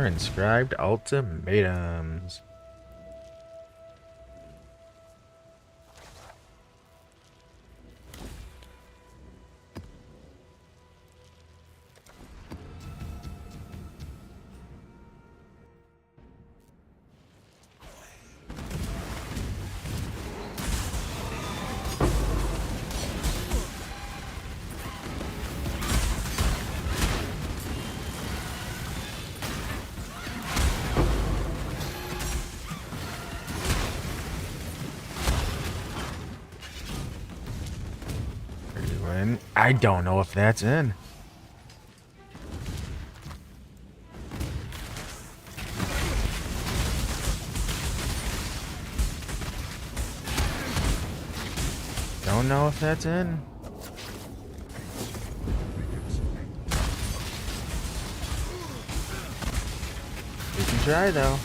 more inscribed ultimatums. I don't know if that's in. Don't know if that's in. We can try though.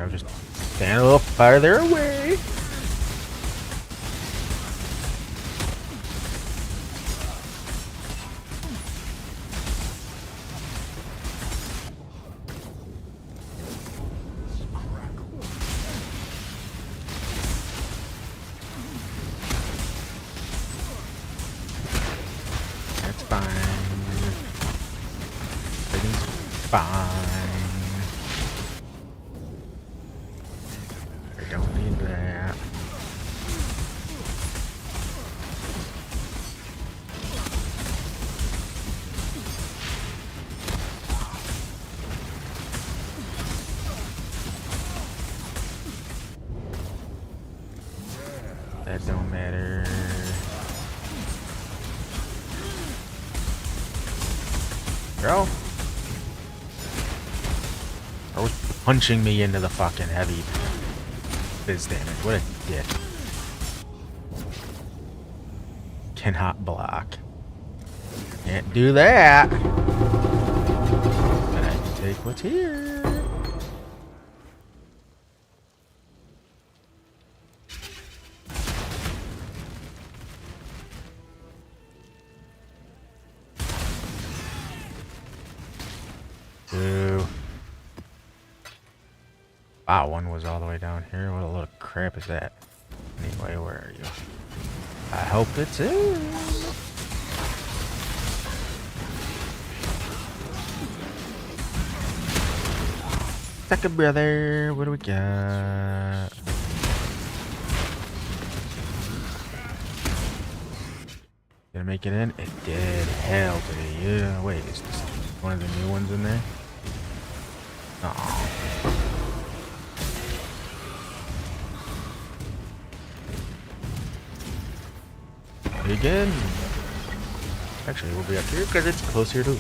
I'll just stand a little farther away. That's fine. Everything's fine. Don't need that. That don't matter. Bro. Or was punching me into the fucking heavy biz damage. What a dick. Cannot block. Can't do that. But I can take what's here. Ooh. Wow, one was all the way down here. What a load of crap is that? Anyway, where are you? I hope it's in. Second brother, what do we got? Did it make it in? It did. Hell to the yeah. Wait, is this one of the new ones in there? Oh. Again. Actually, we'll be up here because it's closer to me.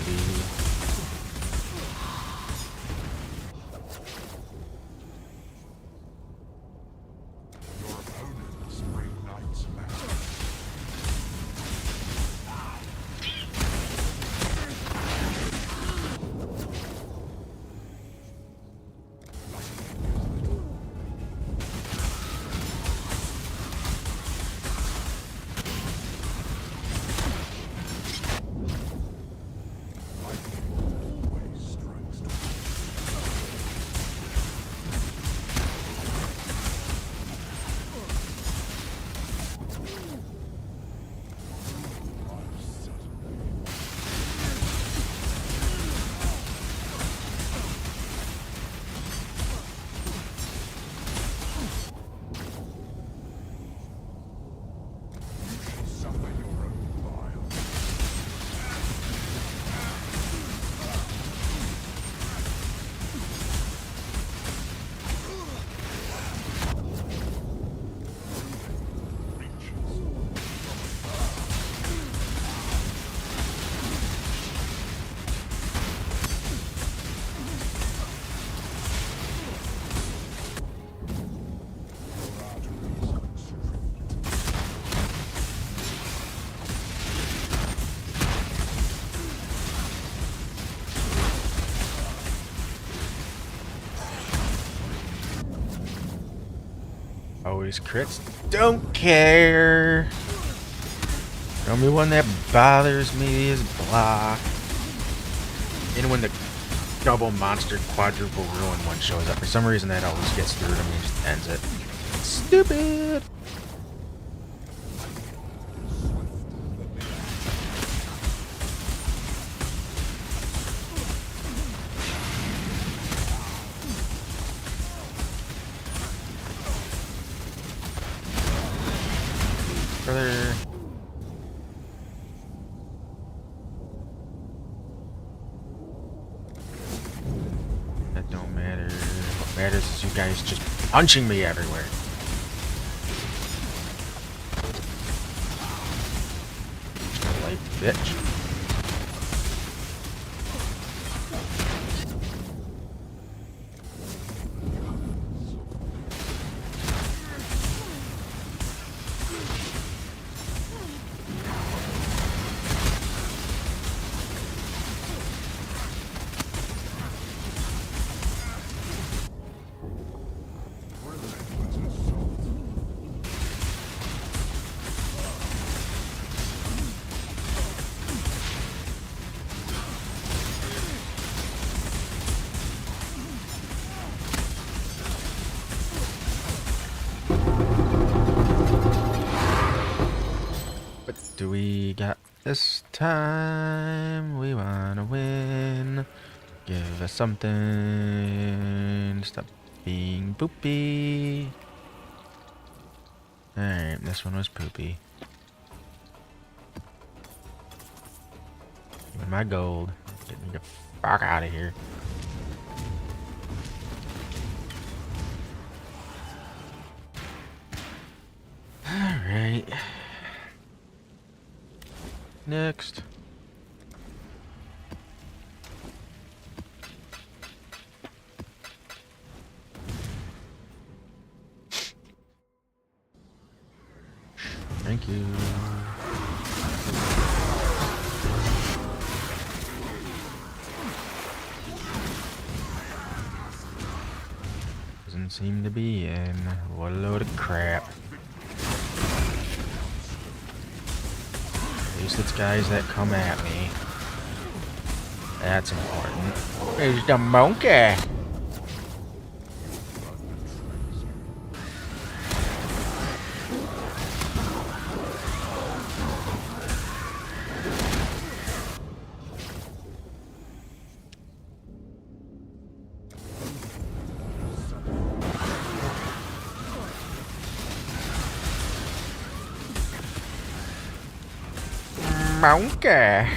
always crits. Don't care. The only one that bothers me is block. And when the double monster quadruple ruin one shows up, for some reason that always gets through to me and just ends it. Stupid. Brother. That don't matter. What matters is you guys just punching me everywhere. Like, bitch. Do we got this time? We wanna win. Give us something. Stop being poopy. Alright, this one was poopy. Give me my gold. Get me the fuck out of here. Alright. Next. Thank you. Doesn't seem to be in. What a load of crap. At least it's guys that come at me. That's important. There's the monkey. Monkey.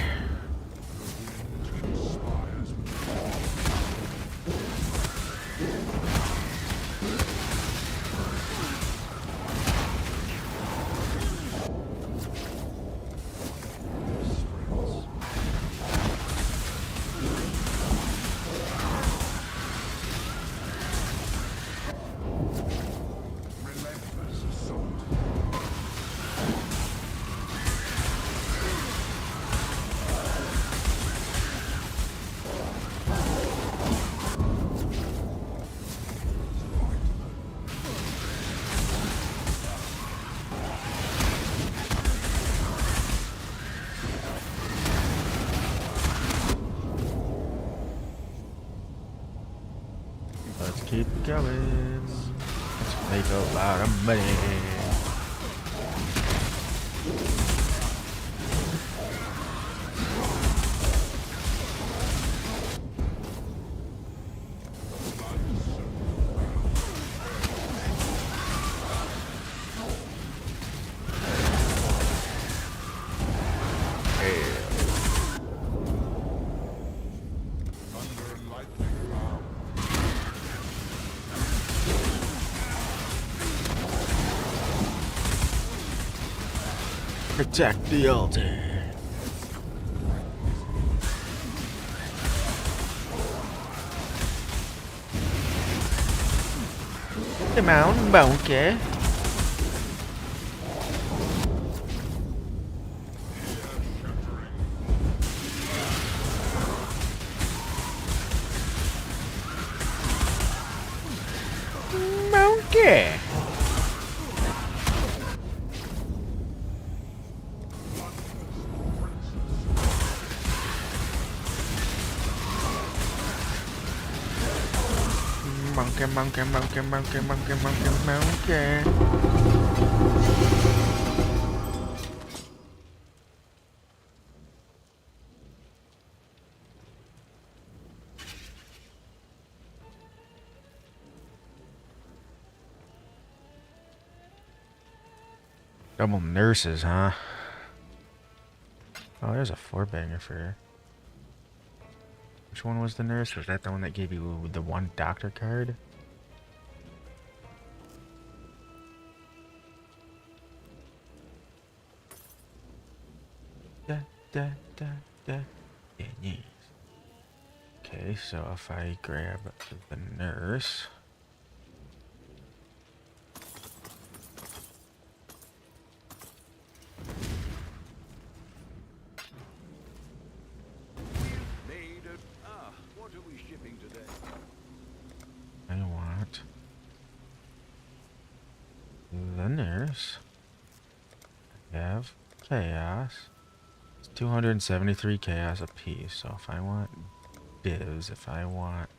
Let's keep going. Let's make a lot of money. Protect the altar. Come on, monkey. Monkey. monkey, monkey, monkey, monkey, monkey, monkey, monkey. Double nurses, huh? Oh, there's a 4-banger for her. Which one was the nurse? Was that the one that gave you the one doctor card? Da, da, da, da. Yeah, yes. Okay, so if I grab the nurse... I want the nurse. I have chaos. It's 273 chaos apiece. So if I want divs, if I want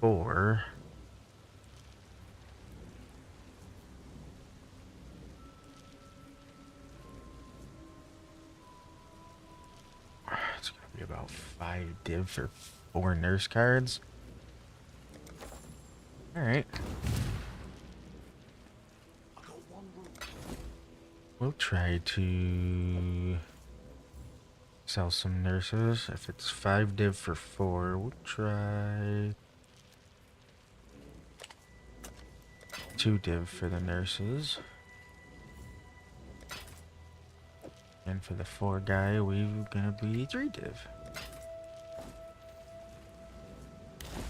4, it's gonna be about 5 div for 4 nurse cards. Alright. We'll try to sell some nurses. If it's 5 div for 4, we'll try 2 div for the nurses. And for the 4 guy, we're gonna be 3 div.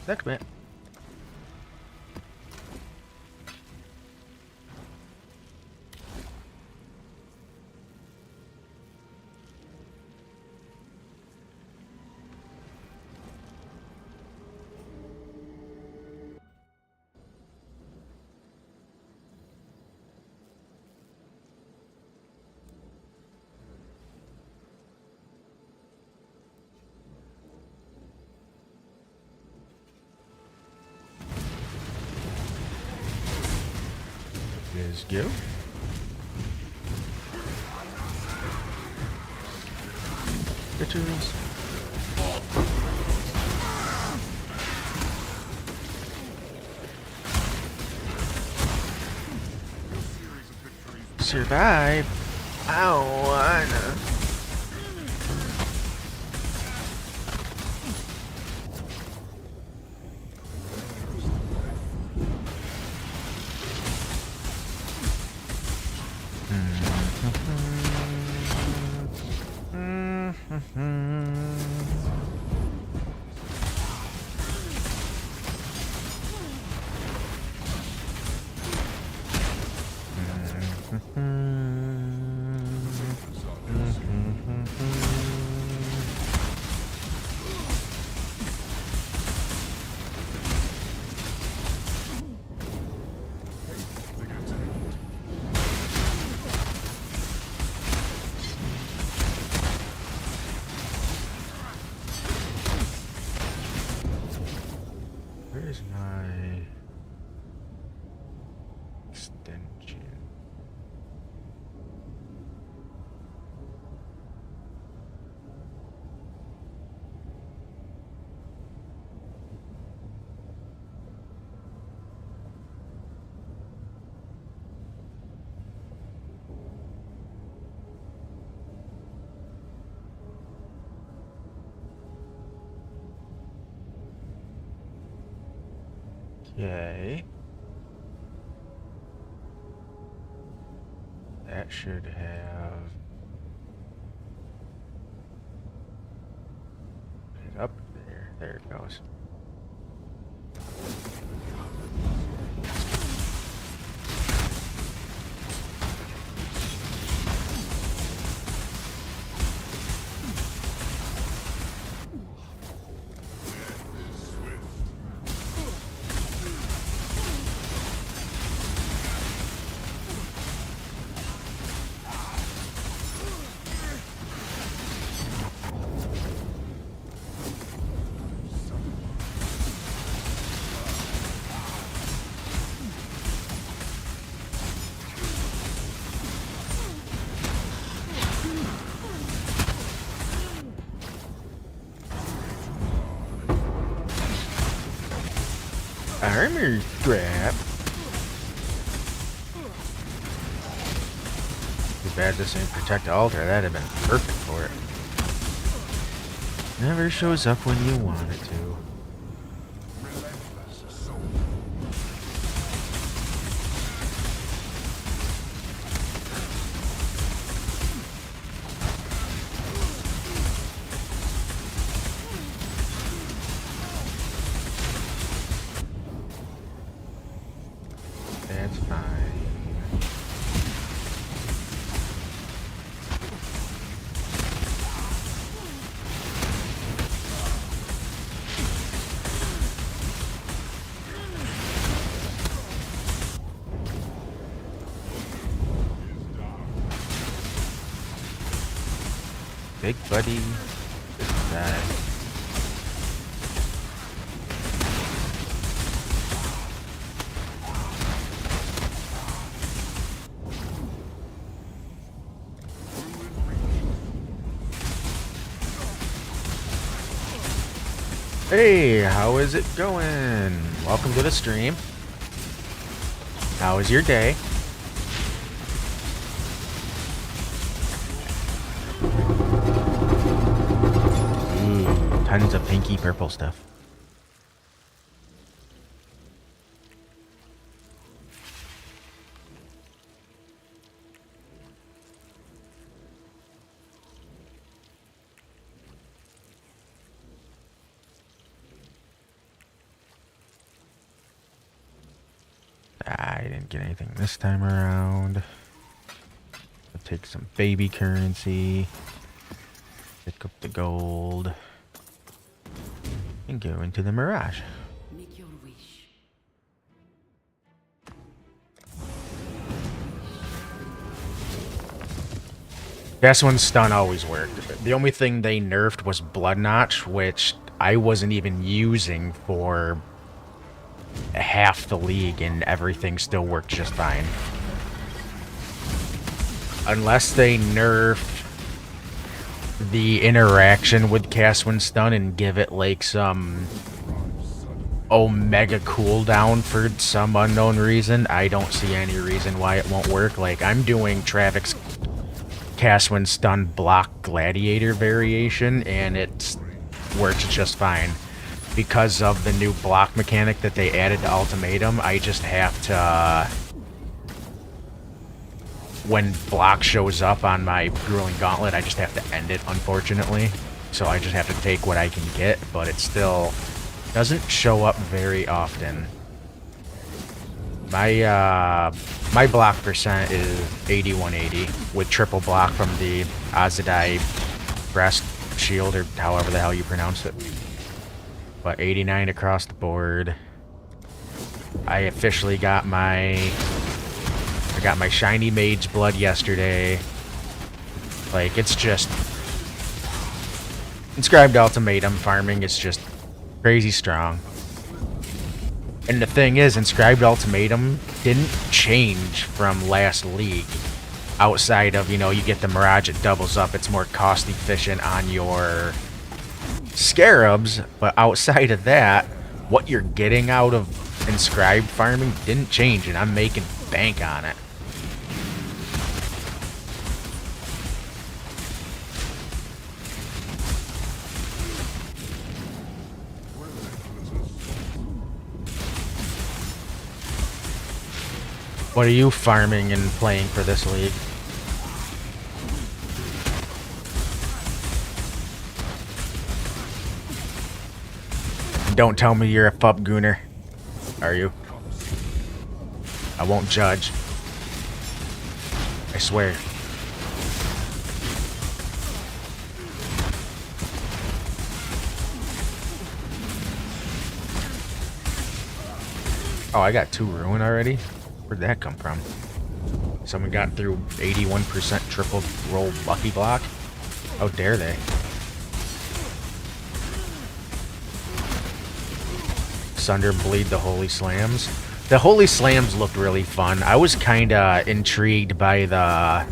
Next man. Let's go. Bitches. Survive. Ow, I know. Where's my extension? Okay. That should have it up there. There it goes. armor scrap. Too bad this ain't protect altar. That'd have been perfect for it. Never shows up when you want it to. That's fine. Big buddy, just die. Hey, how is it going? Welcome to the stream. How was your day? Ooh, tons of pinky purple stuff. I didn't get anything this time around. I'll take some baby currency. Pick up the gold. And go into the Mirage. Make your wish. That's when stun always worked. The only thing they nerfed was Blood Notch, which I wasn't even using for half the league, and everything still worked just fine. Unless they nerf the interaction with cast when stun and give it like some omega cooldown for some unknown reason, I don't see any reason why it won't work. Like, I'm doing Travik's cast when stun block Gladiator variation, and it works just fine. Because of the new block mechanic that they added to Ultimatum, I just have to... when block shows up on my Grueling Gauntlet, I just have to end it, unfortunately. So I just have to take what I can get, but it still doesn't show up very often. My block percent is 8180 with triple block from the Azadai breast shield, or however the hell you pronounce it. But 89 across the board. I officially got my shiny Mage Blood yesterday. Like, it's just Inscribed Ultimatum farming is just crazy strong. And the thing is, Inscribed Ultimatum didn't change from last league. Outside of, you know, you get the Mirage, it doubles up, it's more cost efficient on your Scarabs, but outside of that, what you're getting out of Inscribed farming didn't change, and I'm making bank on it. What are you farming and playing for this league? Don't tell me you're a pub gooner. Are you? I won't judge. I swear. Oh, I got 2 ruin already? Where'd that come from? Someone got through 81% triple roll lucky block? How dare they? Sunder Bleed the Holy Slams. The Holy Slams looked really fun. I was kinda intrigued by the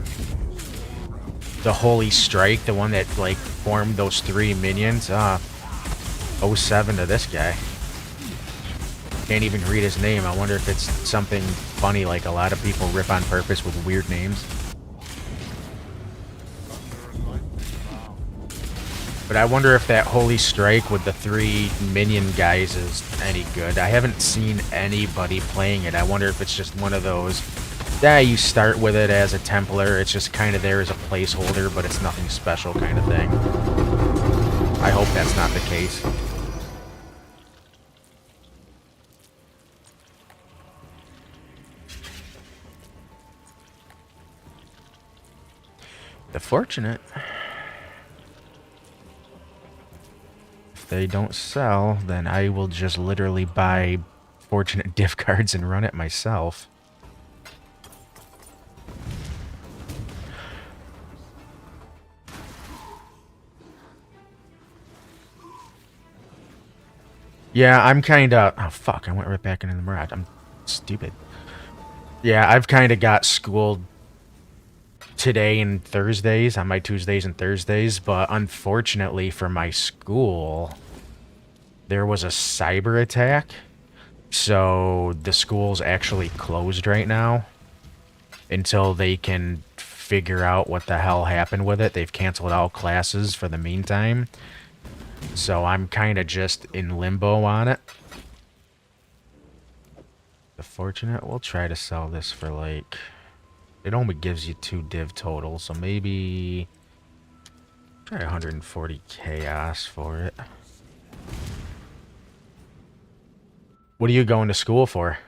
Holy Strike, the one that like formed those 3 minions. 07 to this guy. Can't even read his name. I wonder if it's something funny like a lot of people rip on purpose with weird names. But I wonder if that Holy Strike with the 3 minion guys is any good. I haven't seen anybody playing it. I wonder if it's just one of those, you start with it as a Templar, it's just kind of there as a placeholder, but it's nothing special kind of thing. I hope that's not the case. The Fortunate. If they don't sell, then I will just literally buy Fortunate diff cards and run it myself. Yeah, I'm kinda... Oh, fuck, I went right back into the Mirage. I'm stupid. Yeah, I've kinda got schooled today and Thursdays, on my Tuesdays and Thursdays, but unfortunately for my school, there was a cyber attack, so the school's actually closed right now until they can figure out what the hell happened with it. They've canceled all classes for the meantime, so I'm kind of just in limbo on it. The Fortunate, we'll try to sell this for like... It only gives you 2 div total, so maybe try 140 chaos for it. What are you going to school for?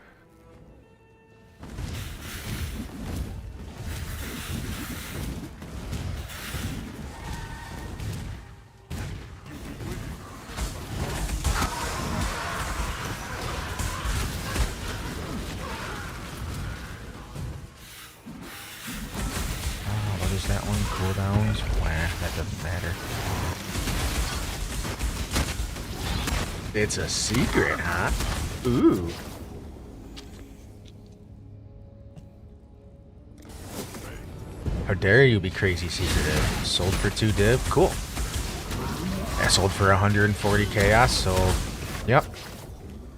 That one cooldowns? Wah, that doesn't matter. It's a secret, huh? Ooh. How dare you be crazy secretive? Sold for 2 div? Cool. I sold for 140 chaos, so... Yep.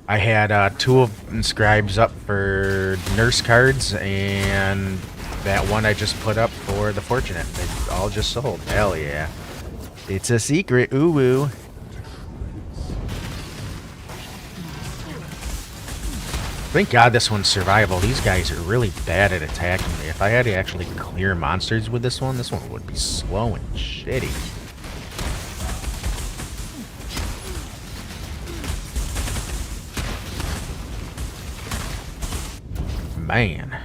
I had 2 of Inscribes up for nurse cards, and... that one I just put up for the Fortunate. They all just sold. Hell yeah. It's a secret. Ooh woo. Thank God this one's survival. These guys are really bad at attacking me. If I had to actually clear monsters with this one would be slow and shitty. Man.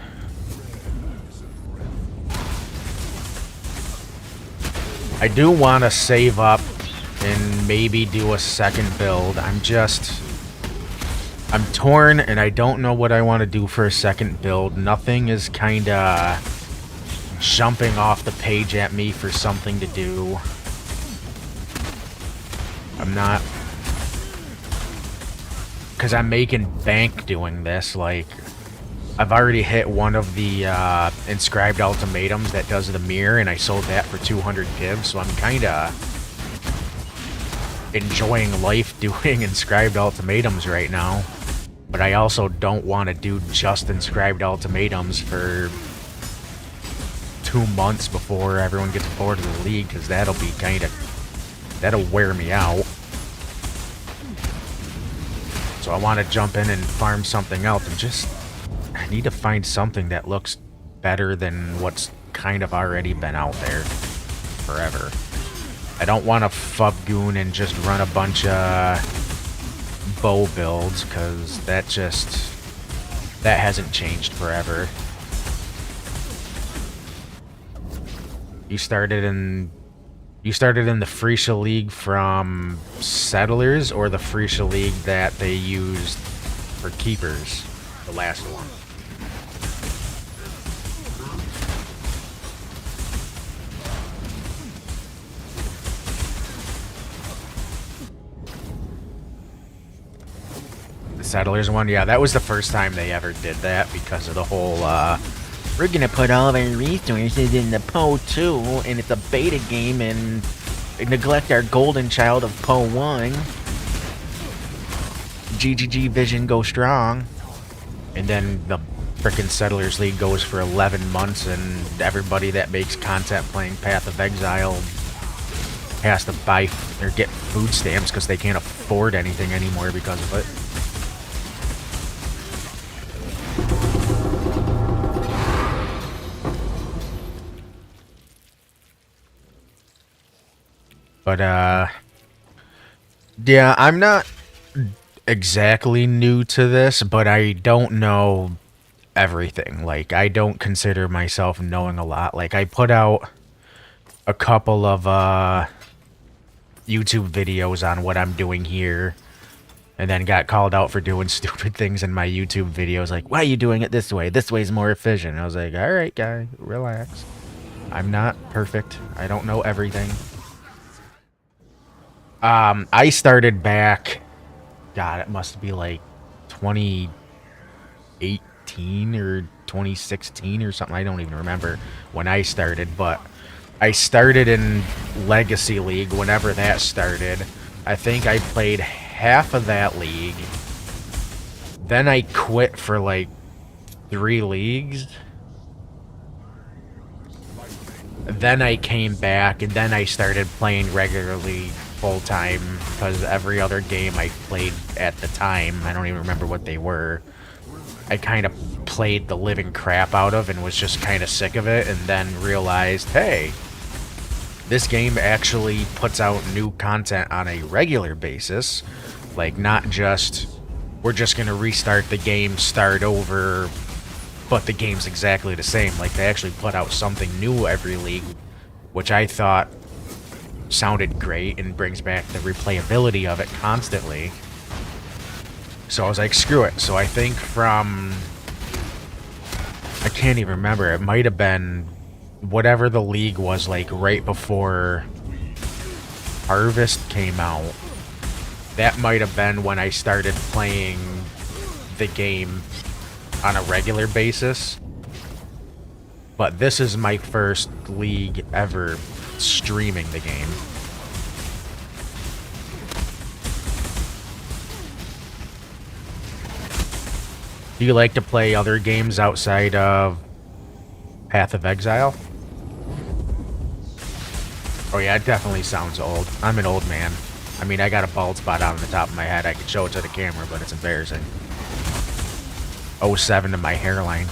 I do want to save up and maybe do a second build. I'm torn and I don't know what I want to do for a second build. Nothing is kind of jumping off the page at me for something to do. I'm not... Because I'm making bank doing this, like... I've already hit one of the Inscribed Ultimatums that does the mirror, and I sold that for 200 div, so I'm kind of enjoying life doing Inscribed Ultimatums right now. But I also don't want to do just Inscribed Ultimatums for 2 months before everyone gets bored of the league, because that'll be kind of... that'll wear me out. So I want to jump in and farm something else and just... I need to find something that looks better than what's kind of already been out there forever. I don't want to fubgoon and just run a bunch of bow builds, because that hasn't changed forever. You started in the Freesia League from Settlers, or the Freesia League that they used for Keepers? The last one. The Settlers one? Yeah, that was the first time they ever did that because of the whole, we're gonna put all of our resources in the Poe 2, and it's a beta game, and neglect our golden child of Poe 1. GGG Vision go strong. And then the frickin' Settlers League goes for 11 months, and everybody that makes content playing Path of Exile has to buy or get food stamps because they can't afford anything anymore because of it. But, yeah, I'm not exactly new to this, but I don't know everything. Like, I don't consider myself knowing a lot. Like, I put out a couple of, YouTube videos on what I'm doing here, and then got called out for doing stupid things in my YouTube videos, like, why are you doing it this way? This way's more efficient. I was like, alright, guy, relax. I'm not perfect. I don't know everything. I started back, God, it must be like 2018 or 2016 or something. I don't even remember when I started, but I started in Legacy League whenever that started. I think I played half of that league. Then I quit for like 3 leagues. Then I came back, and then I started playing regularly full-time, because every other game I played at the time, I don't even remember what they were, I kind of played the living crap out of and was just kind of sick of it, and then realized, hey, this game actually puts out new content on a regular basis. Like, not just, we're just going to restart the game, start over, but the game's exactly the same. Like, they actually put out something new every league, which I thought sounded great and brings back the replayability of it constantly. So I was like, screw it. So I think from, I can't even remember, it might have been whatever the league was, like right before Harvest came out. That might have been when I started playing the game on a regular basis. But this is my first league ever streaming the game. Do you like to play other games outside of Path of Exile? Oh yeah, it definitely sounds old. I'm an old man. I mean, I got a bald spot on the top of my head. I could show it to the camera, but it's embarrassing. 07 to my hairline.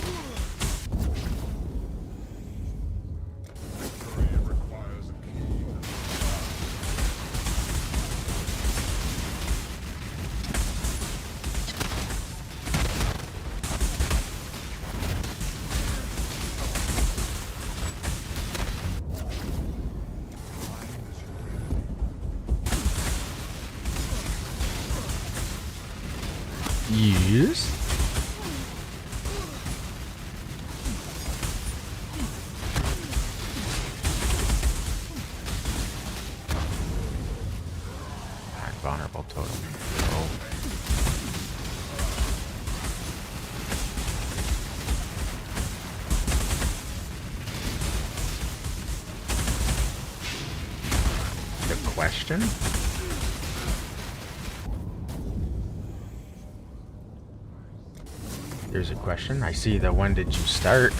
Yes. Vulnerable totem. Oh. The question? There's a question. I see the when did you start?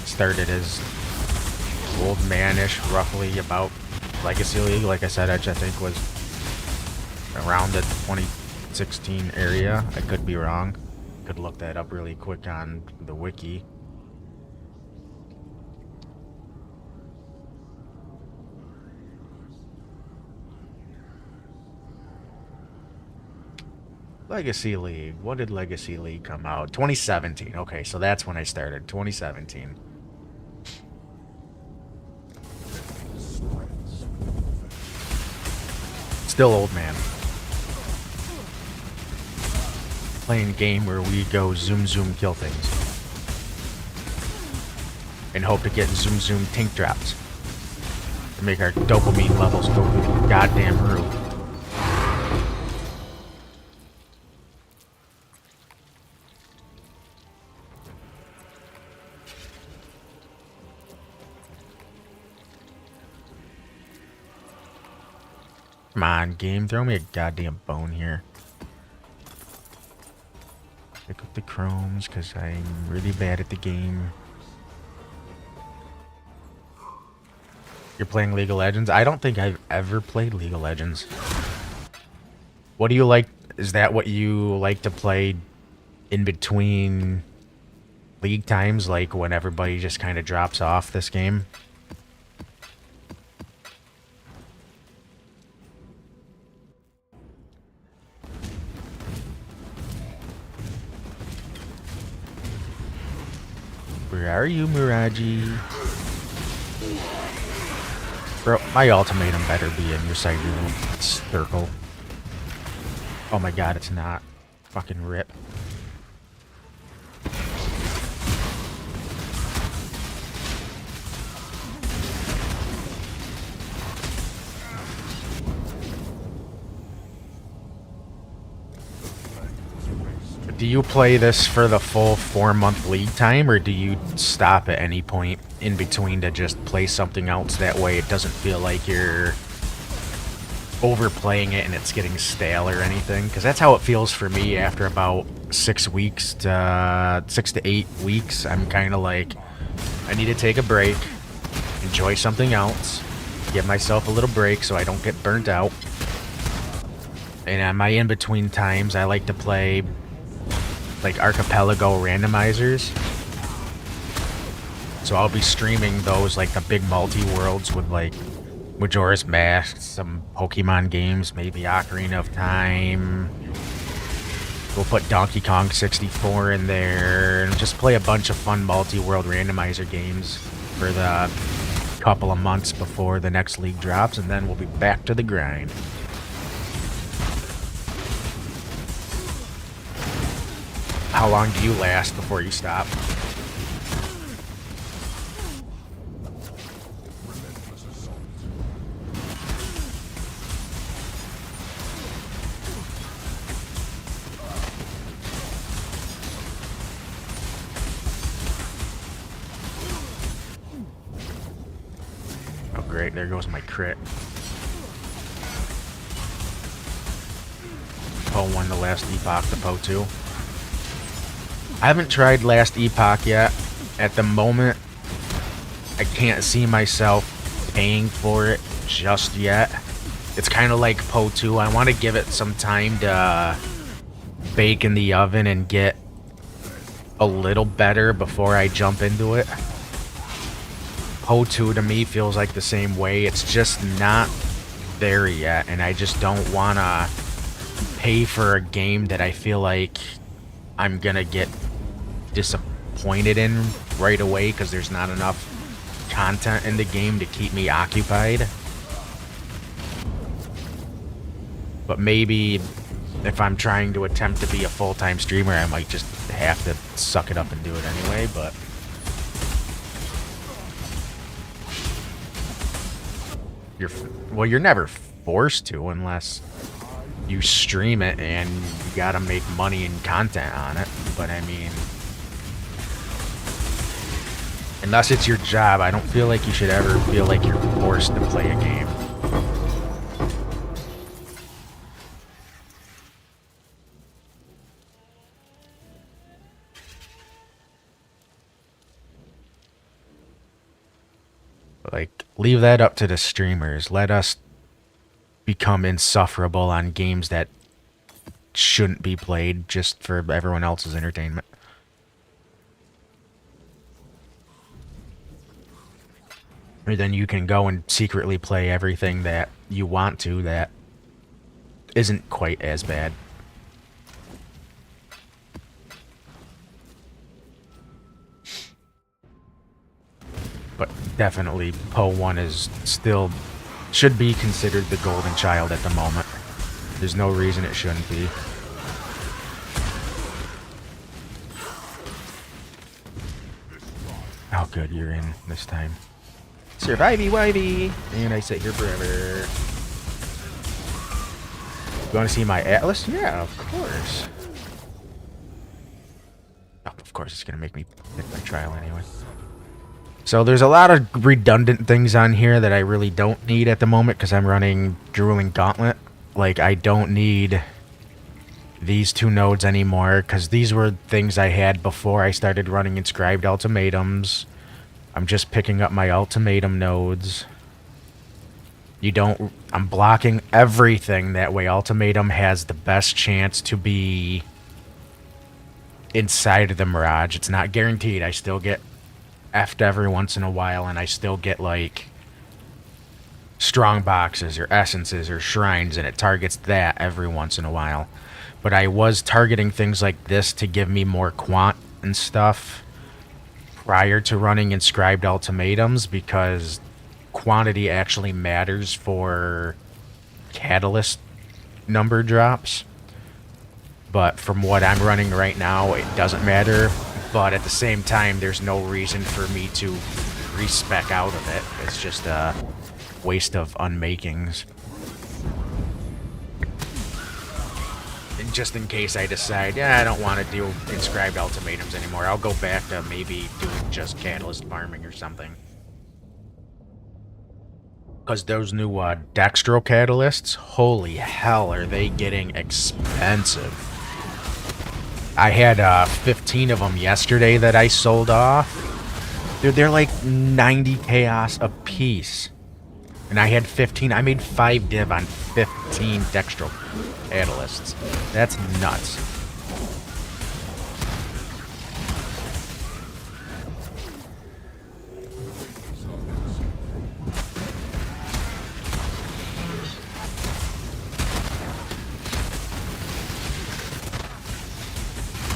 Started as old manish, roughly about Legacy League. Like I said, I think was around the 2016 area. I could be wrong. Could look that up really quick on the wiki. Legacy League. What did Legacy League come out? 2017. Okay, so that's when I started. 2017. Still old man. Playing a game where we go zoom zoom kill things. And hope to get zoom zoom tink drops. To make our dopamine levels go through the goddamn roof. Come on, game. Throw me a goddamn bone here. Pick up the chromes, because I'm really bad at the game. You're playing League of Legends? I don't think I've ever played League of Legends. What do you like? Is that what you like to play in between league times, like when everybody just kind of drops off this game? Where are you, Miraji? Bro, my ultimatum better be in your side room. Circle. Oh my god, it's not. Fucking rip. Do you play this for the full 4-month league time, or do you stop at any point in between to just play something else? That way it doesn't feel like you're overplaying it and it's getting stale or anything? Because that's how it feels for me after about 6 weeks to 6 to 8 weeks. I'm kind of like, I need to take a break, enjoy something else, give myself a little break so I don't get burnt out. And on my in-between times, I like to play like archipelago randomizers. So I'll be streaming those, like the big multi-worlds with like Majora's Mask, some Pokemon games, maybe Ocarina of Time. We'll put Donkey Kong 64 in there and just play a bunch of fun multi-world randomizer games for the couple of months before the next league drops, and then we'll be back to the grind. How long do you last before you stop? Oh great, there goes my crit. Poe 1 the last epoch, the Poe 2. I haven't tried Last Epoch yet. At the moment, I can't see myself paying for it just yet. It's kind of like Poe 2. I want to give it some time to bake in the oven and get a little better before I jump into it. Poe 2 to me feels like the same way. It's just not there yet, and I just don't want to pay for a game that I feel like I'm gonna get disappointed in right away because there's not enough content in the game to keep me occupied. But maybe if I'm trying to attempt to be a full-time streamer, I might just have to suck it up and do it anyway, but you're never forced to unless you stream it and you gotta make money and content on it. But I mean, unless it's your job, I don't feel like you should ever feel like you're forced to play a game. Like, leave that up to the streamers. Let us become insufferable on games that shouldn't be played just for everyone else's entertainment. Or then you can go and secretly play everything that you want to that isn't quite as bad. But definitely Poe 1 is still should be considered the golden child at the moment. There's no reason it shouldn't be. Oh good, you're in this time. Survivey wivey! And I sit here forever. You wanna see my atlas? Yeah, of course. Oh, of course it's gonna make me pick my trial anyway. So there's a lot of redundant things on here that I really don't need at the moment because I'm running Drooling Gauntlet. Like, I don't need these two nodes anymore because these were things I had before I started running Inscribed Ultimatums. I'm just picking up my Ultimatum nodes. I'm blocking everything, that way Ultimatum has the best chance to be inside of the Mirage. It's not guaranteed. I still get effed every once in a while, and I still get, like, strong boxes or essences or shrines, and it targets that every once in a while. But I was targeting things like this to give me more quant and stuff prior to running Inscribed Ultimatums, because quantity actually matters for catalyst number drops. But from what I'm running right now, it doesn't matter. But at the same time, there's no reason for me to respec out of it. It's just a waste of unmakings. And just in case I decide, yeah, I don't want to do Inscribed Ultimatums anymore, I'll go back to maybe doing just catalyst farming or something. Because those new Dextro catalysts, holy hell, are they getting expensive. I had 15 of them yesterday that I sold off. They're like 90 chaos a piece. And I had 15. I made 5 div on 15 Dextro catalysts. That's nuts.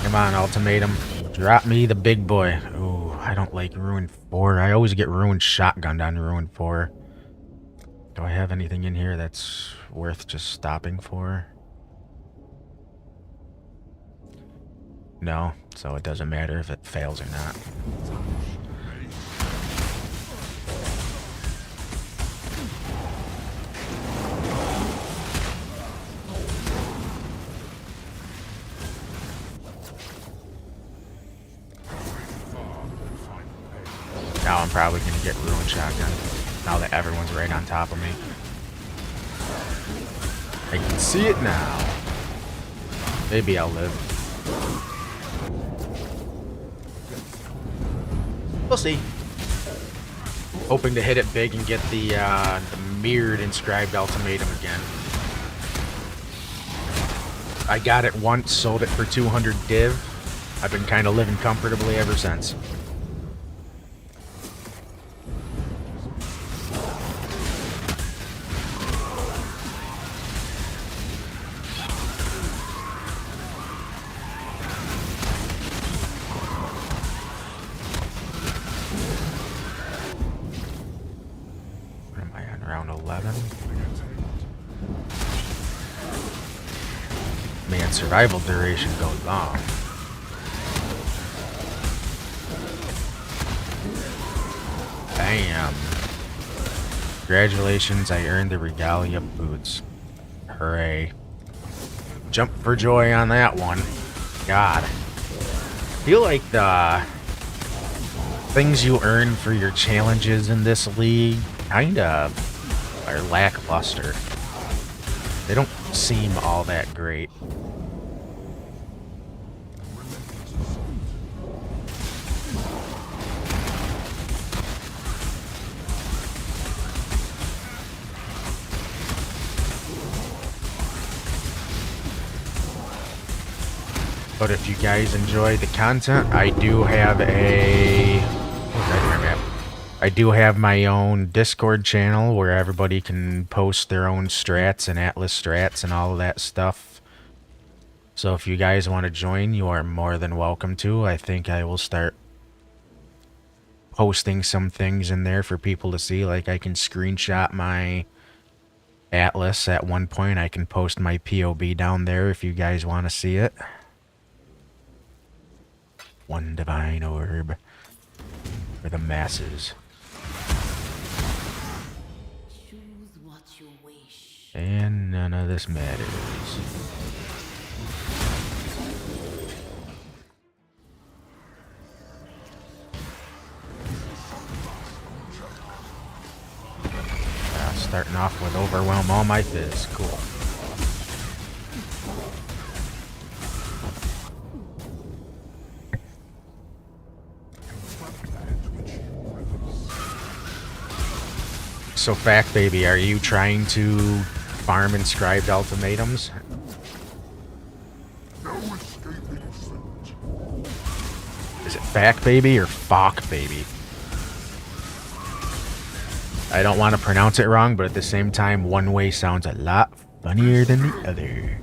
Come on, Ultimatum. Drop me the big boy. Ooh, I don't like Ruin 4. I always get Ruin shotgunned on Ruin 4. Do I have anything in here that's worth just stopping for? No, so it doesn't matter if it fails or not. Now I'm probably going to get Ruin shotgun, now that everyone's right on top of me. I can see it now. Maybe I'll live. We'll see. Hoping to hit it big and get the mirrored Inscribed Ultimatum again. I got it once, sold it for 200 div. I've been kind of living comfortably ever since. Around 11. Man, survival duration goes long. Bam. Congratulations, I earned the Regalia boots. Hooray. Jump for joy on that one. God. I feel like the things you earn for your challenges in this league kinda are lackluster. They don't seem all that great. But if you guys enjoy the content, I do have I do have my own Discord channel where everybody can post their own strats and Atlas strats and all of that stuff. So if you guys want to join, you are more than welcome to. I think I will start posting some things in there for people to see. Like, I can screenshot my Atlas at one point. I can post my POB down there if you guys want to see it. One divine orb for the masses. Choose what you wish. And none of this matters. starting off with overwhelm all my fizz. Cool. So, fact baby, are you trying to farm inscribed ultimatums? Is it fact baby or fuck baby? I don't want to pronounce it wrong, but at the same time, one way sounds a lot funnier than the other.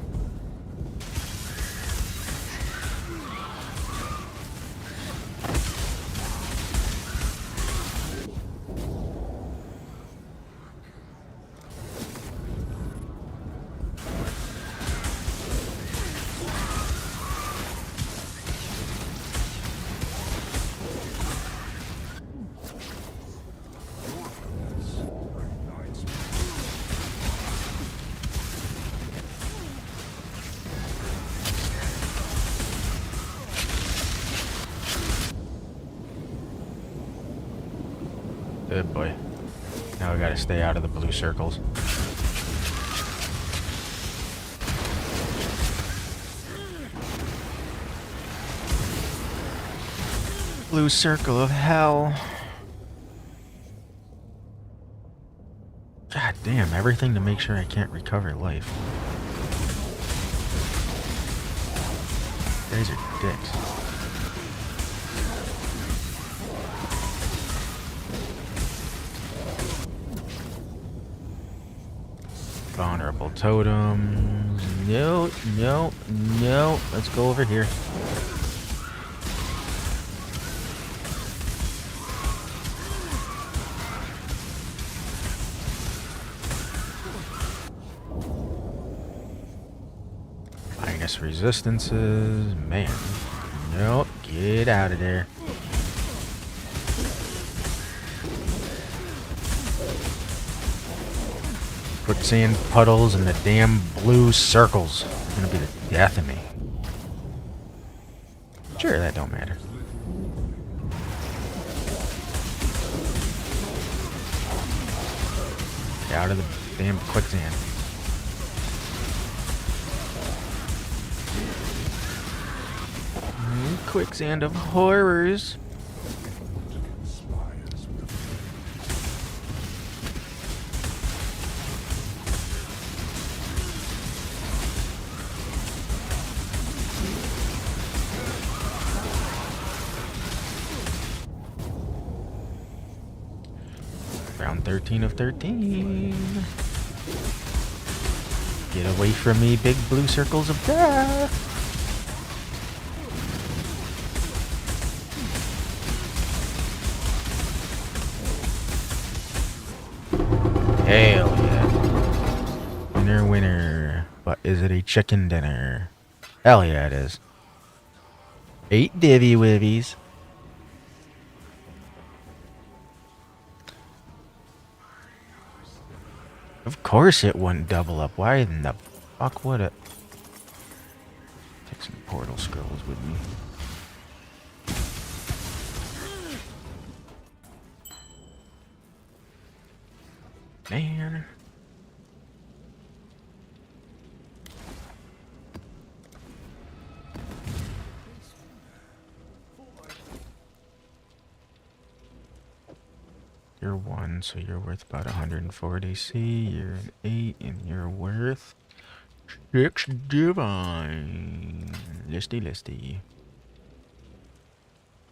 Good boy. Now we gotta stay out of the blue circles. Blue circle of hell. God damn, everything to make sure I can't recover life. You guys are dicks. Vulnerable totems. No, no, no. Let's go over here. Minus resistances. Man. Nope. Get out of there. Quicksand puddles and the damn blue circles. It's gonna be the death of me. Sure, that don't matter. Get out of the damn quicksand. Quicksand of horrors. Round 13 of 13. Get away from me, big blue circles of death. Hell yeah. Winner, winner. But is it a chicken dinner? Hell yeah, it is. 8 divvy wivvies. Of course it wouldn't double up. Why in the fuck would it? Take some portal scrolls with me. Man. You're 1, so you're worth about 140 C. You're an 8, and you're worth 6 divine. Listy.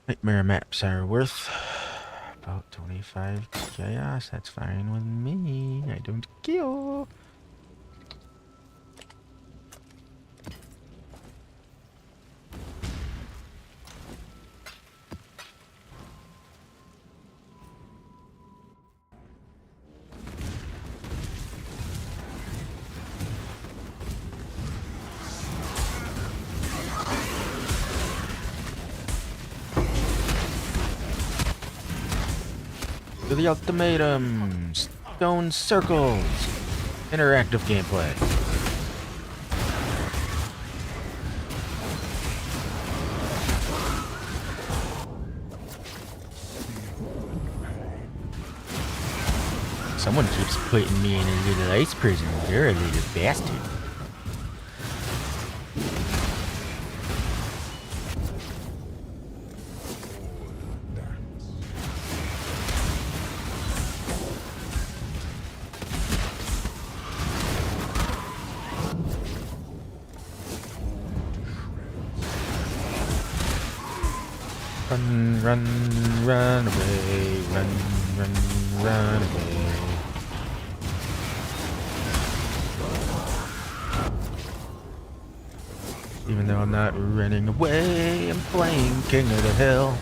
Nightmare maps are worth about 25 chaos. That's fine with me. I don't care. To the Ultimatum, stone circles, interactive gameplay. Someone keeps putting me in a little ice prison. They're a little bastard. Run, run, run away, run away. Even though I'm not running away, I'm playing King of the Hill.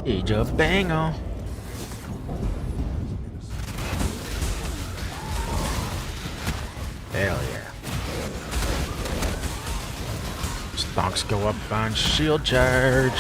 Age of Bango. Hell yeah. Stonks go up on shield charge.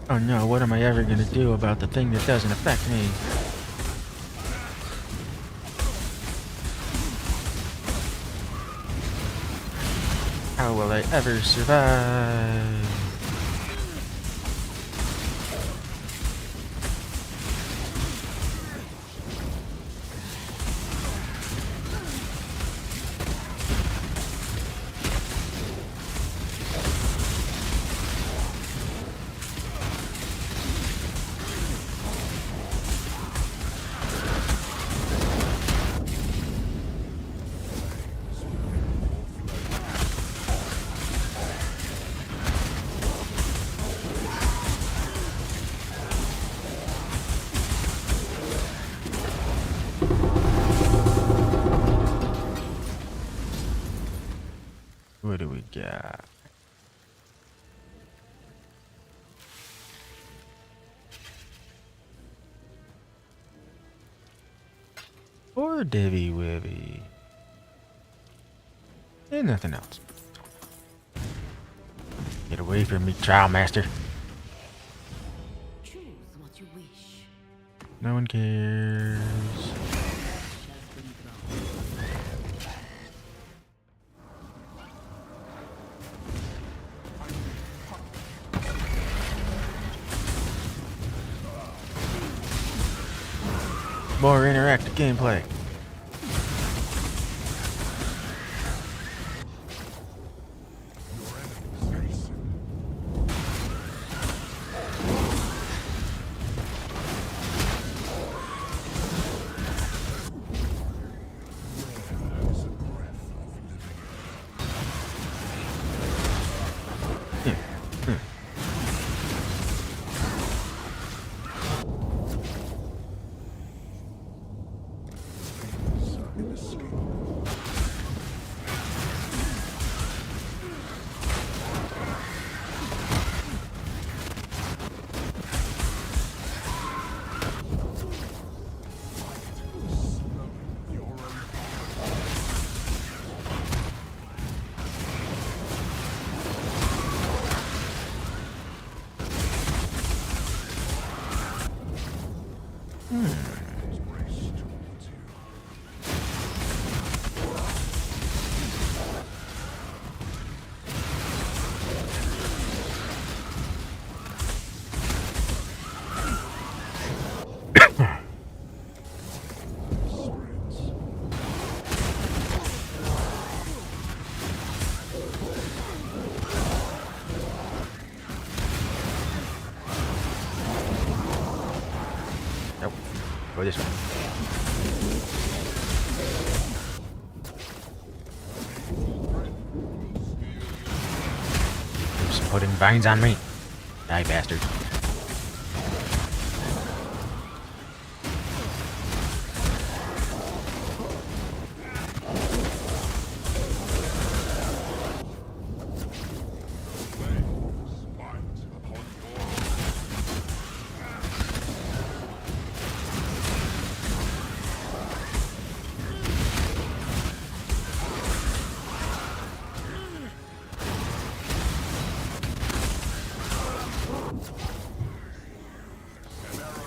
Oh no, what am I ever gonna do about the thing that doesn't affect me? How will I ever survive? What do we got? Or Divvy Wibby. And nothing else. Get away from me, Trial Master. Choose what you wish. No one cares. More interactive gameplay. Go this way. Keeps putting vines on me. Die, bastard.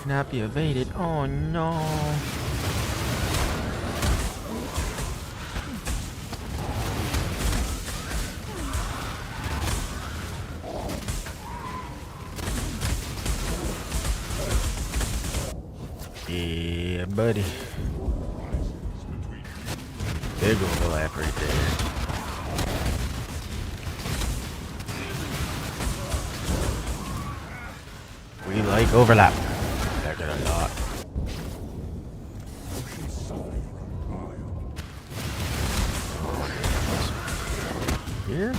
Not be evaded. Oh no. Yeah, buddy. Big overlap right there. We like overlap. That did a lot. Here?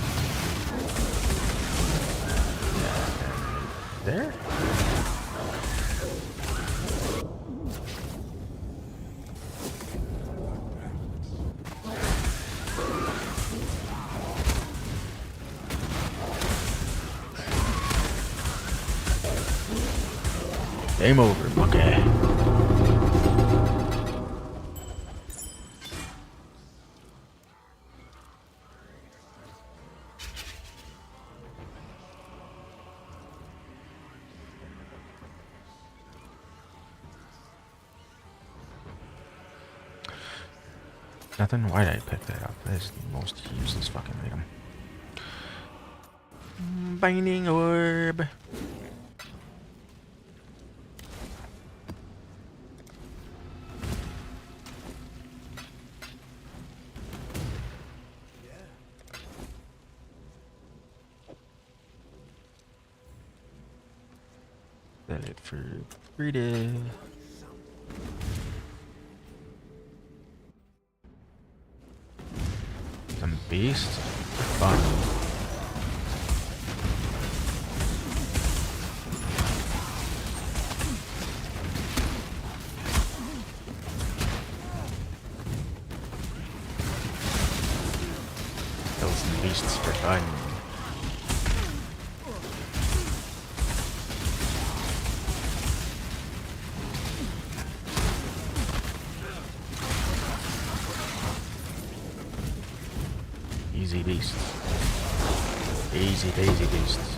Yeah, there? Game over, okay. Nothing? Why did I pick that up? That's the most useless fucking item. Binding orb. Sell it for pretty. Some beasts. Fun. Kill some beasts for fun. Easy beasts. Easy daisy beasts.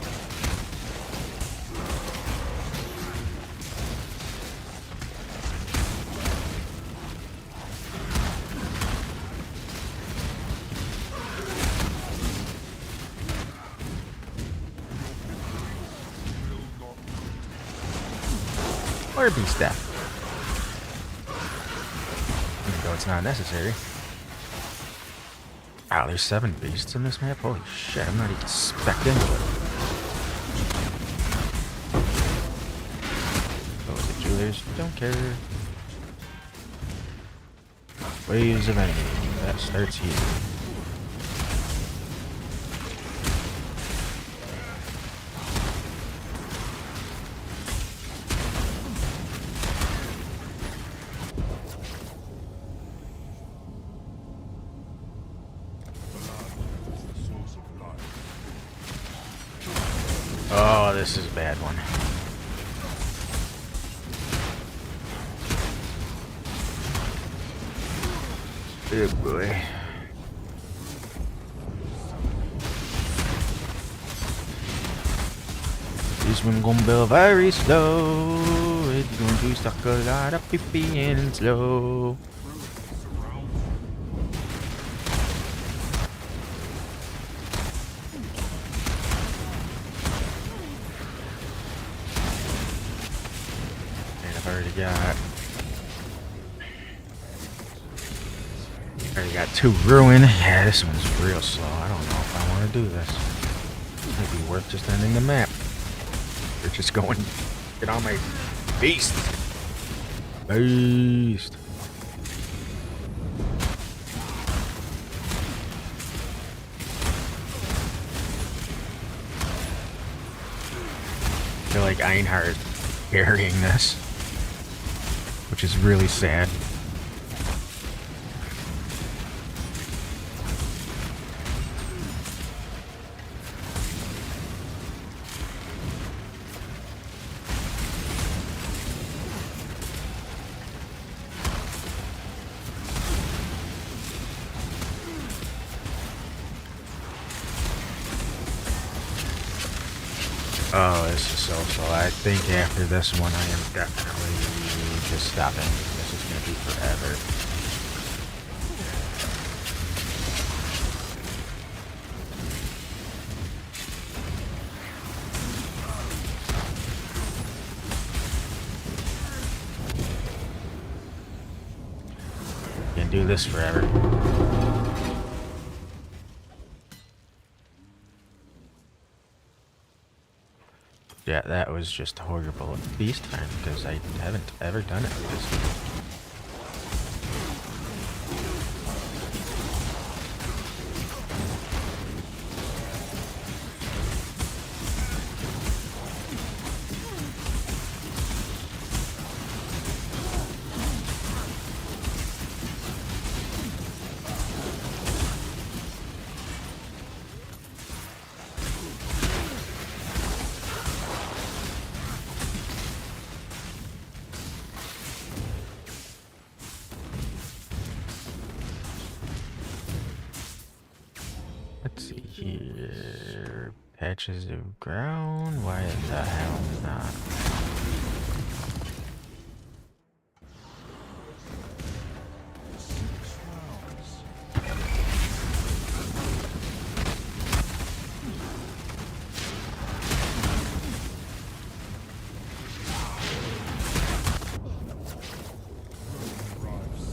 Or beast death. Even though it's not necessary. Wow, there's 7 beasts in this map? Holy shit, I'm not even specced into it. Oh, the jewelers don't care. Waves of enemy. That starts here. Oh, this is a bad one. Oh boy. This one gonna be very slow. It's going to suck a lot of pee and slow. Already got 2 ruin. Yeah, this one's real slow. I don't know if I want to do this. Might be worth just ending the map. Or just going get all my beasts. Beast. I feel like Einhardt carrying this, which is really sad. Oh, this is so. I think after this one, I am definitely just stopping. This is gonna be forever. Can't do this forever. Yeah, that was just horrible this time because I haven't ever done it this. Let's see here. Patches of ground. Why the hell not?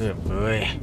Oh boy.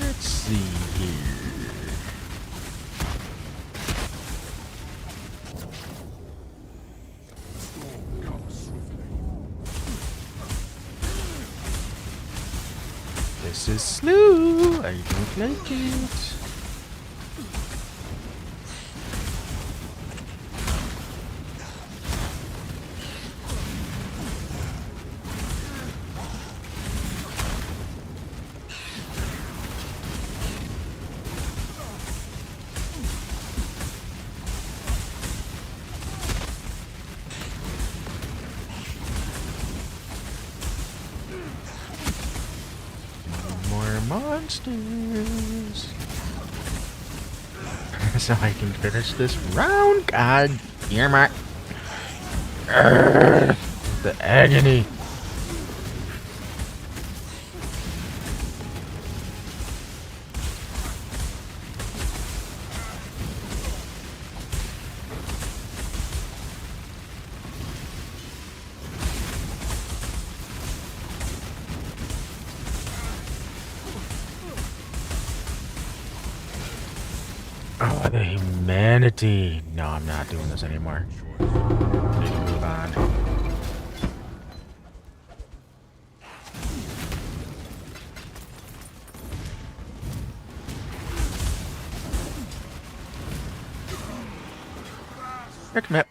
Let's see here. This is slow. I don't like it. Monsters. So I can finish this round. God damn it. The agony. Oh, the humanity. No, I'm not doing this anymore. I need to move on. Heck, map.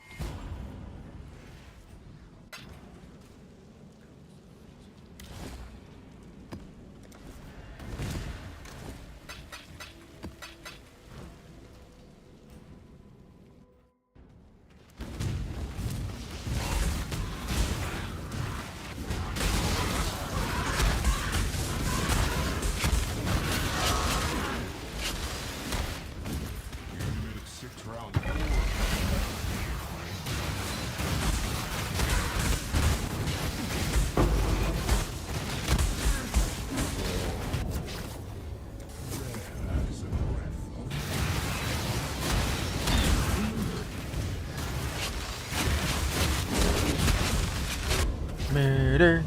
Murder.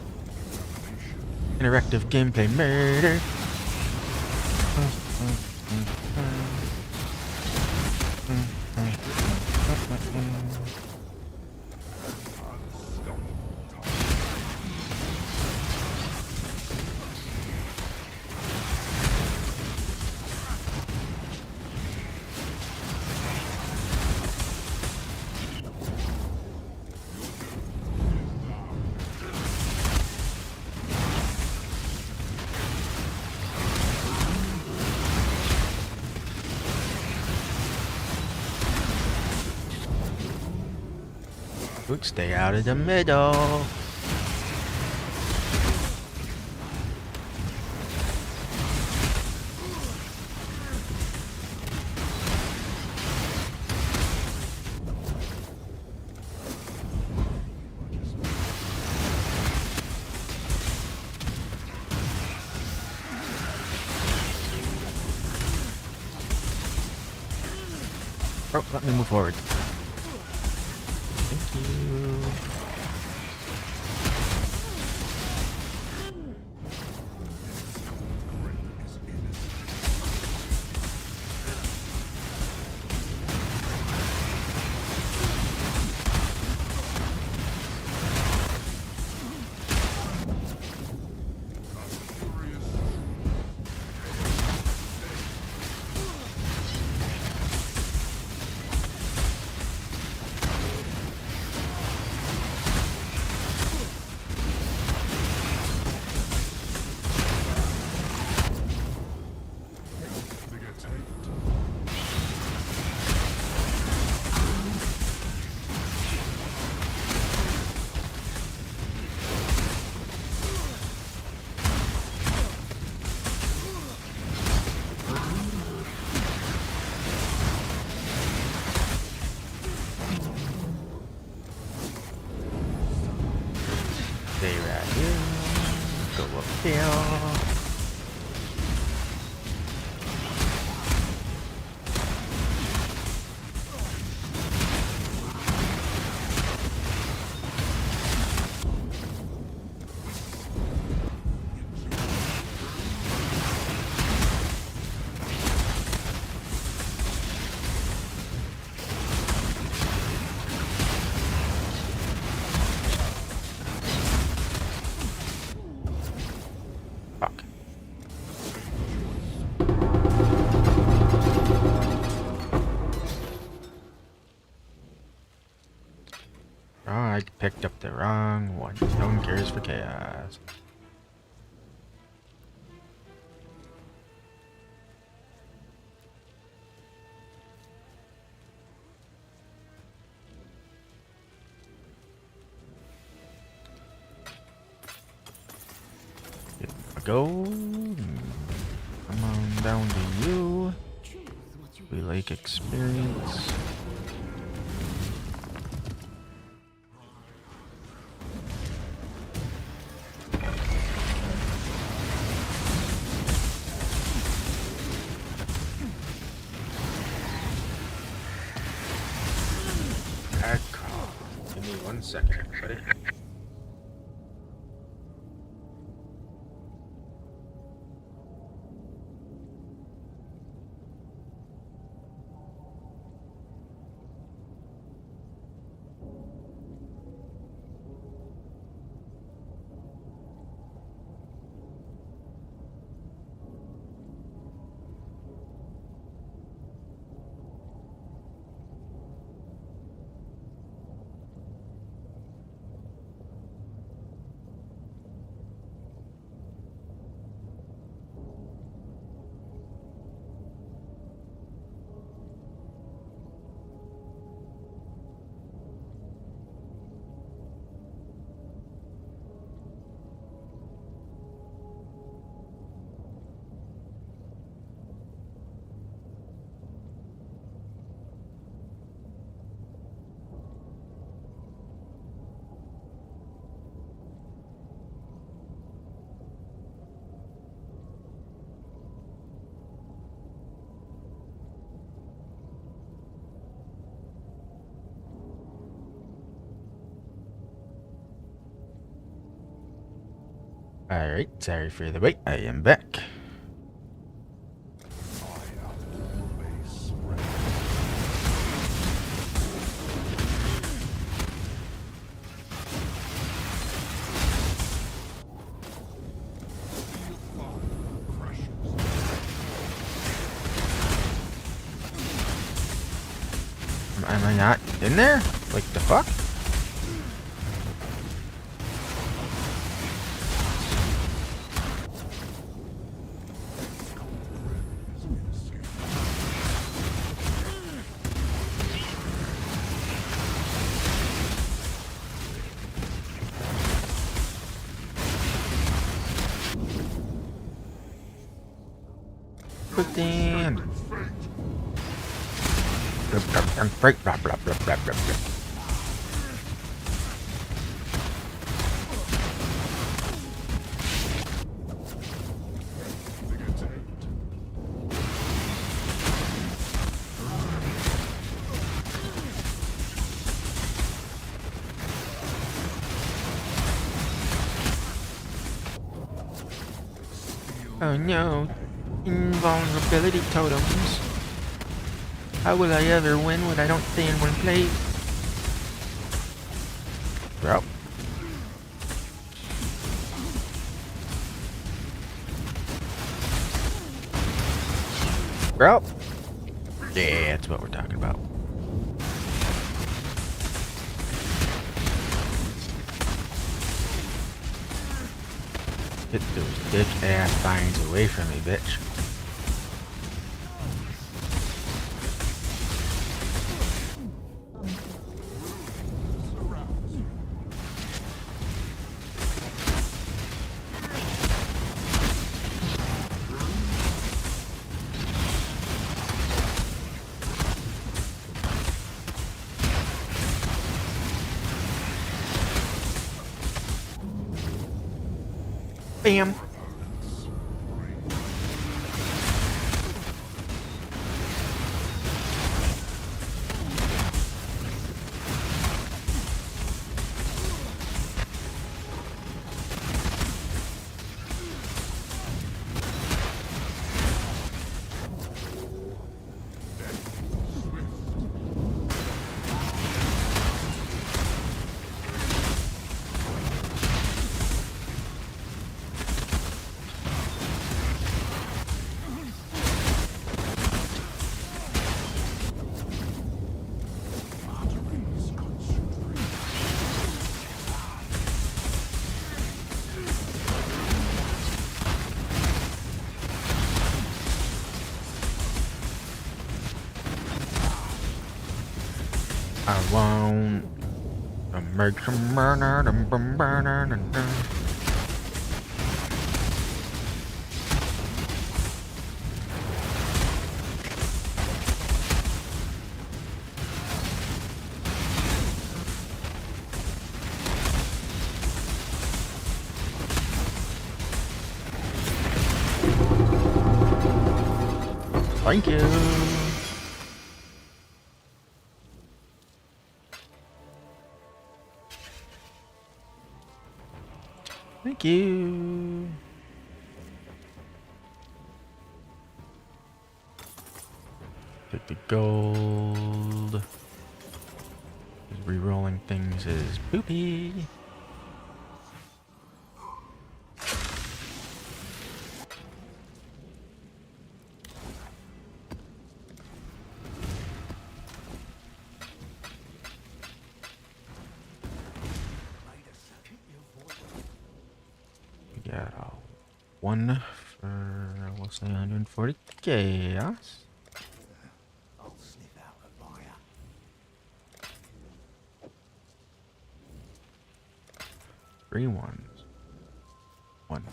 Interactive gameplay murder. Stay out of the middle. Oh, let me move forward. Thank you. Stay right here. Go up here. Fuck. Oh, I picked up the wrong one. No one cares for chaos. Here we go. Come on down to you. We like experience. Give me 1 second, buddy. Alright, sorry for the wait. I am back. Am I not in there? Like the fuck? Put in. Blah, blah, blah, blah, blah, blah, blah. Oh no, invulnerability totems. How will I ever win when I don't stay in one place? Bro. Bro. Yeah, that's what we're talking about. Get those bitch ass vines away from me, bitch. Bam. I won't emerge from murder. Thank you. Thank you. Take the gold. Rerolling things is poopy. We got one for, we'll say 140 chaos. I'll sniff out a buyer. Three ones. One.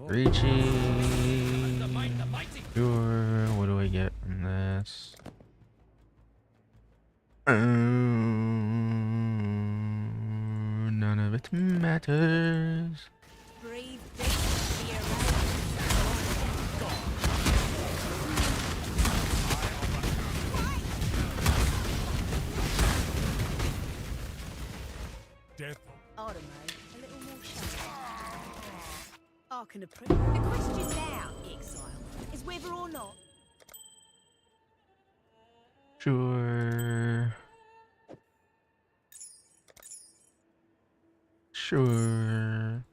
Reaching. Sure. What do I get from this? matters. Breathe deep, be around. Death. I don't know, a little more shallow. I can approve. The question now, exile, is whether or not. Sure. Sure.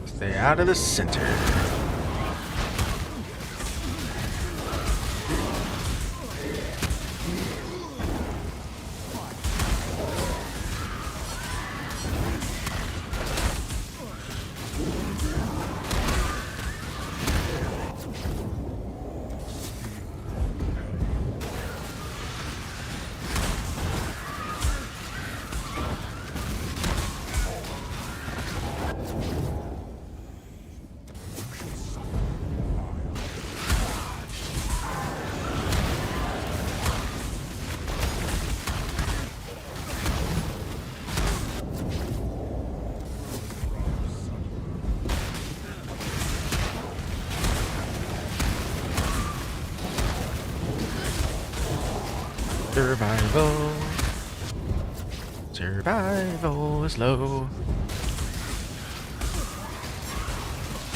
Stay out of the center. Survival. Survival is low.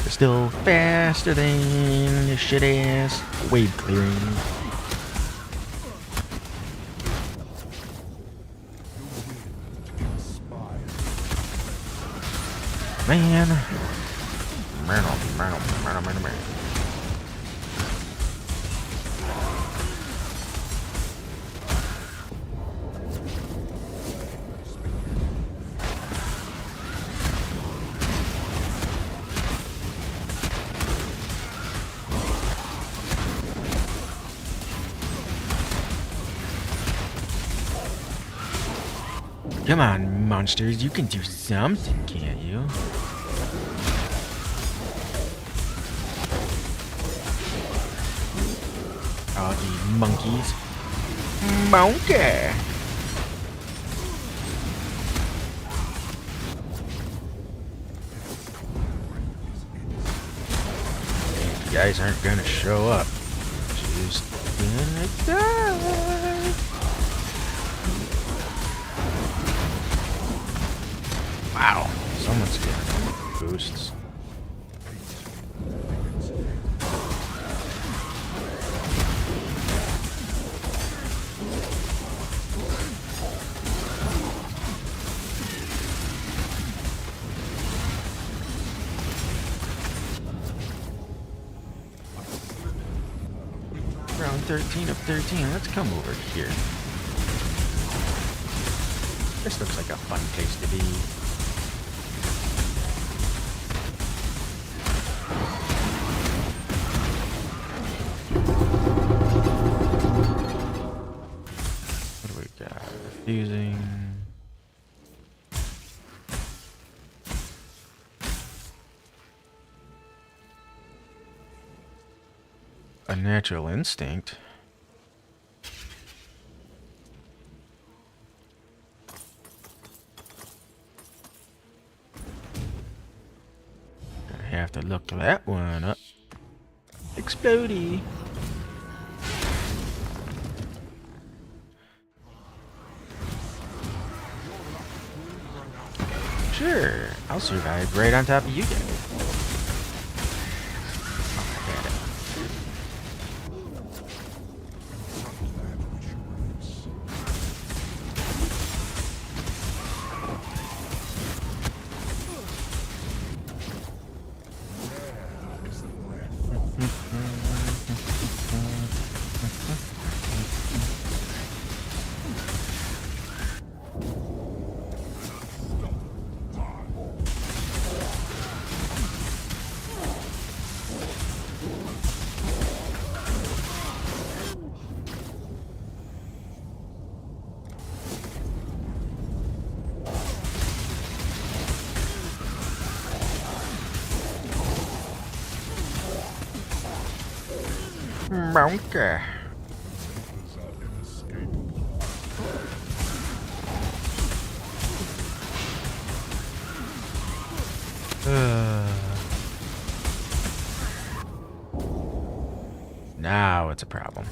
It's still faster than your shit ass wave clearing. Man. Man. Come on, monsters, you can do something, can't you? Oh, these monkeys. Monkey! You guys aren't gonna show up. Just gonna die. Wow, someone's getting boosts. Round 13 of 13. Let's come over here. This looks like a fun place to be. What do we got? Refusing. A natural instinct. I have to look that one up. Explodey. Sure, I'll survive right on top of you guys. Monkey. Now it's a problem.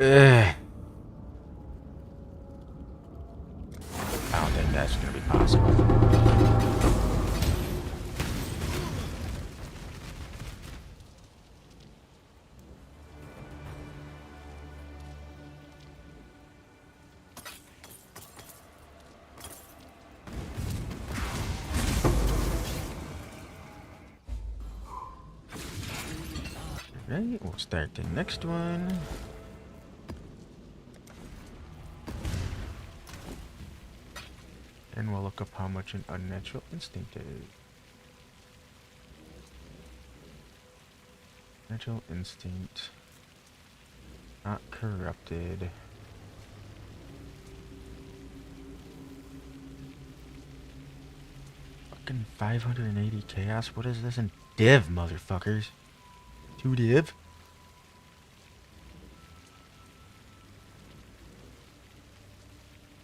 Ugh. I don't think that's gonna be possible. Alright, we'll start the next one. And we'll look up how much an unnatural instinct is. Natural instinct. Not corrupted. Fucking 580 chaos? What is this in div, motherfuckers? 2 div?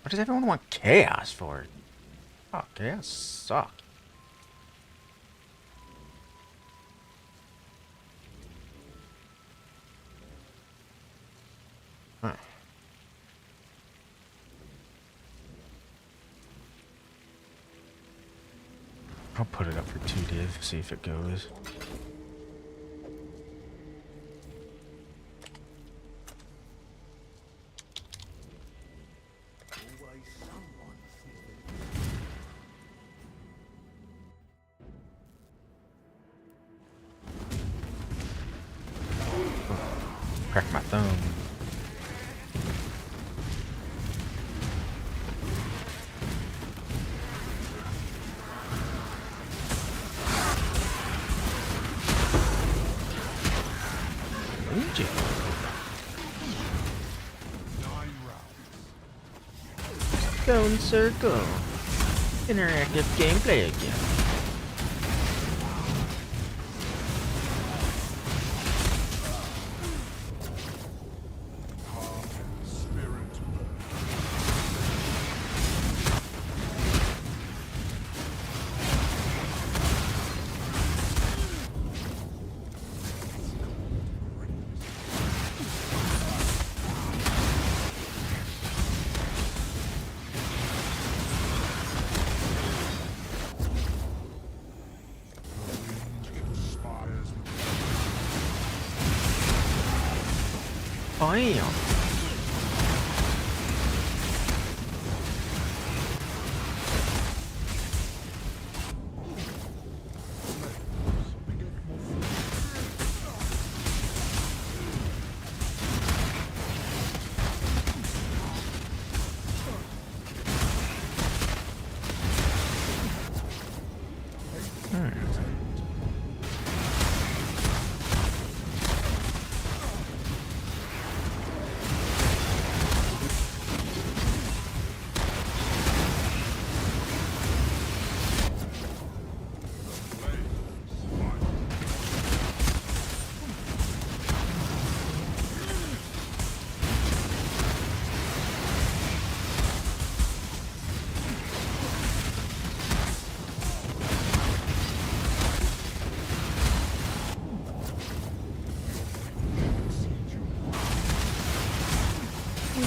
What does everyone want chaos for? Oh, chaos suck. Huh. I'll put it up for 2 div, see if it goes. Crack my thumb. Stone Circle. Interactive gameplay again. Bam.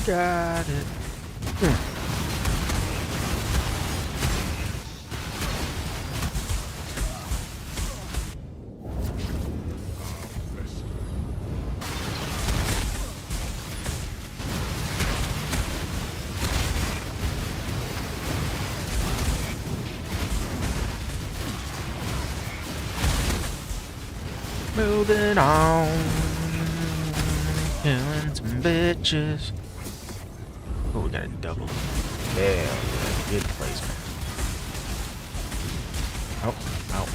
Got it. Moving on. Killing some bitches. Oh, we got a double. Hell yeah, good placement. Oh, oh.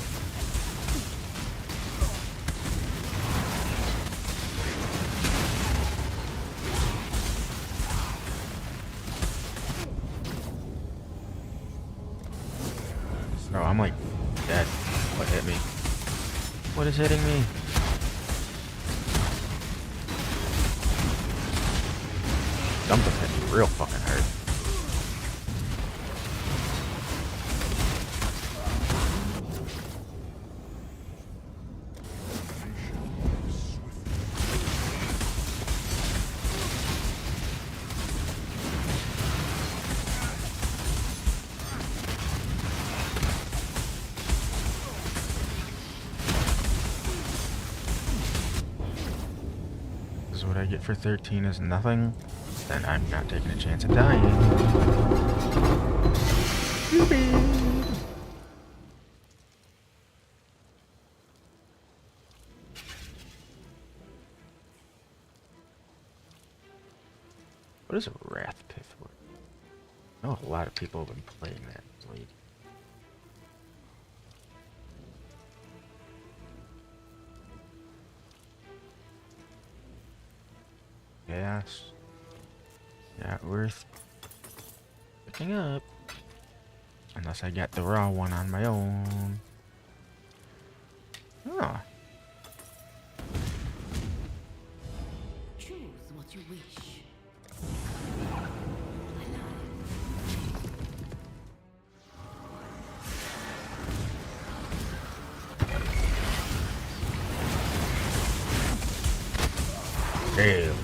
No, I'm like dead. What hit me? What is hitting me? Something hit me real fucking hard. This is what I get for 13 is nothing. Then I'm not taking a chance of dying. What is a Wrath Pit for? I know a lot of people have been playing that league. Yes. Not worth picking up. Unless I got the raw one on my own. Oh. Choose what you wish. Hell yeah.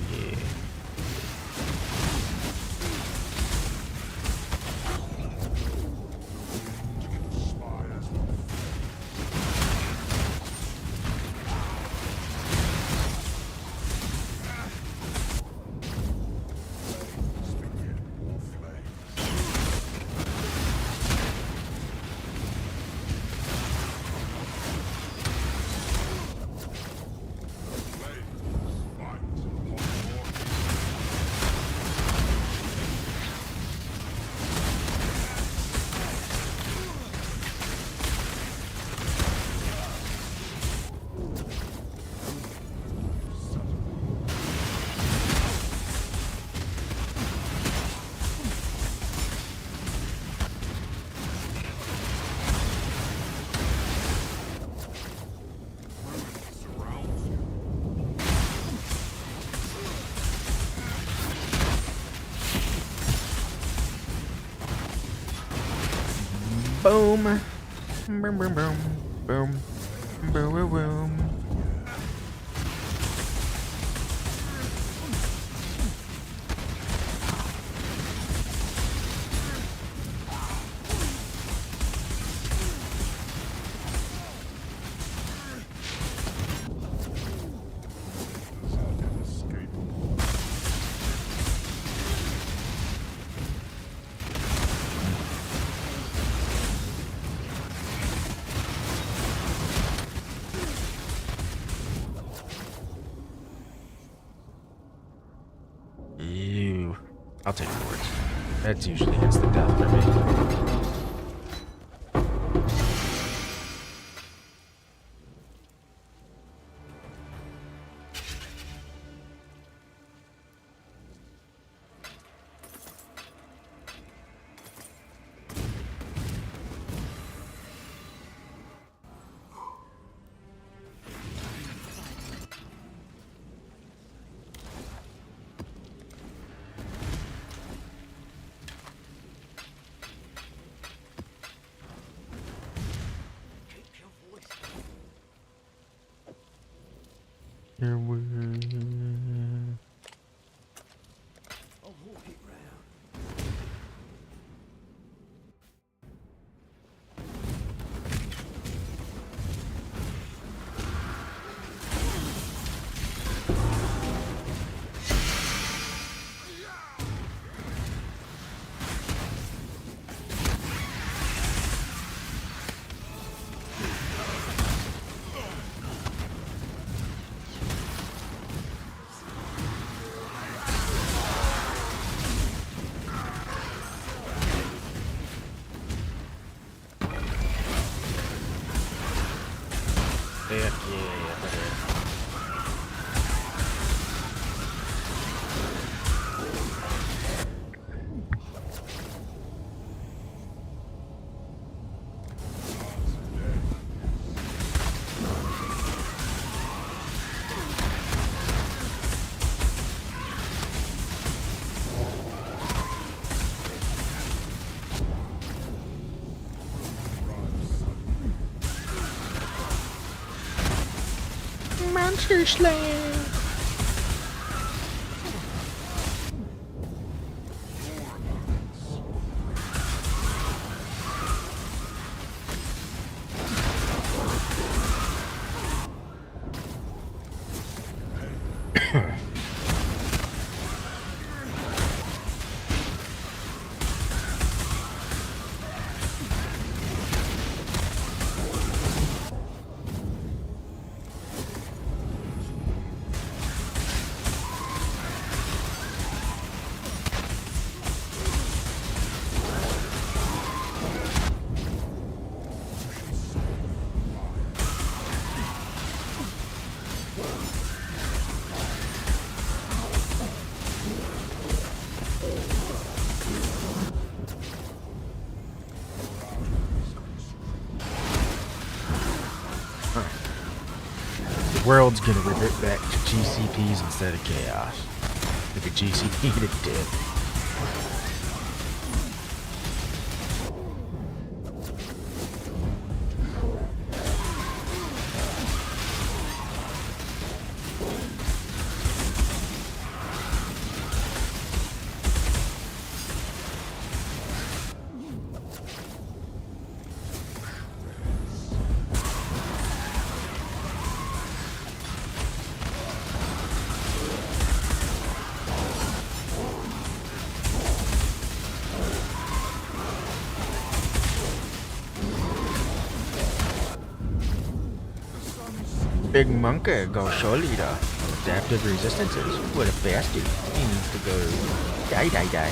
Boom. Boom, boom, boom. Boom. Boom, boom, boom. Ew. I'll take forwards. That's usually instant death for me. Here we I'll walk it round. Heck yeah, buddy. Monster Slayer. The world's gonna revert back to GCPs instead of chaos. Like a GCP that did. Big monkey go show leader. Adaptive resistances. What a bastard. He needs to go die.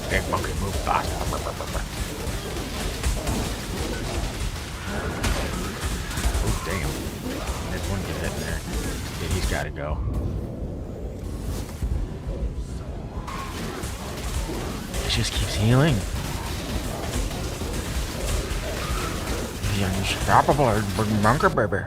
Big monkey move fast. Oh damn. There's one get hit in there. Yeah, he's gotta go. He just keeps healing. Unstoppable, big monkey baby.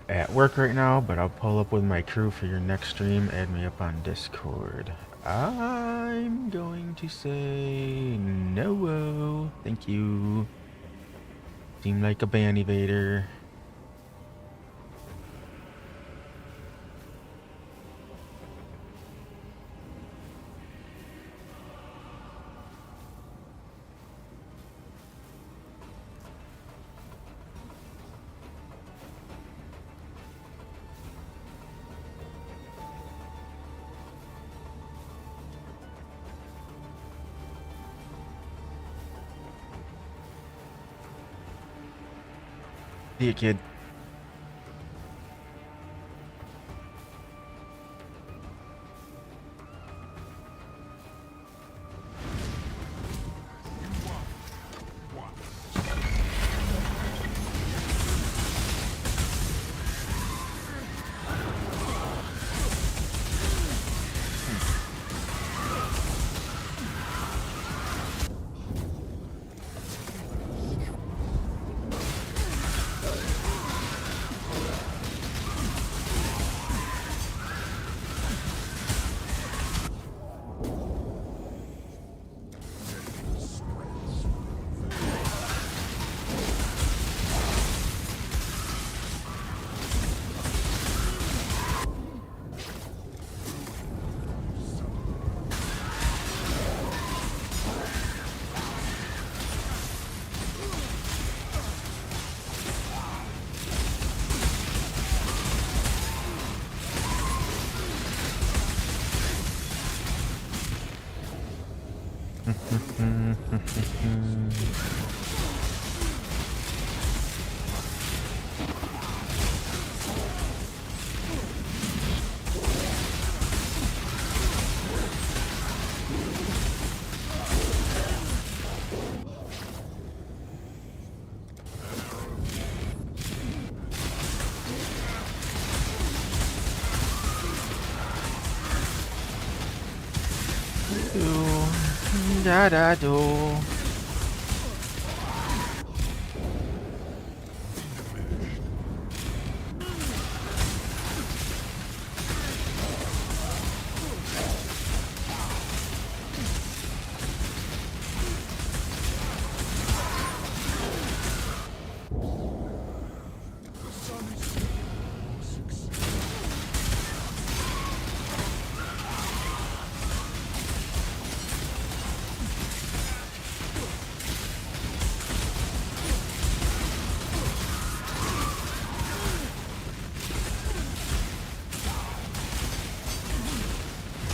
At work right now, but I'll pull up with my crew for your next stream. Add me up on Discord. I'm going to say no. Thank you. Seem like a ban evader. See ya, kid. Da da do.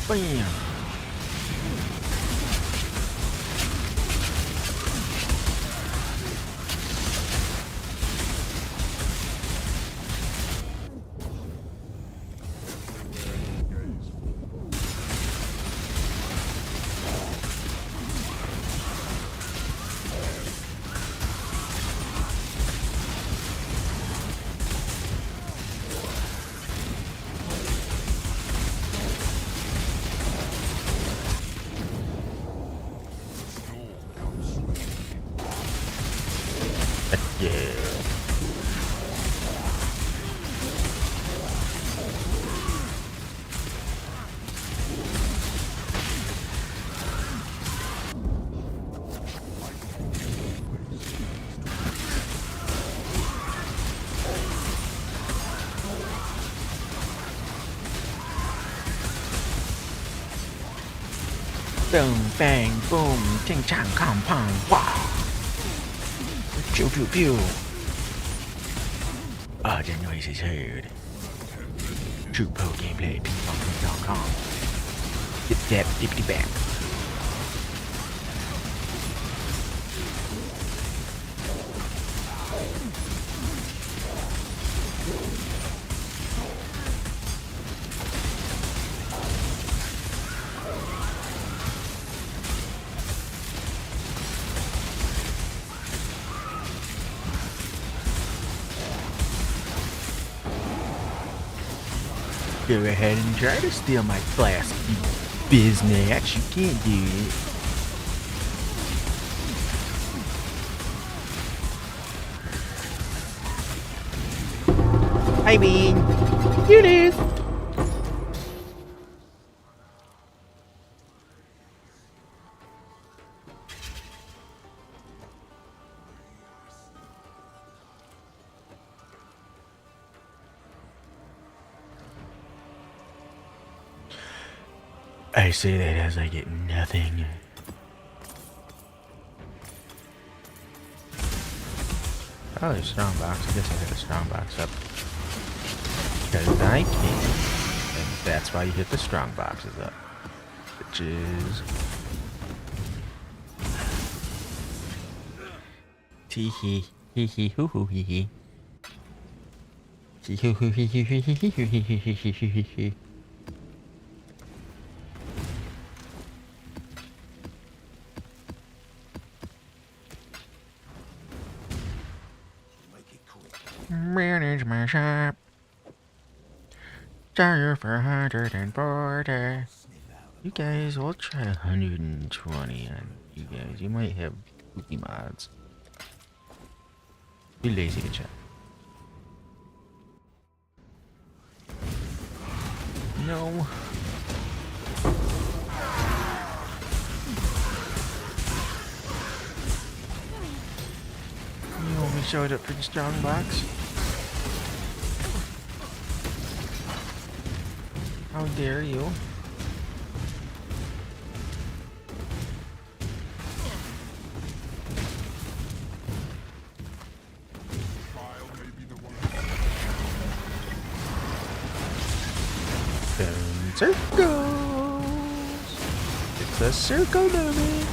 Bam. Yeah. Boom, bang, boom, ting, chang, kong, pong, wow. Pew, pew, pew. Ah, the noise is heard. True pro gameplay, ping pong, ping pong, kong. Dip, dap, dippity bap. Go ahead and try to steal my flask, you biznatch. You can't do it. I mean, you lose. I say that as I get nothing. Oh, there's a strong box. I guess I hit a strong box up. Because I can. And that's why you hit the strong boxes up. Bitches. Tee hee. Hee hee hoo hoo hee hee. Hee hoo hoo hee hee hee hee hee hee hee hee hee hee hee. Manage my shop. Tire for 140. You guys, we'll try 120 on you guys. You might have spooky mods. Be lazy to check. No. You only showed up for the strong box. How dare you? Circles. the circle movement.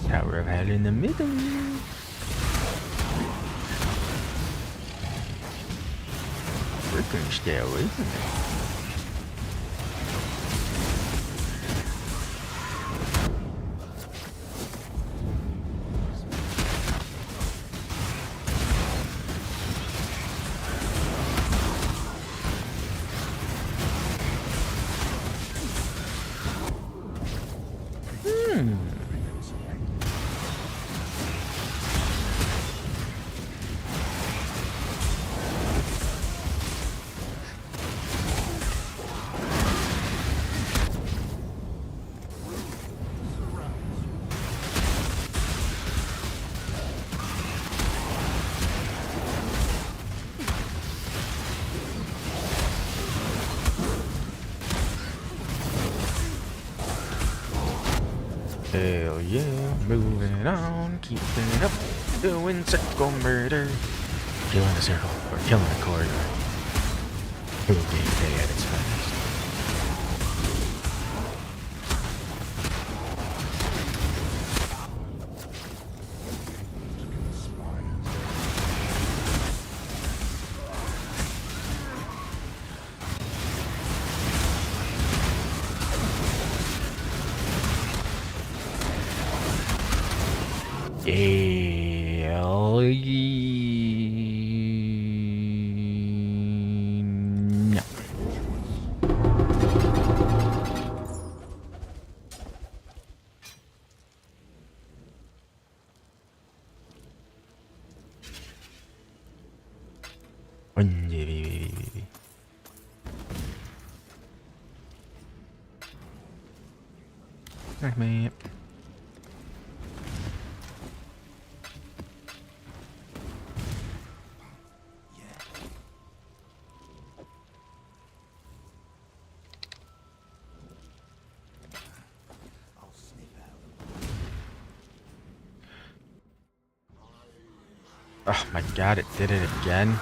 Tower of Hell in the middle. We're gonna stay away from it. Hell yeah, moving on, keeping it up, doing circle murder. Killing a circle, or killing a corridor. Cool gameplay at its finest. Hell no. Right, man. Oh my god, it did it again.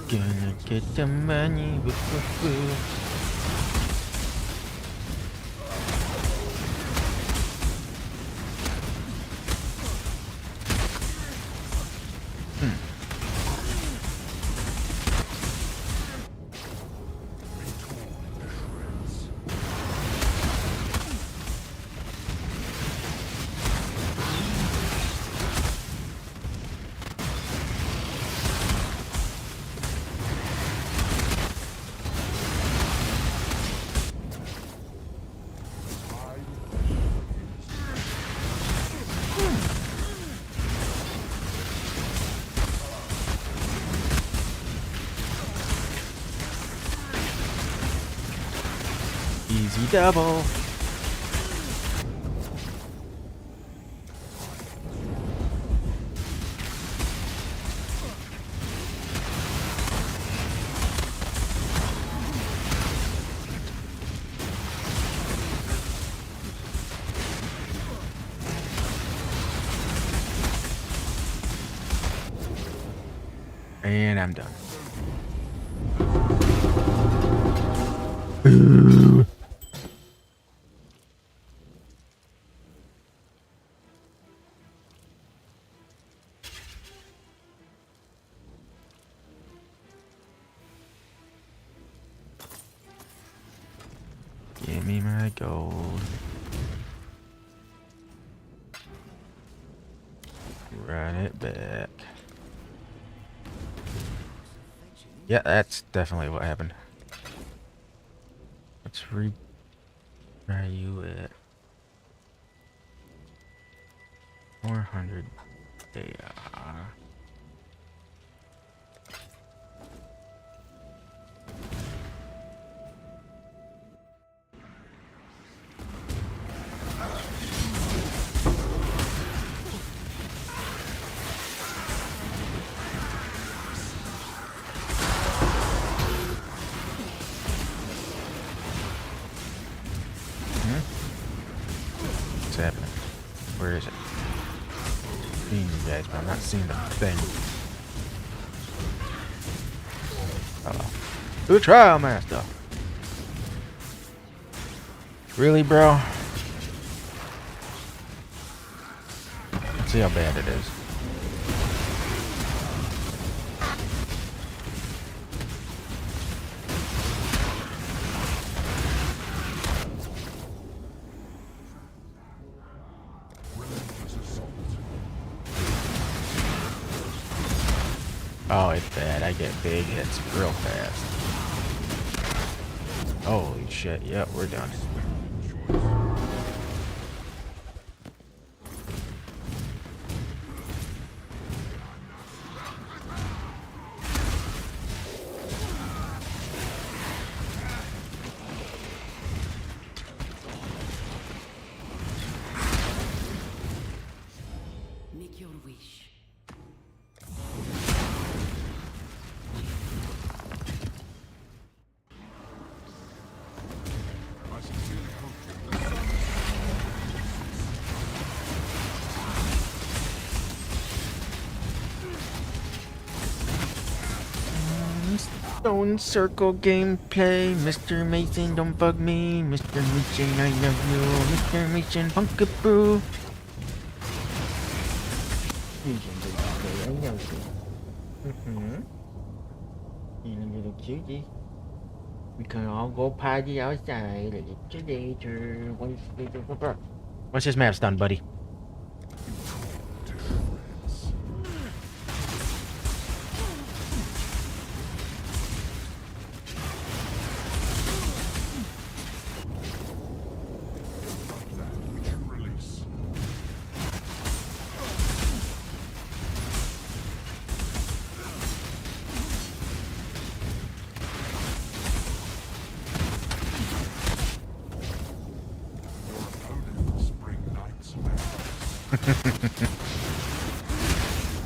Gonna get the money. Woo, woo, woo. double. And I'm done. Ooh. Give me my gold. Run it back. Yeah, that's definitely what happened. Let's re you at 400 AR. What's happening? Where is it? Seeing you guys, but I'm not seeing the thing. Hello. To the trial master. Really, bro? Let's see how bad it is. Oh, it's bad. I get big hits real fast. Holy shit. Yep, we're done. Make your wish. Stone circle gameplay. Mr. Mason, don't bug me. Mr. Mason, I love you. Mr. Mason, punkaboo. You little cutie. We can all go party outside at Gladiator. Once this map's done, buddy.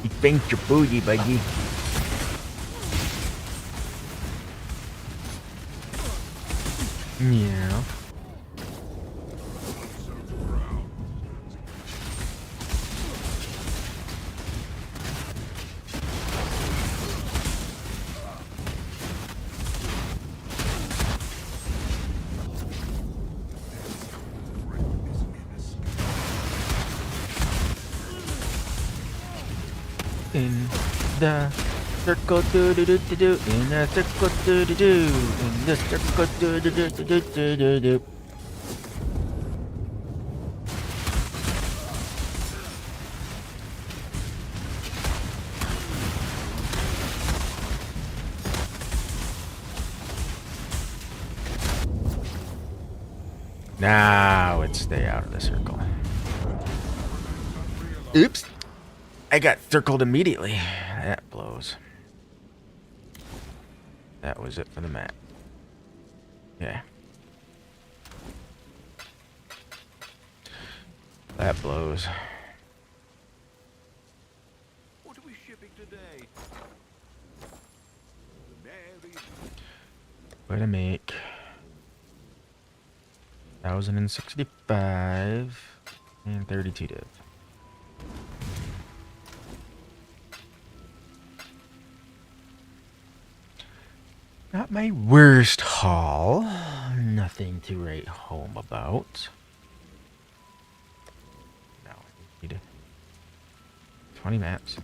You think your booty, buddy. Yeah. In the circle, do do do do do. In the circle, do do do. In the circle, do do do do do do do. Now let's stay out of the circle. Oops. I got circled immediately. That blows. That was it for the map. Yeah. That blows. What are we shipping today? Mary. Way to make 1,065 and 32 div. Not my worst haul. Nothing to write home about. No, I need 20 maps.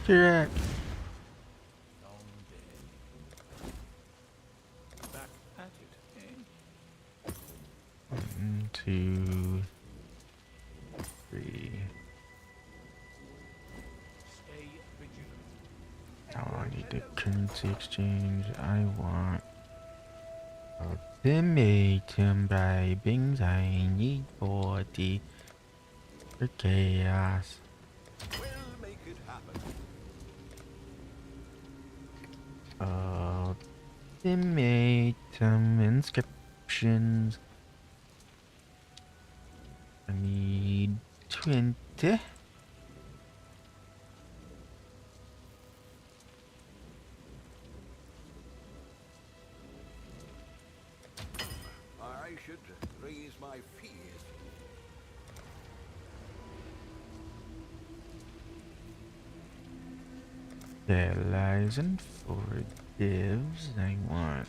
Correct. Long day. Back at it, eh? 1, 2, 3. Stay vigilant. Now I need the currency exchange. I want Ultimatum bribings. I need 40 for chaos. We'll make it happen. Ultimatum inscriptions. I need 20. I should raise my fees. Allies and 4 divs. I want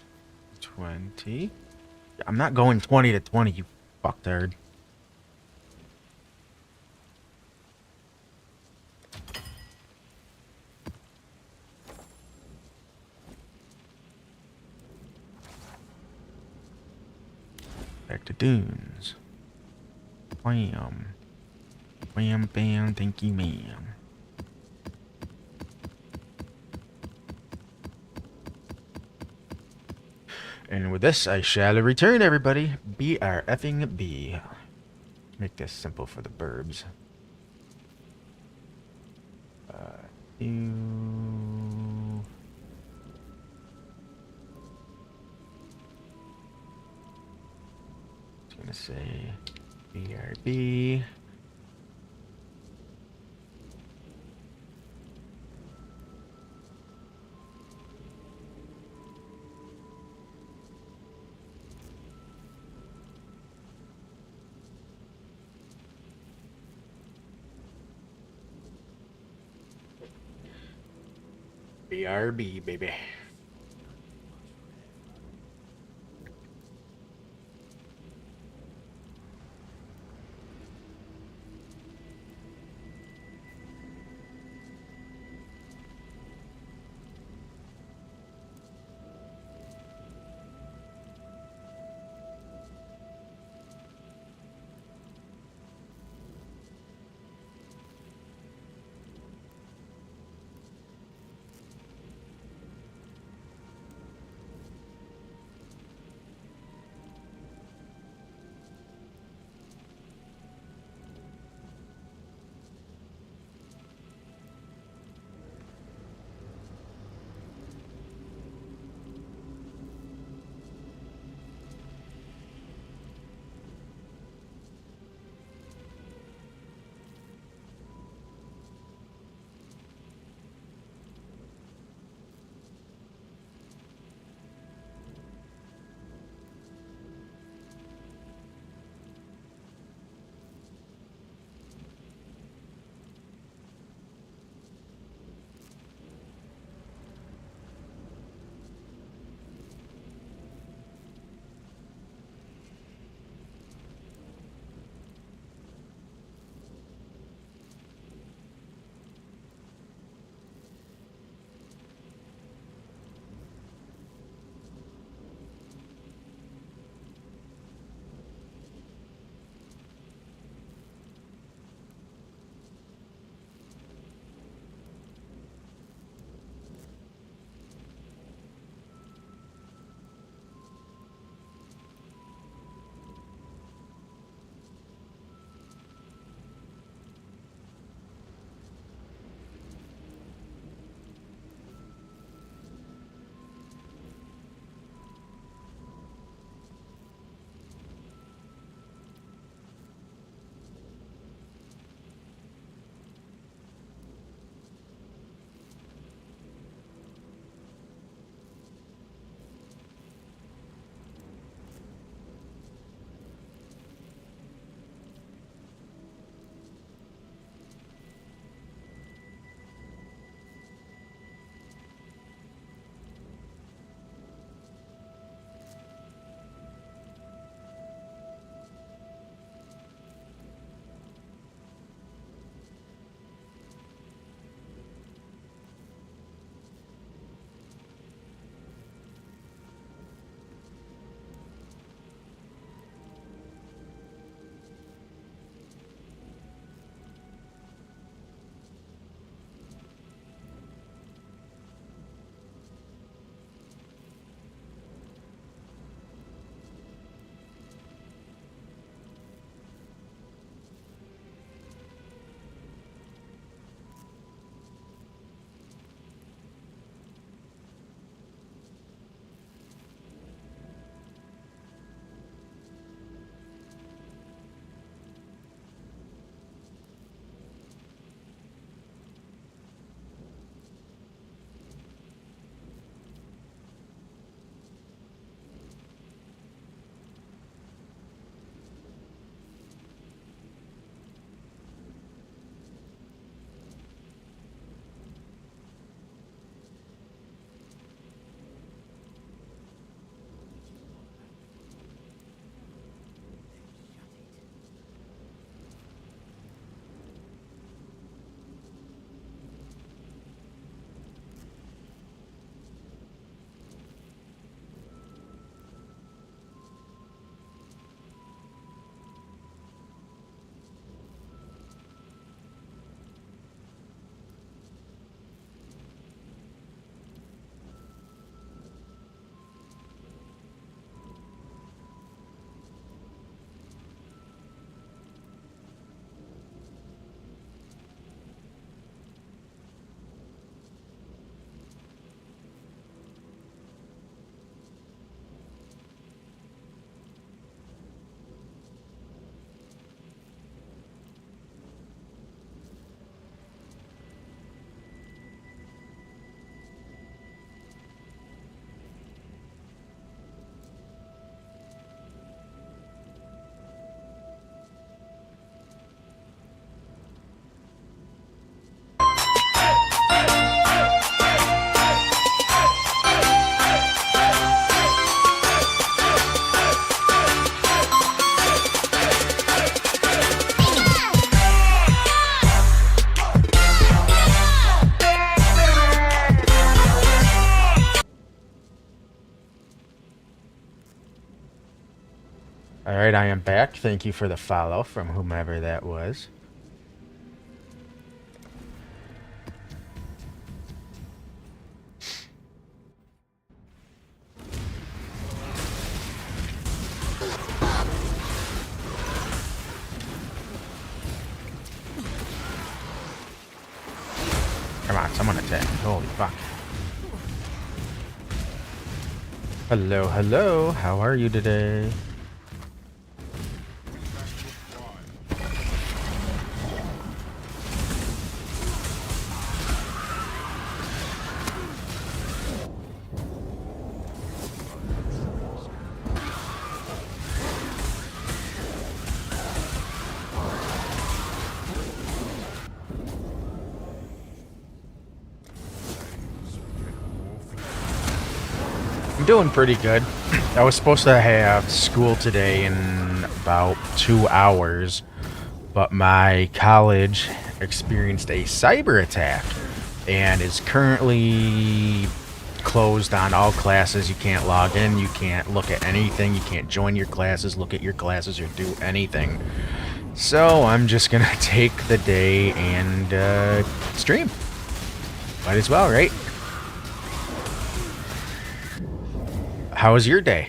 20. I'm not going 20 to 20, you fucktard. Back to dunes. Wham. Wham bam, thank you ma'am. And with this, I shall return, everybody. BRFing. Make this simple for the burbs. You... It's gonna say BRB. BRB, baby. Alright, I am back. Thank you for the follow from whomever that was. Come on, someone attack me. Holy fuck. Hello, hello. How are you today? I'm doing pretty good. I was supposed to have school today in about 2 hours, but my college experienced a cyber attack and is currently closed on all classes. You can't log in, you can't look at anything, you can't join your classes, look at your classes, or do anything. So I'm just gonna take the day and stream. Might as well, right? How was your day?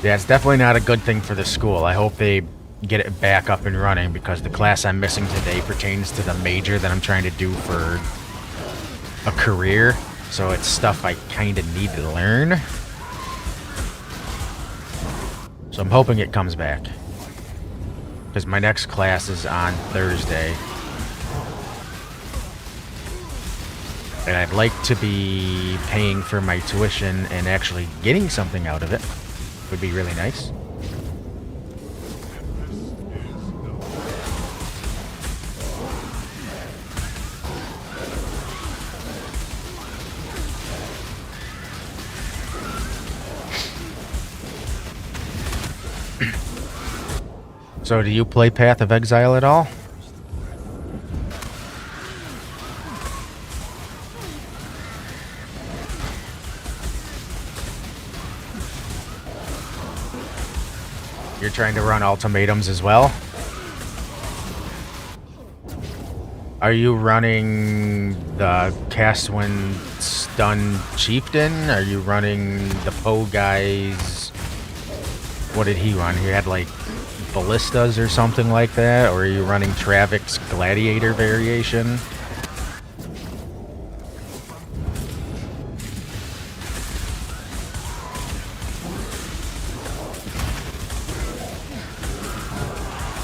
Yeah, it's definitely not a good thing for the school. I hope they get it back up and running because the class I'm missing today pertains to the major that I'm trying to do for a career. So it's stuff I kind of need to learn. So I'm hoping it comes back. Because my next class is on Thursday. And I'd like to be paying for my tuition and actually getting something out of it. Would be really nice. So do you play Path of Exile at all? You're trying to run ultimatums as well? Are you running the cast when stun chieftain? Are you running the Poe guys? What did he run? He had like ballistas or something like that? Or are you running Travik's Gladiator variation?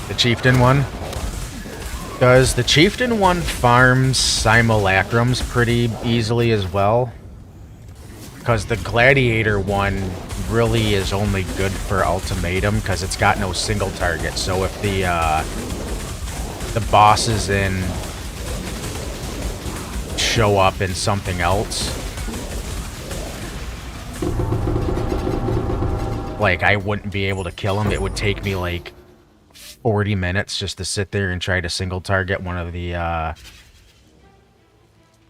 The chieftain one? Does the chieftain one farms simulacrums pretty easily as well? Because the Gladiator one really is only good for Ultimatum because it's got no single target. So if the bosses in show up in something else, like I wouldn't be able to kill him. It would take me like 40 minutes just to sit there and try to single target one of the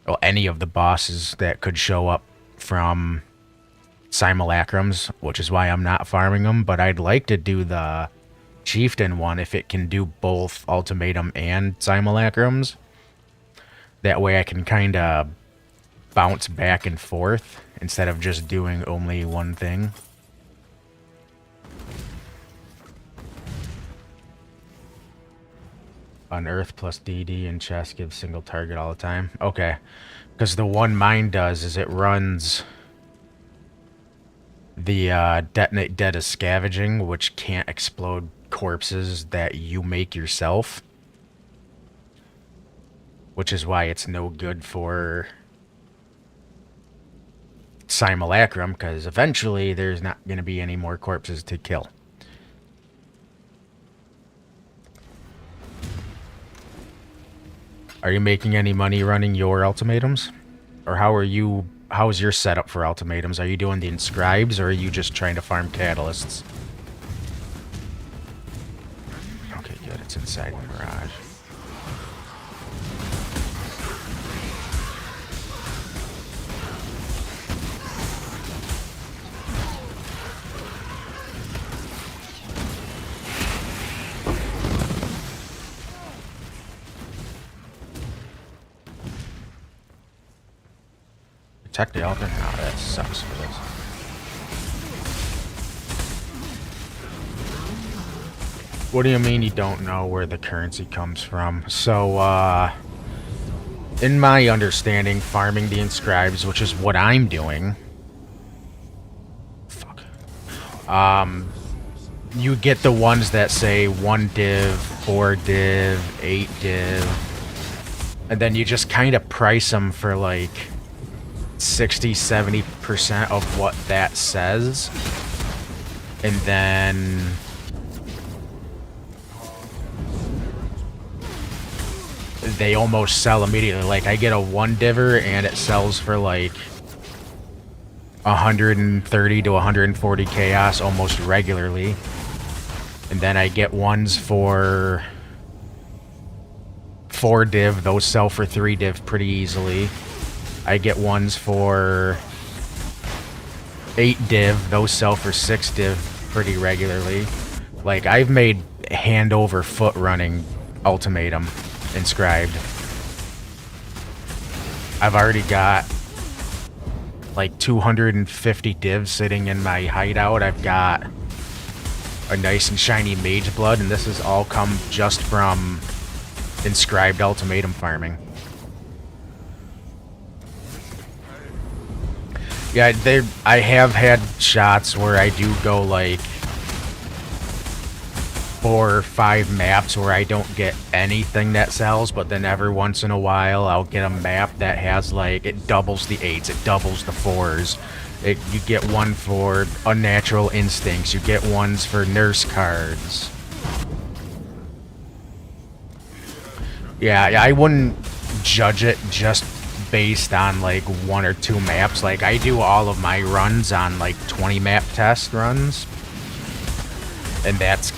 well, any of the bosses that could show up from simulacrums, which is why I'm not farming them. But I'd like to do the chieftain one if it can do both ultimatum and simulacrums. That way I can kind of bounce back and forth instead of just doing only one thing. Unearth plus DD and chess gives single target all the time. Okay. Because the one mine does is it runs the detonate dead as scavenging, which can't explode corpses that you make yourself. Which is why it's no good for simulacrum, because eventually there's not going to be any more corpses to kill. Are you making any money running your ultimatums? Or how is your setup for ultimatums? Are you doing the inscribes, or are you just trying to farm catalysts? Okay, good. It's inside the mirage. Protect the altar? Oh, that sucks for this. What do you mean you don't know where the currency comes from? So, in my understanding, farming the Inscribed, which is what I'm doing... Fuck. You get the ones that say 1 div, 4 div, 8 div, and then you just kind of price them for like 60-70% of what that says, and then they almost sell immediately. Like, I get a 1 diver and it sells for like 130 to 140 chaos almost regularly. And then I get ones for 4 div, those sell for 3 div pretty easily. I get ones for 8 div, those sell for 6 div pretty regularly. Like, I've made hand over foot running Ultimatum Inscribed. I've already got like 250 divs sitting in my hideout. I've got a nice and shiny mage blood, and this has all come just from Inscribed Ultimatum farming. Yeah, I have had shots where I do go like 4 or 5 maps where I don't get anything that sells, but then every once in a while I'll get a map that has like, it doubles the 8s, it doubles the 4s. You get one for Unnatural Instincts, you get ones for nurse cards. Yeah, I wouldn't judge it just based on like 1 or 2 maps. Like, I do all of my runs on like 20 map test runs, and that's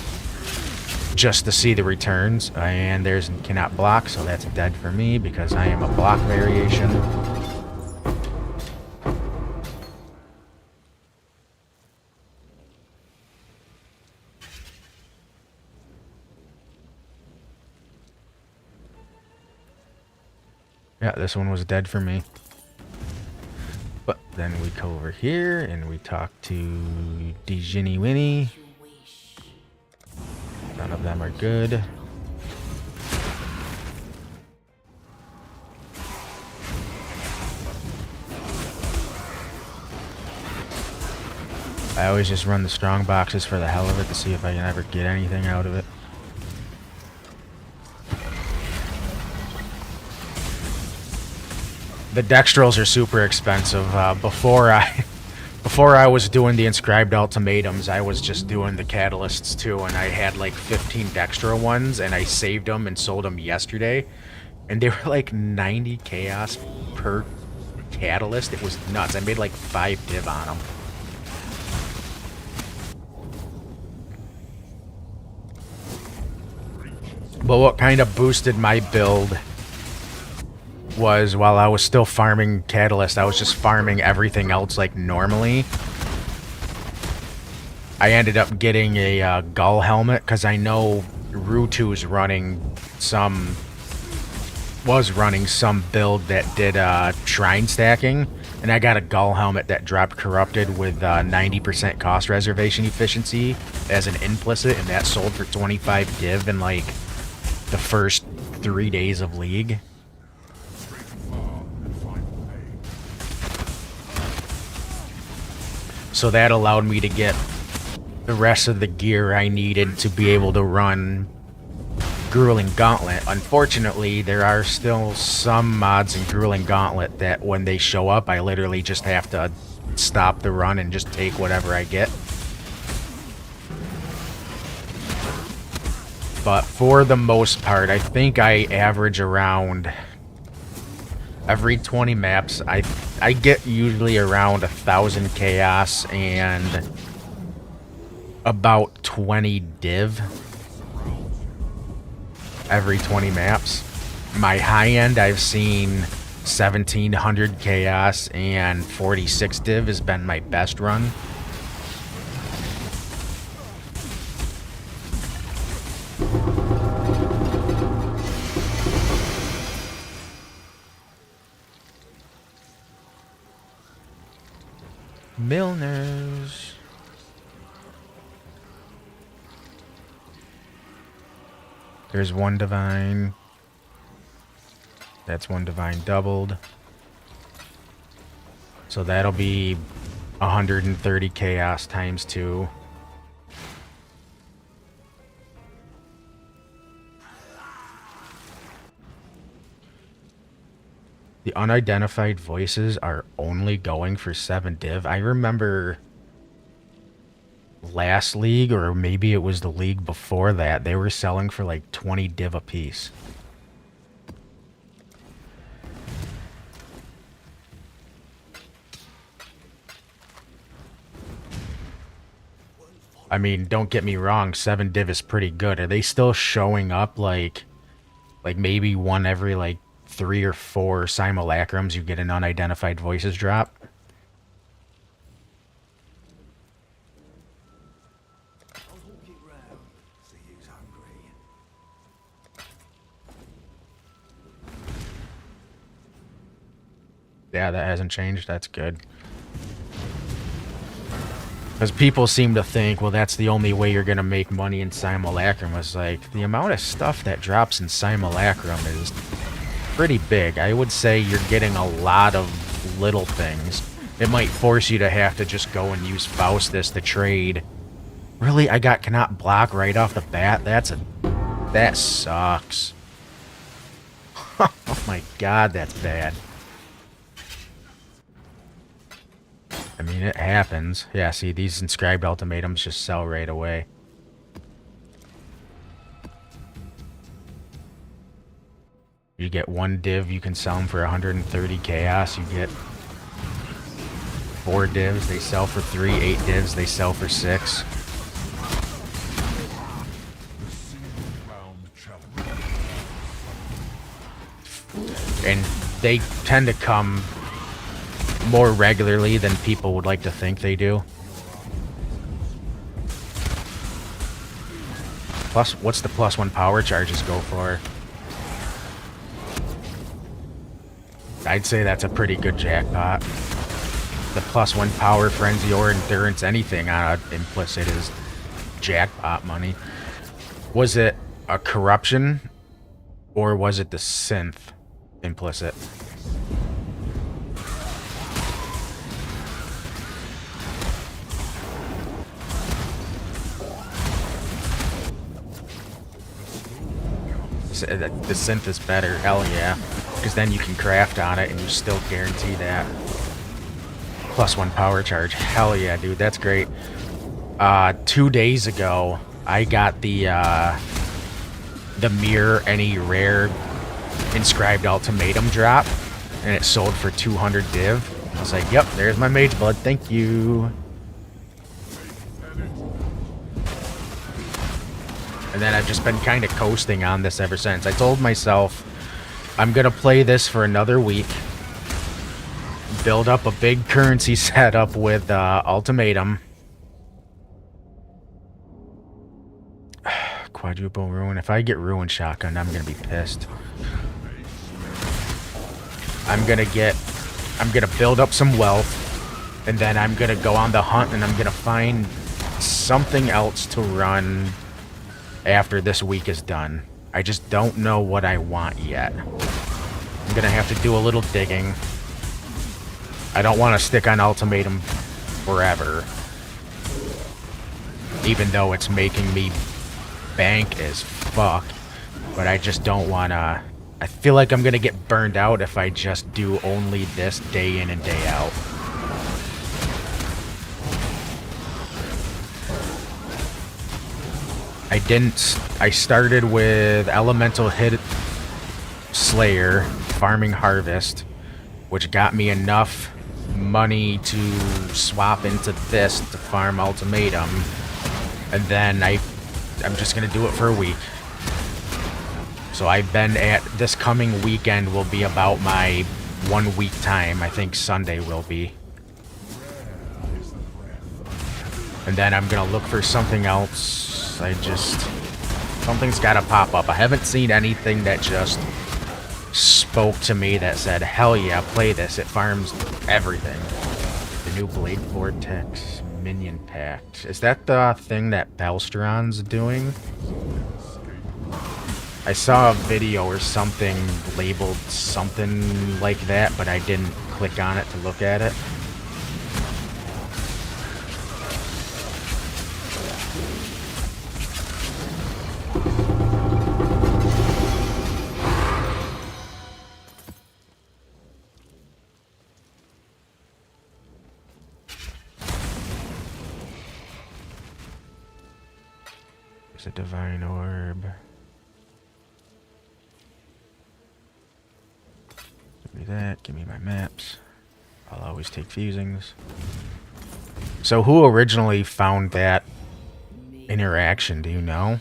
just to see the returns. And there's cannot block, so that's dead for me because I am a block variation. Yeah, this one was dead for me. But then we go over here and we talk to Ginny Winnie. None of them are good. I always just run the strong boxes for the hell of it to see if I can ever get anything out of it. The dextrals are super expensive. Before I was doing the Inscribed Ultimatums, I was just doing the catalysts too, and I had like 15 dextral ones, and I saved them and sold them yesterday, and they were like 90 chaos per catalyst. It was nuts. I made like 5 div on them. But what kind of boosted my build was, while I was still farming Catalyst, I was just farming everything else like normally. I ended up getting a Gull helmet because I know Rutu's was running some build that did shrine stacking, and I got a Gull helmet that dropped corrupted with 90% cost reservation efficiency as an implicit, and that sold for 25 div in like the first 3 days of League. So that allowed me to get the rest of the gear I needed to be able to run Grueling Gauntlet. Unfortunately, there are still some mods in Grueling Gauntlet that when they show up, I literally just have to stop the run and just take whatever I get. But for the most part, I think I average around every 20 maps, I get usually around 1,000 chaos and about 20 div every 20 maps. My high end, I've seen 1,700 chaos and 46 div has been my best run. Milners. There's one divine. That's one divine doubled. So that'll be 130 chaos times 2. The unidentified voices are only going for 7 div. I remember last league, or maybe it was the league before that, they were selling for like 20 div a piece. I mean, don't get me wrong, 7 div is pretty good. Are they still showing up like maybe one every like 3 or 4 simulacrums you get an unidentified voices drop? Yeah, that hasn't changed. That's good. Because people seem to think, well, that's the only way you're going to make money in Simulacrum. It's like, the amount of stuff that drops in Simulacrum is pretty big. I would say you're getting a lot of little things. It might force you to have to just go and use Faustus to trade. Really? I got cannot block right off the bat? That sucks. Oh my god, that's bad. I mean, it happens. Yeah, see, these inscribed ultimatums just sell right away. You get 1 div, you can sell them for 130 chaos. You get 4 divs, they sell for 3. 8 divs, they sell for 6. And they tend to come more regularly than people would like to think they do. Plus, what's the +1 power charges go for? I'd say that's a pretty good jackpot. The +1 power, frenzy, or endurance, anything on implicit is jackpot money. Was it a corruption, or was it the synth implicit? The synth is better, hell yeah. Because then you can craft on it and you still guarantee that +1 power charge. Hell yeah, dude, that's great. 2 days ago, I got the mirror any rare inscribed ultimatum drop, and it sold for 200 div. I was like, yep, there's my mage blood, thank you. And then I've just been kind of coasting on this ever since. I told myself I'm gonna play this for another week, build up a big currency setup with Ultimatum, quadruple ruin. If I get ruin shotgun, I'm gonna be pissed. I'm gonna build up some wealth, and then I'm gonna go on the hunt, and I'm gonna find something else to run after this week is done. I just don't know what I want yet. I'm gonna have to do a little digging. I don't want to stick on Ultimatum forever, even though it's making me bank as fuck. But I just don't want to... I feel like I'm gonna get burned out if I just do only this day in and day out. I started with Elemental Hit Slayer, Farming Harvest, which got me enough money to swap into this to farm Ultimatum, and then I'm just gonna do it for a week. So I've been at... this coming weekend will be about my 1 week time. I think Sunday will be. And then I'm gonna look for something else. Something's gotta pop up. I haven't seen anything that just spoke to me that said, hell yeah, play this. It farms everything. The new Blade Vortex Minion Pact. Is that the thing that Balstron's doing? I saw a video or something labeled something like that, but I didn't click on it to look at it. It's a divine orb. Give me that, give me my maps. I'll always take fusings. So who originally found that interaction, do you know?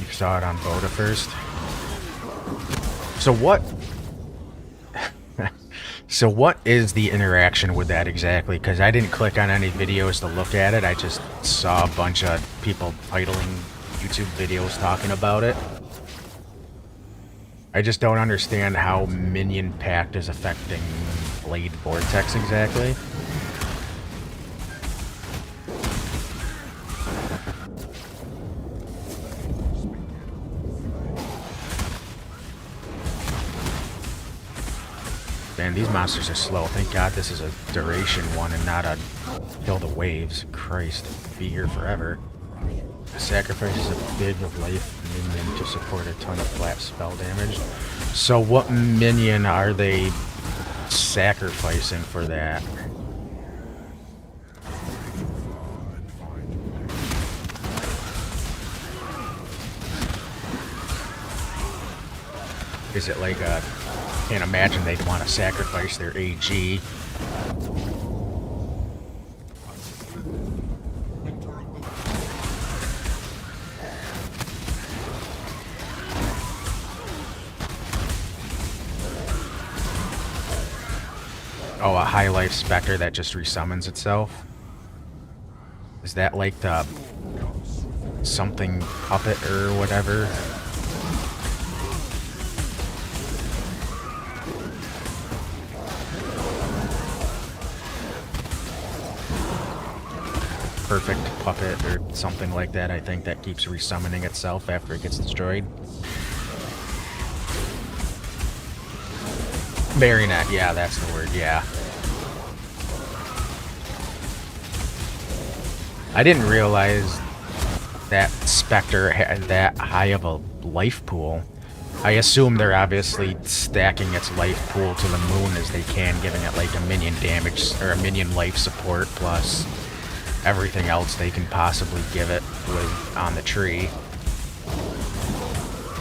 Saw it on Boda first. So what? So what is the interaction with that exactly? Because I didn't click on any videos to look at it. I just saw a bunch of people titling YouTube videos talking about it. I just don't understand how Minion Pact is affecting Blade Vortex exactly. Man, these monsters are slow. Thank God this is a duration one and not a kill the waves. Christ, be here forever. Sacrifices a big of life minion to support a ton of flat spell damage. So what minion are they sacrificing for that? Is it like a... Can't imagine they'd want to sacrifice their AG. Oh, a high life specter that just resummons itself? Is that like the something puppet or whatever? Perfect puppet or something like that, I think, that keeps resummoning itself after it gets destroyed. Marionette, yeah, that's the word, yeah. I didn't realize that Spectre had that high of a life pool. I assume they're obviously stacking its life pool to the moon as they can, giving it like a minion damage or a minion life support plus everything else they can possibly give it with on the tree.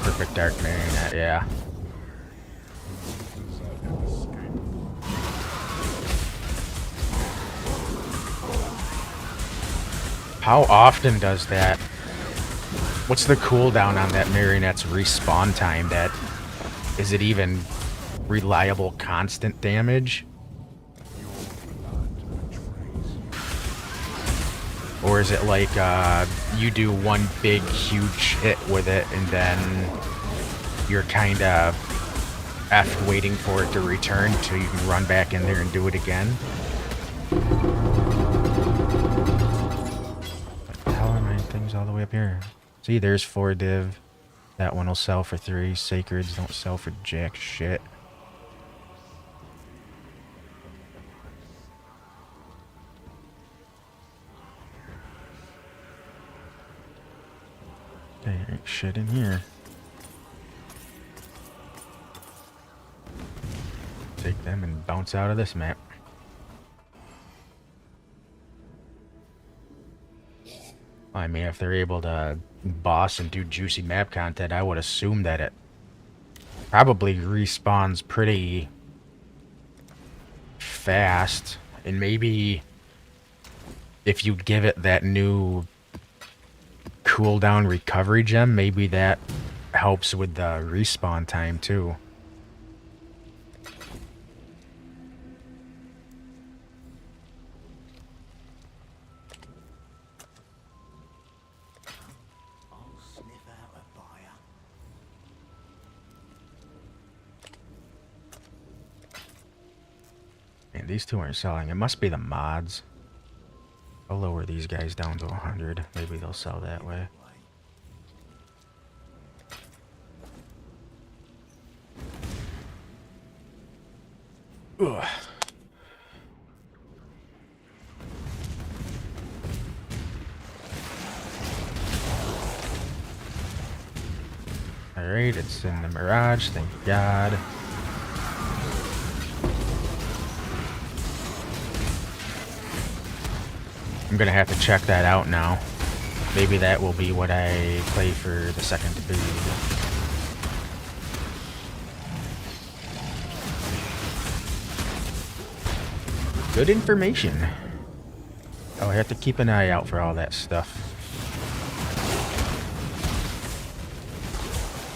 Perfect Dark Marionette, yeah. How often does that... What's the cooldown on that Marionette's respawn time? That... Is it even reliable constant damage? Or is it like, you do one big, huge hit with it, and then you're kind of effed waiting for it to return until you can run back in there and do it again? What the hell are my things all the way up here? See, there's 4 div. That one will sell for 3. Sacreds don't sell for jack shit. There ain't shit in here. Take them and bounce out of this map. I mean, if they're able to boss and do juicy map content, I would assume that it probably respawns pretty fast. And maybe if you give it that new cooldown recovery gem. Maybe that helps with the respawn time too. I'll sniff out a buyer. And these two aren't selling. It must be the mods. I'll lower these guys down to 100. Maybe they'll sell that way. Ugh. Alright, it's in the Mirage, thank God. I'm gonna have to check that out now. Maybe that will be what I play for the second build. Good information. Oh, I have to keep an eye out for all that stuff.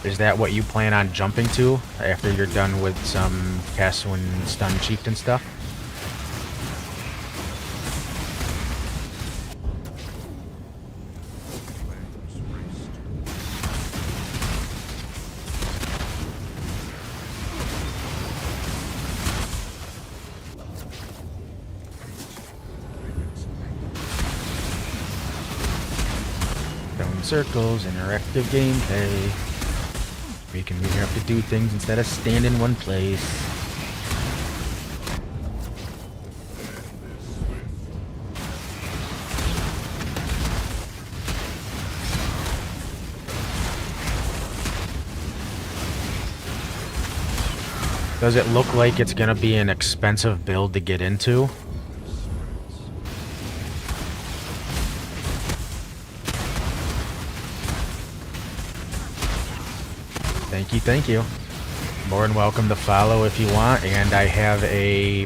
Is that what you plan on jumping to after you're done with some Caswin Stun Chieftain stuff? Going circles, interactive gameplay. We have to do things instead of stand in one place. Does it look like it's gonna be an expensive build to get into? Thank you. More than welcome to follow if you want, and I have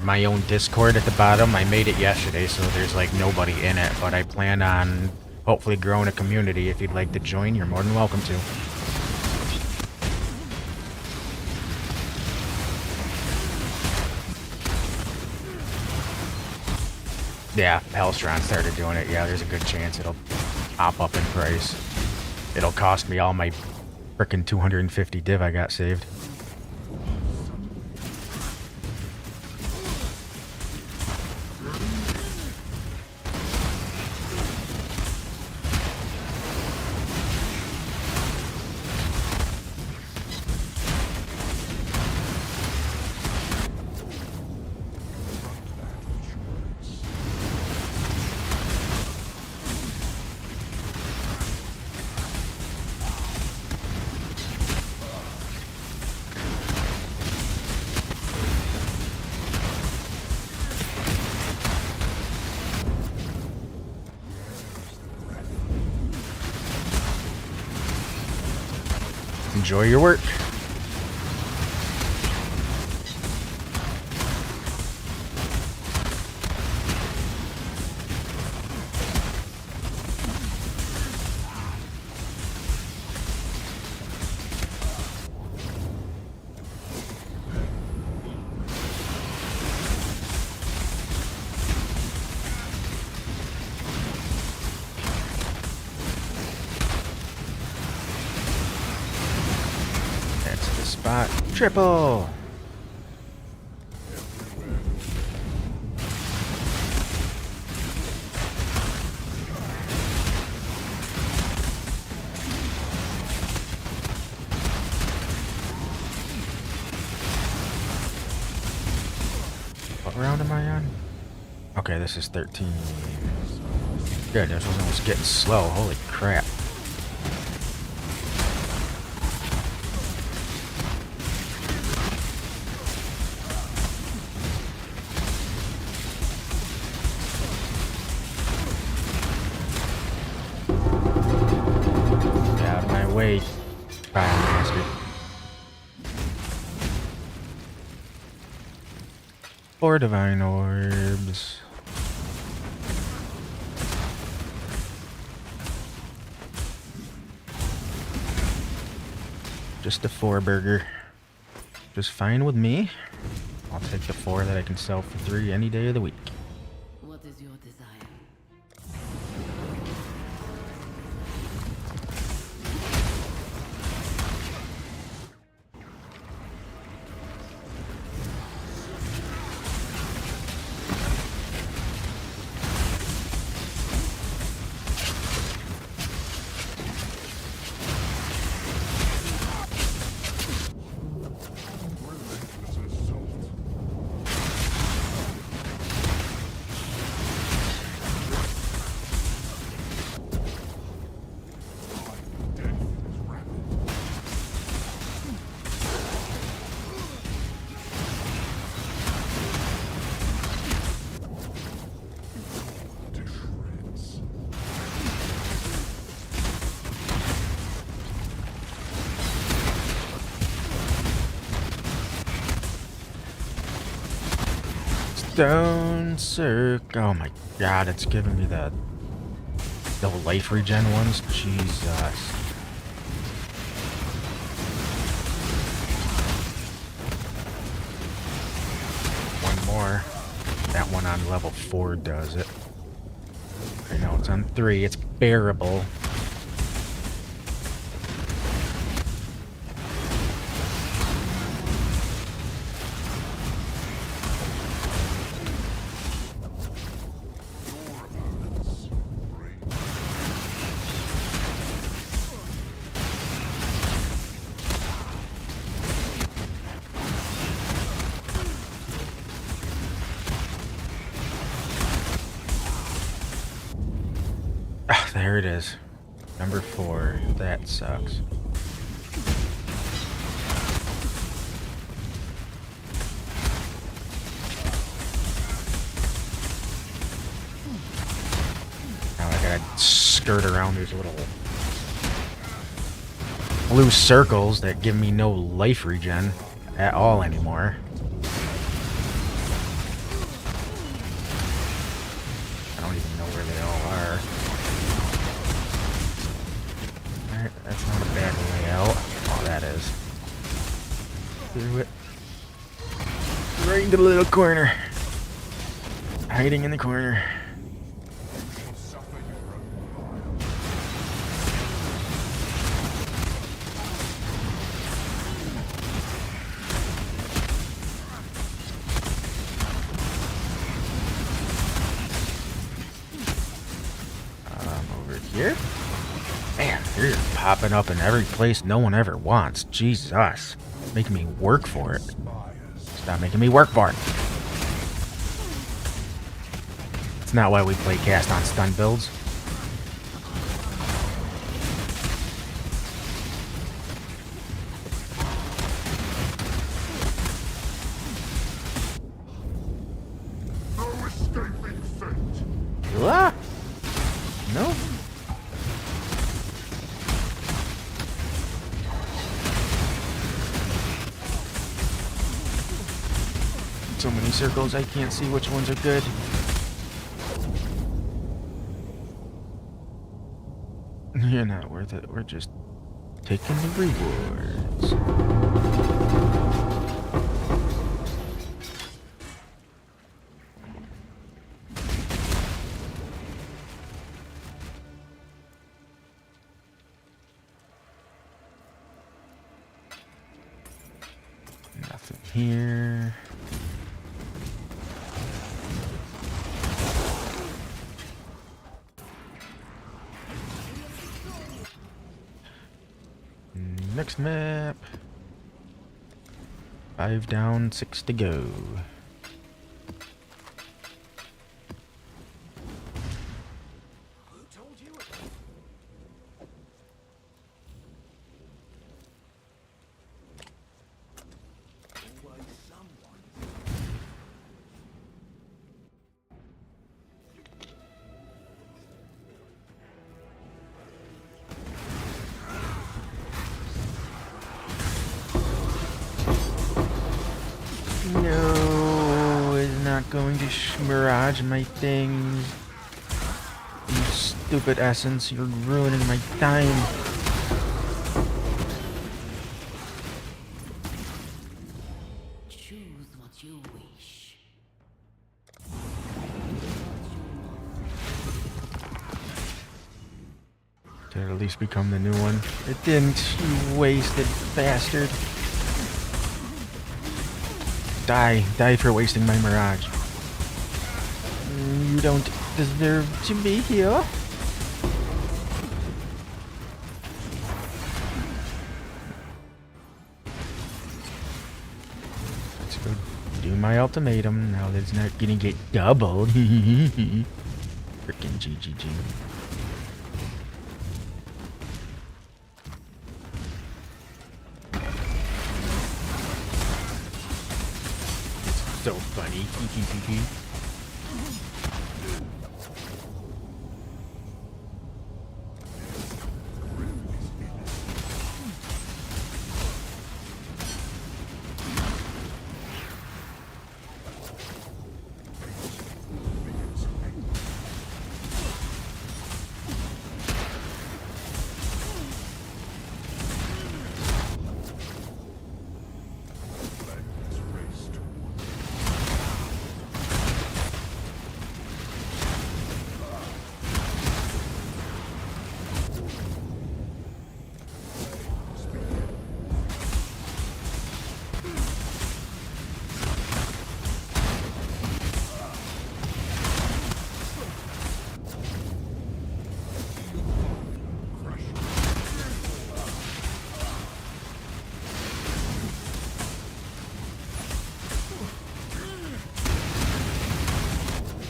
my own Discord at the bottom. I made it yesterday, so there's like nobody in it, but I plan on hopefully growing a community. If you'd like to join, you're more than welcome to. Yeah, Hellstron started doing it. Yeah, there's a good chance it'll pop up in price. It'll cost me all my frickin' 250 div I got saved. Enjoy your work. Spot triple. What round am I on? Okay, this is 13. Good, this was almost getting slow. Holy crap. Wait, bastard. 4 divine orbs. Just a 4 burger. Just fine with me. I'll take the 4 that I can sell for 3 any day of the week. What is your desire? Stone circle. Oh my god, it's giving me the life regen ones. Jesus. One more. That one on level 4 does it. I know it's on 3. It's bearable. Ah, there it is. Number 4. That sucks. Now I gotta skirt around these little blue circles that give me no life regen at all anymore. I don't even know where they all are. Alright, that's not a bad layout. Oh, that is. Through it. Right into the little corner. Hiding in the corner. Over here. Man, you're just popping up in every place no one ever wants. Jesus. Making me work for it. Stop making me work for it. It's not why we play cast on stun builds. No escaping fate. Ah! No. So many circles, I can't see which ones are good. You're not worth it. We're just taking the rewards. Nothing here. Next map. 5 down, 6 to go. Who told you? Always someone. No, it's not going to mirage my things. You stupid essence, you're ruining my time. what you wish. Did it at least become the new one? It didn't, you wasted bastard. Die. Die for wasting my Mirage. You don't deserve to be here. Let's go do my ultimatum now that it's not gonna get doubled. Frickin' GGG. So funny.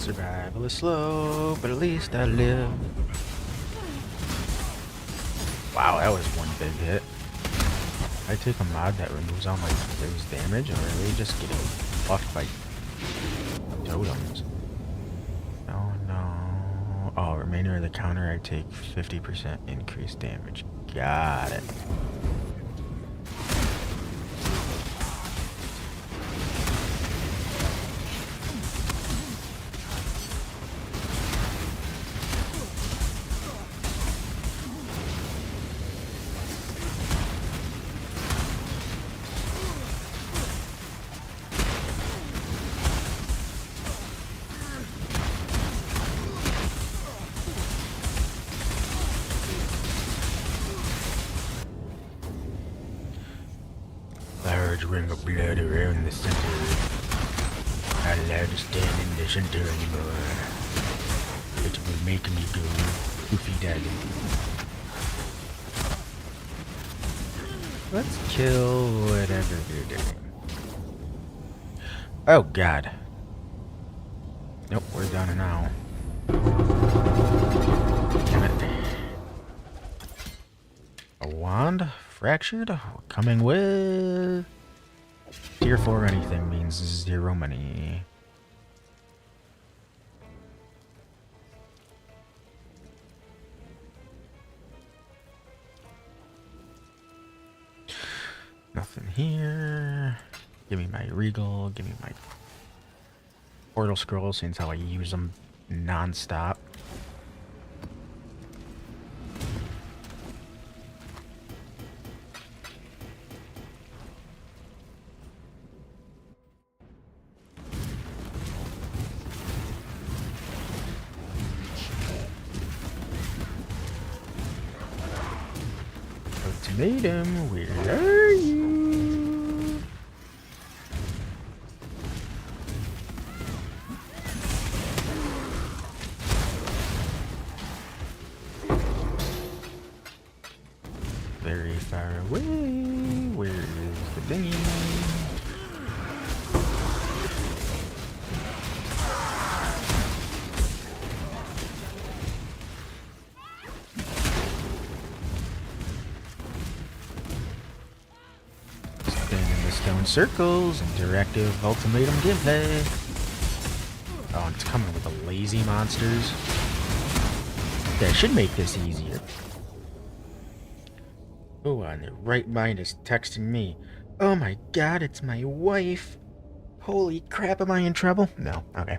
Survival is slow, but at least I live. Wow, that was one big hit. I take a mod that removes all my phase damage, or are they just getting fucked by totems? Oh no. Oh, remainder of the counter, I take 50% increased damage. Got it. Large ring of blood around the center. Not allowed to stand in the center anymore. It will make me go goofy-daddy. Let's kill whatever they're doing. Oh god. Nope, we're done now. Damn it. A wand? Fractured? Coming with... Tier 4 anything means 0 money. Nothing here. Give me my Regal, give me my Portal Scrolls, since how I use them non-stop. Ultimatum, where are you? Very far away. Where is the dinghy? Stone circles, interactive ultimatum giveaway. Oh, and it's coming with the lazy monsters. That should make this easier. Who on their right mind is texting me? Oh my god, it's my wife. Holy crap, am I in trouble? No, okay.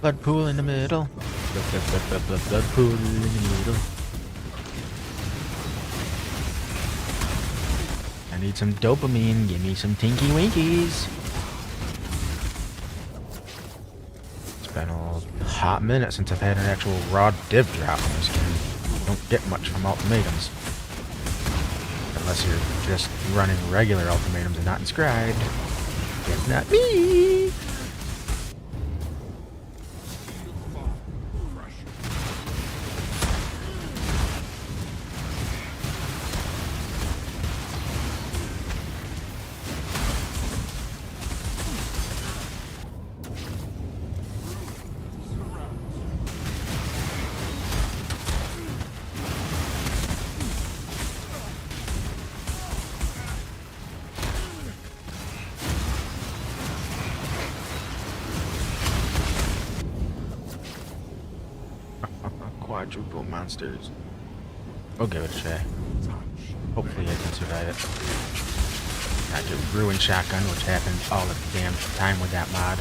Blood pool in the middle. Blood pool in the middle. I need some dopamine. Give me some Tinky Winkies. It's been a hot minute since I've had an actual raw div drop in this game. You don't get much from ultimatums. Unless you're just running regular ultimatums and not inscribed. That's not me! Quadruple monsters. We'll give it a try. Hopefully I can survive it. Not get ruined shotgun, which happens all the damn time with that mod.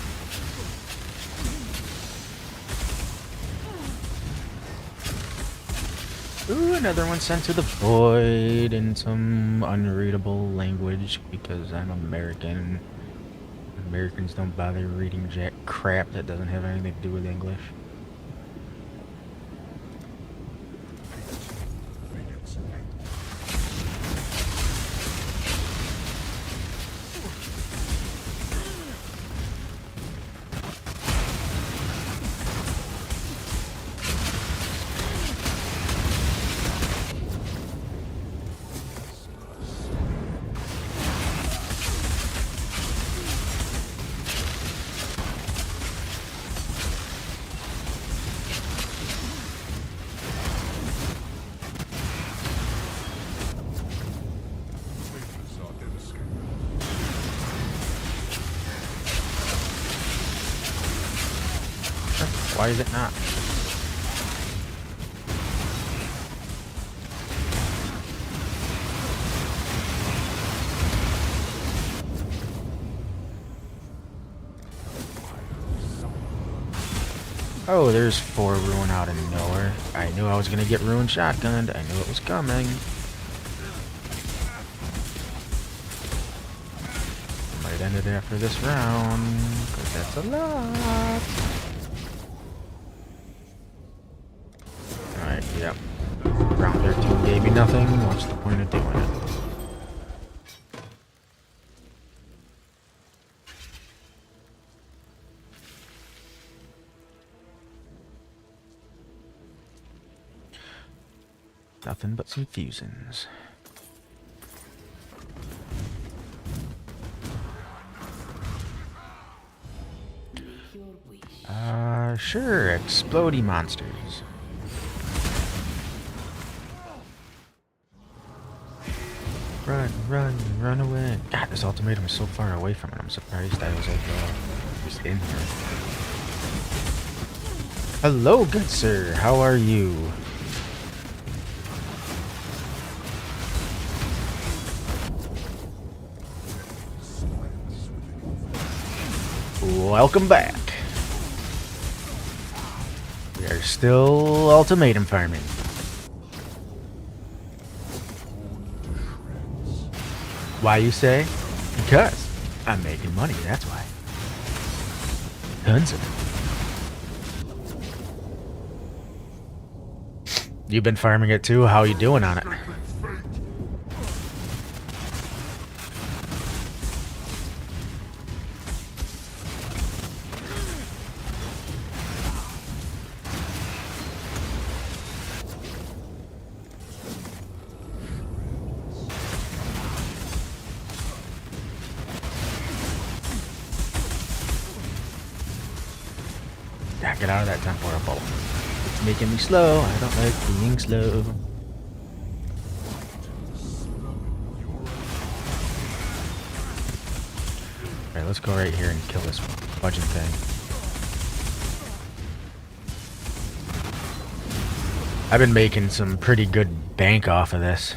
Ooh, another one sent to the void in some unreadable language because I'm American. Americans don't bother reading jack crap that doesn't have anything to do with English. Why is it not? Oh, there's 4 ruin out of nowhere. I knew I was gonna get ruined shotgunned. I knew it was coming. Might end it after this round, because that's a lot. Alright, yep. Round 13 gave me nothing. What's the point of doing it? Nothing but some fusions. Sure, explodey monsters. Run away. God, this ultimatum is so far away from it. I'm surprised I was like, just in here. Hello, good sir. How are you? Welcome back. We are still ultimatum farming. Why you say? Because I'm making money, that's why. Tons of it. You've been farming it too? How you doing on it? Yeah, get out of that temporal bolt. It's making me slow. I don't like being slow. Alright, let's go right here and kill this fudging thing. I've been making some pretty good bank off of this.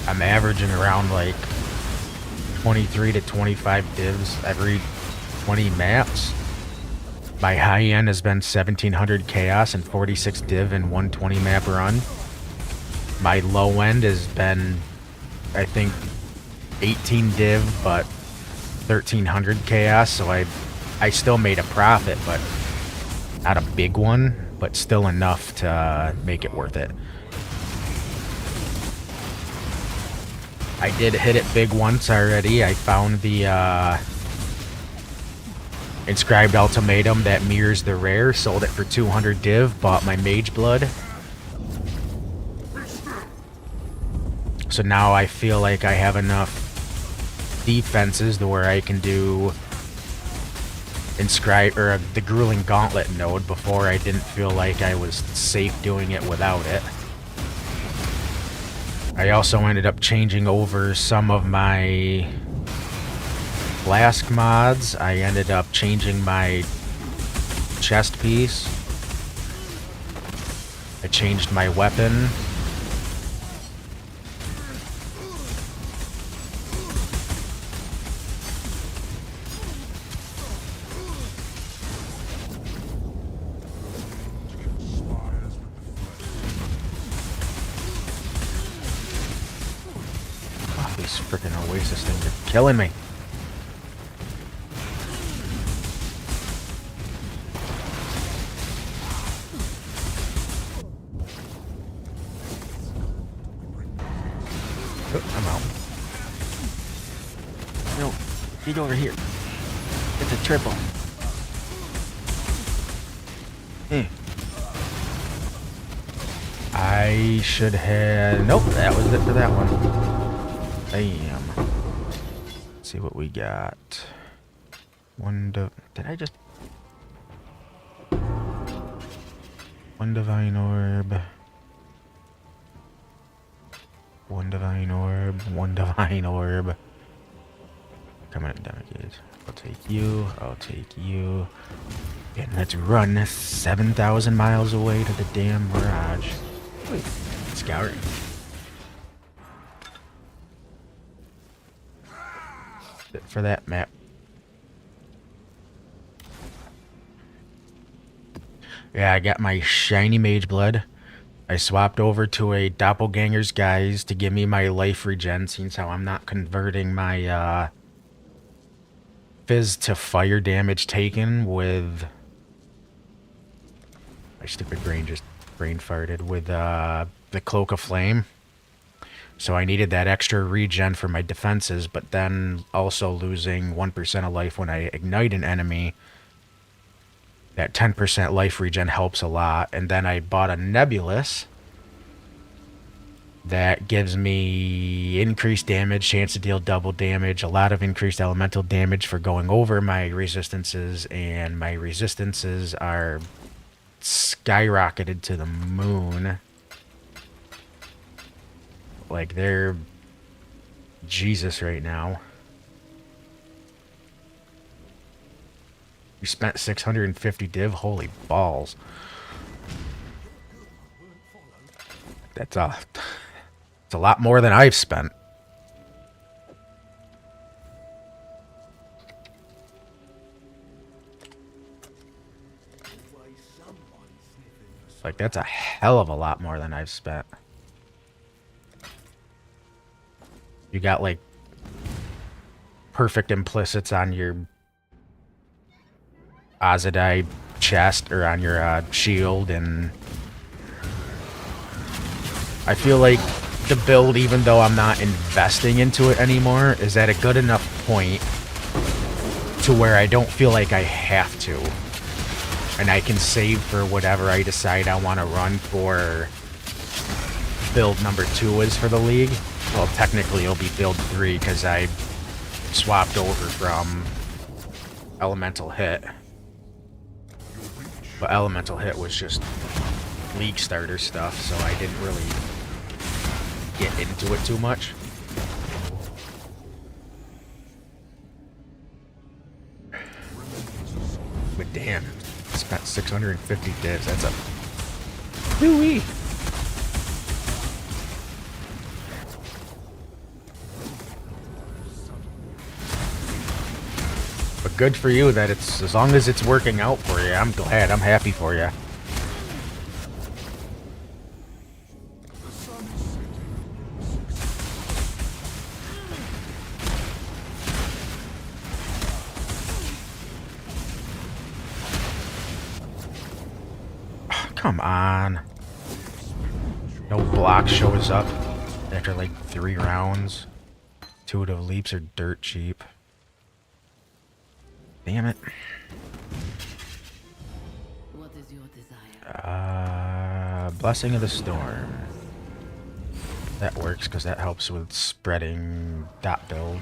I'm averaging around like 23 to 25 divs every 20 maps. My high end has been 1700 chaos and 46 div in 120 map run. My low end has been, I think, 18 div but 1300 chaos, so I still made a profit, but not a big one, but still enough to make it worth it. I did hit it big once already. I found the Inscribed Ultimatum that mirrors the rare, sold it for 200 div, bought my mage blood. So now I feel like I have enough defenses to where I can do Inscribed or the Grueling Gauntlet node. Before I didn't feel like I was safe doing it without it. I also ended up changing over some of my flask mods. I ended up changing my chest piece. I changed my weapon. Oh, these freaking Oasis things are killing me. I'm out. No, get over here. It's a triple. I should have... Nope, that was it for that one. Bam. Let's see what we got. Did I just... One Divine Orb. One Divine Orb. One Divine Orb. Come on, damages. I'll take you. I'll take you. And let's run 7,000 miles away to the damn barrage. Wait, scouring. For that map. Yeah, I got my shiny mage blood. I swapped over to a doppelganger's guise to give me my life regen, since how I'm not converting my fizz to fire damage taken with... My stupid brain just brain farted with the Cloak of Flame. So I needed that extra regen for my defenses, but then also losing 1% of life when I ignite an enemy. That 10% life regen helps a lot. And then I bought a Nebulous that gives me increased damage, chance to deal double damage, a lot of increased elemental damage for going over my resistances, and my resistances are skyrocketed to the moon. Like, they're Jesus right now. You spent 650 div? Holy balls. That's it's a lot more than I've spent. Like, that's a hell of a lot more than I've spent. You got, like, perfect implicits on your Azadai chest, or on your shield, and I feel like the build, even though I'm not investing into it anymore, is at a good enough point to where I don't feel like I have to. And I can save for whatever I decide I want to run for build number 2 is for the league. Well, technically it'll be build 3 because I swapped over from Elemental Hit. But Elemental Hit was just league starter stuff, so I didn't really get into it too much. But damn, I spent 650 divs. That's a whoo-wee. good for you that it's, as long as it's working out for you, I'm glad. I'm happy for you. The sun is setting. Come on. No block shows up after like 3 rounds. 2 of the leaps are dirt cheap. Damn it. What is your desire? Blessing of the Storm. That works because that helps with spreading dot build.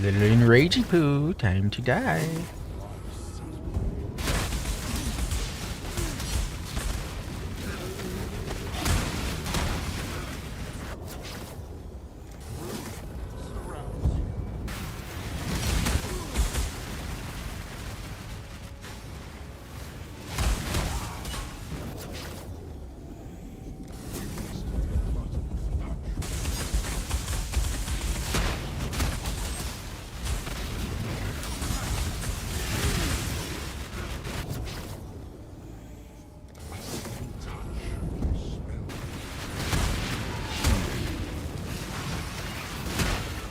Little enragey poo, time to die.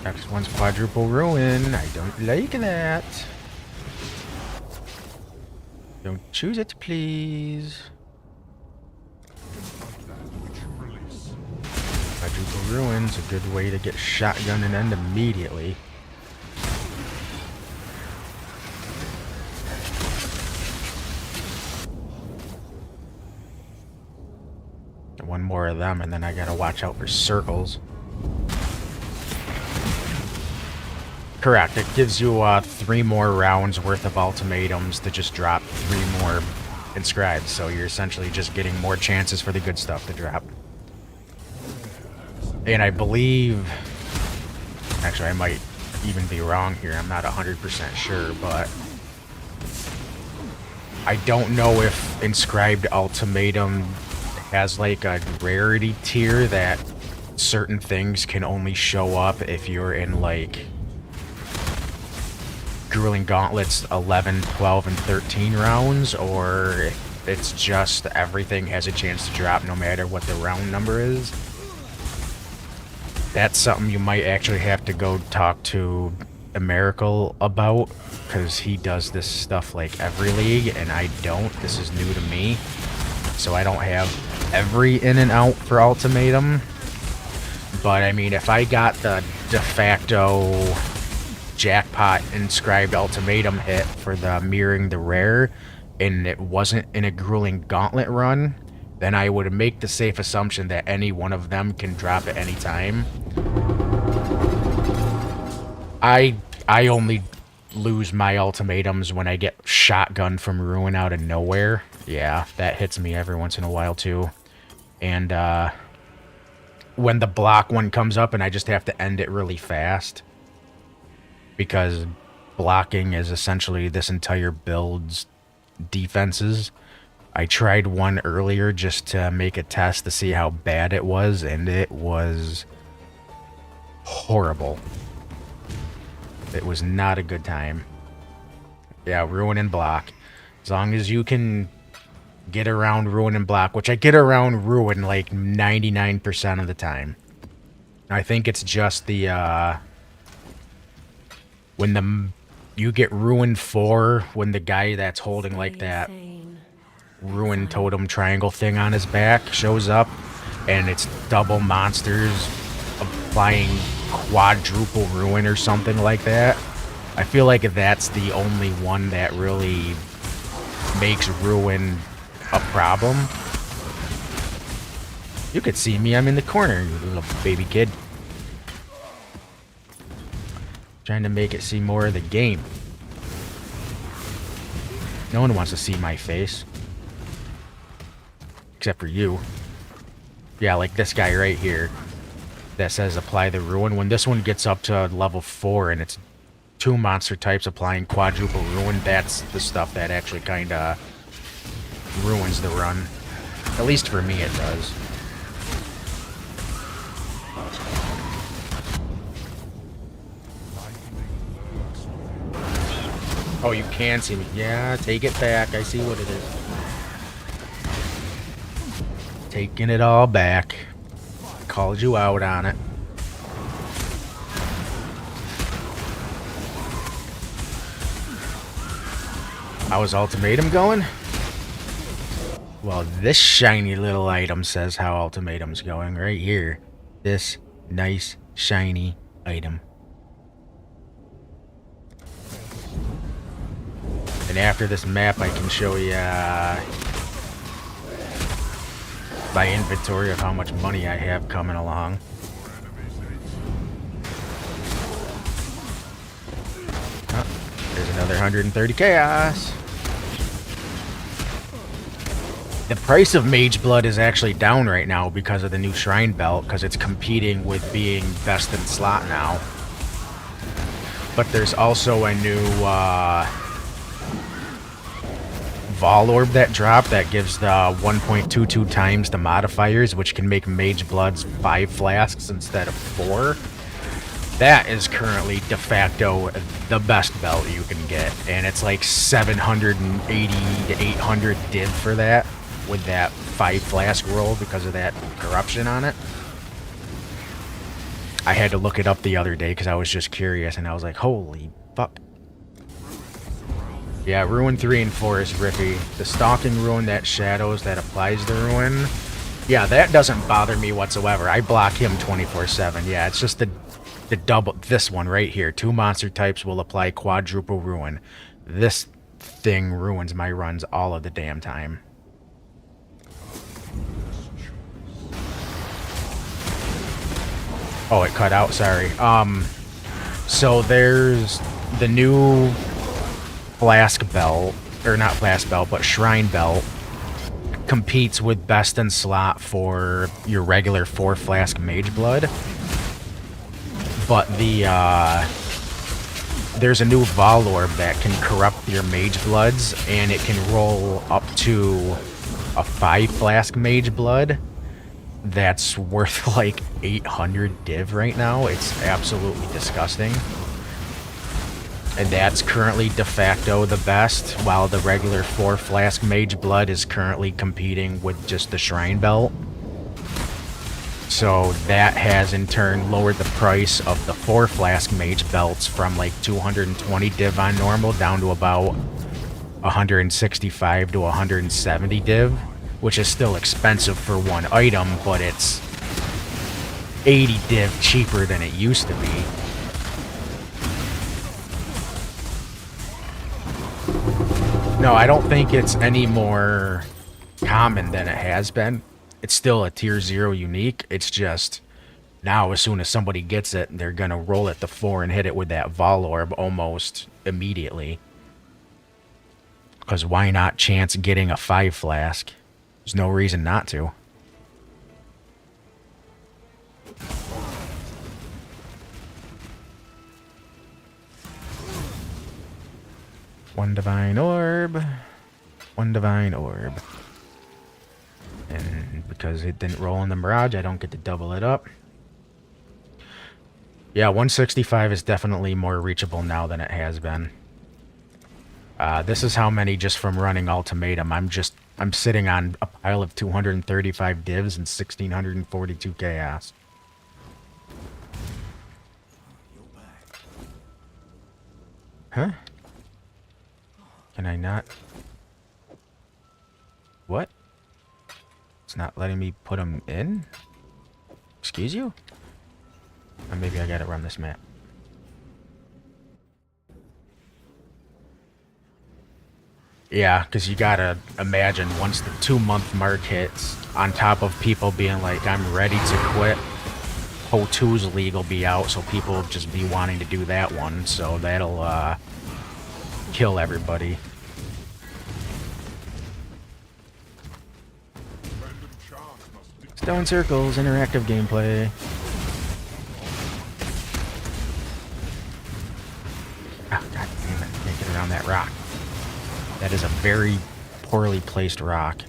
Next one's quadruple ruin. I don't like that. Don't choose it, please. Quadruple ruin's a good way to get shotgun and end immediately. One more of them, and then I gotta watch out for circles. Correct. It gives you 3 more rounds worth of ultimatums to just drop 3 more inscribed. So you're essentially just getting more chances for the good stuff to drop. And I believe... Actually, I might even be wrong here. I'm not 100% sure, but... I don't know if Inscribed Ultimatum has like a rarity tier that certain things can only show up if you're in like... Grueling Gauntlets 11, 12, and 13 rounds, or it's just everything has a chance to drop no matter what the round number is. That's something you might actually have to go talk to Americal about, because he does this stuff like every league, and I don't. This is new to me, so I don't have every in and out for Ultimatum. But I mean, if I got the de facto jackpot Inscribed Ultimatum hit for the mirroring the rare, and it wasn't in a grueling gauntlet run, then I would make the safe assumption that any one of them can drop at any time. I only lose my ultimatums when I get shotgun from ruin out of nowhere. Yeah, that hits me every once in a while too. And when the block one comes up and I just have to end it really fast, because blocking is essentially this entire build's defenses. I tried one earlier just to make a test to see how bad it was, and it was horrible. It was not a good time. Yeah, ruin and block. As long as you can get around ruin and block, which I get around ruin like 99% of the time. I think it's just the when you get ruined 4, when the guy that's holding like that ruin totem triangle thing on his back shows up, and it's double monsters applying quadruple ruin or something like that. I feel like that's the only one that really makes ruin a problem. You could see me, I'm in the corner, you little baby kid. Trying to make it see more of the game. No one wants to see my face. Except for you. Yeah, like this guy right here. That says apply the ruin. When this one gets up to level 4 and it's 2 monster types applying quadruple ruin, that's the stuff that actually kind of ruins the run. At least for me it does. Oh, you can see me. Yeah, take it back. I see what it is. Taking it all back. Called you out on it. How's Ultimatum going? Well, this shiny little item says how Ultimatum's going right here. This nice, shiny item. And after this map, I can show you my inventory of how much money I have coming along. Oh, there's another 130 chaos. The price of Mage Blood is actually down right now because of the new Shrine Belt, because it's competing with being best in slot now. But there's also a new Vol Orb that dropped that gives the 1.22 times the modifiers, which can make Mage Blood's 5 flasks instead of 4. That is currently de facto the best belt you can get, and it's like 780 to 800 div for that, with that 5 flask roll because of that corruption on it. I had to look it up the other day because I was just curious, and I was like, holy fuck. Yeah, Ruin 3 and 4 is rippy. The Stalking Ruin that shadows, that applies the Ruin. Yeah, that doesn't bother me whatsoever. I block him 24/7. Yeah, it's just the double, this one right here. 2 monster types will apply quadruple Ruin. This thing ruins my runs all of the damn time. Oh, it cut out, sorry. So there's the new Flask Belt, or not Flask Belt, but Shrine Belt, competes with best in slot for your regular 4 flask Mage Blood. But there's a new Vol Orb that can corrupt your Mage Bloods, and it can roll up to a 5 flask Mage Blood. That's worth like 800 div right now. It's absolutely disgusting. And that's currently de facto the best, while the regular 4 flask Mage Blood is currently competing with just the Shrine Belt. So that has in turn lowered the price of the 4 flask Mage Belts from like 220 div on normal down to about 165 to 170 div, which is still expensive for one item, but it's 80 div cheaper than it used to be. No, I don't think it's any more common than it has been. It's still a tier 0 unique. It's just now as soon as somebody gets it, they're going to roll it to 4 and hit it with that Vol Orb almost immediately. Because why not chance getting a 5 flask? There's no reason not to. One Divine Orb. One Divine Orb. And because it didn't roll in the Mirage, I don't get to double it up. Yeah, 165 is definitely more reachable now than it has been. This is how many just from running Ultimatum. I'm sitting on a pile of 235 divs and 1642 chaos. Huh? Can I not? What? It's not letting me put them in? Excuse you? Or maybe I gotta run this map. Yeah, because you gotta imagine once the 2-month mark hits, on top of people being like, I'm ready to quit, O2's League will be out, so people will just be wanting to do that one, so that'll kill everybody. Stone circles, interactive gameplay. Oh, god damn it. Can't get around that rock. That is a very poorly placed rock.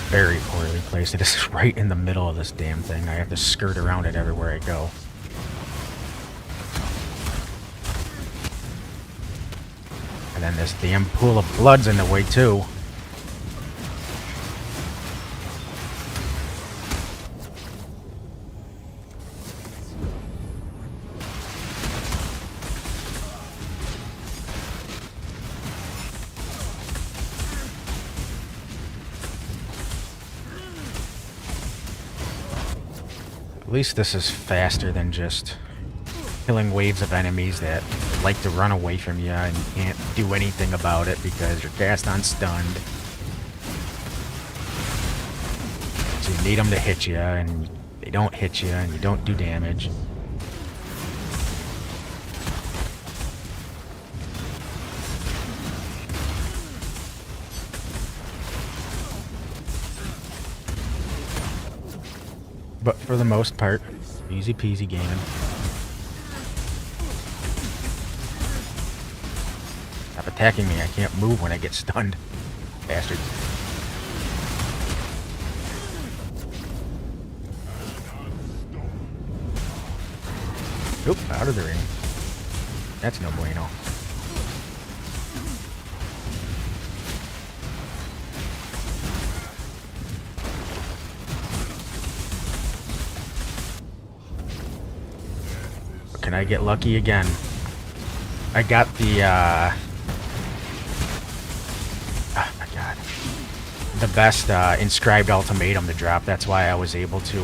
Very poorly placed. It is right in the middle of this damn thing. I have to skirt around it everywhere I go. And then this damn pool of blood's in the way too. At least this is faster than just killing waves of enemies that like to run away from you and you can't do anything about it because you're cast on stunned. So you need them to hit you, and they don't hit you, and you don't do damage. But for the most part, easy peasy gaming. Stop attacking me. I can't move when I get stunned. Bastards. Oop, out of the ring. That's no bueno. Can I get lucky again? I got the, oh my god. The best, Inscribed Ultimatum to drop. That's why I was able to,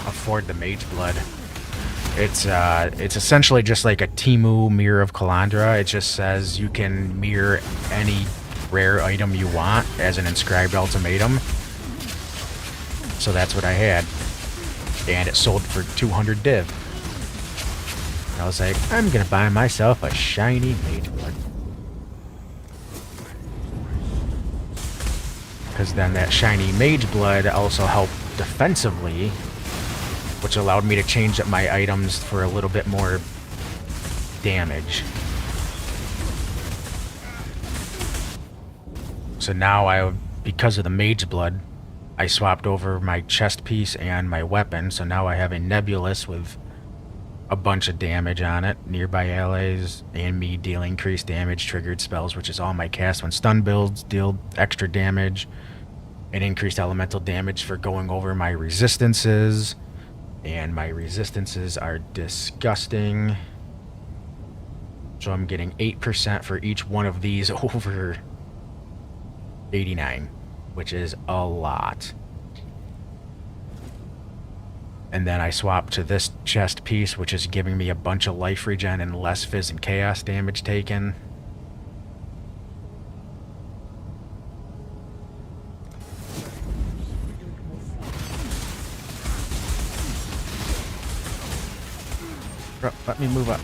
afford the Mage Blood. It's essentially just like a Timu Mirror of Kalandra. It just says you can mirror any rare item you want as an Inscribed Ultimatum. So that's what I had. And it sold for 200 div. I was like, I'm gonna buy myself a shiny Mage Blood. Because then that shiny Mage Blood also helped defensively, which allowed me to change up my items for a little bit more damage. So now because of the Mage Blood, I swapped over my chest piece and my weapon, so now I have a Nebulous with a bunch of damage on it, nearby allies, and me deal increased damage, triggered spells, which is all my cast when stun builds, deal extra damage, and increased elemental damage for going over my resistances. And my resistances are disgusting. So I'm getting 8% for each one of these over 89, which is a lot. And then I swap to this chest piece, which is giving me a bunch of life regen and less fizz and chaos damage taken. Bro, let me move up.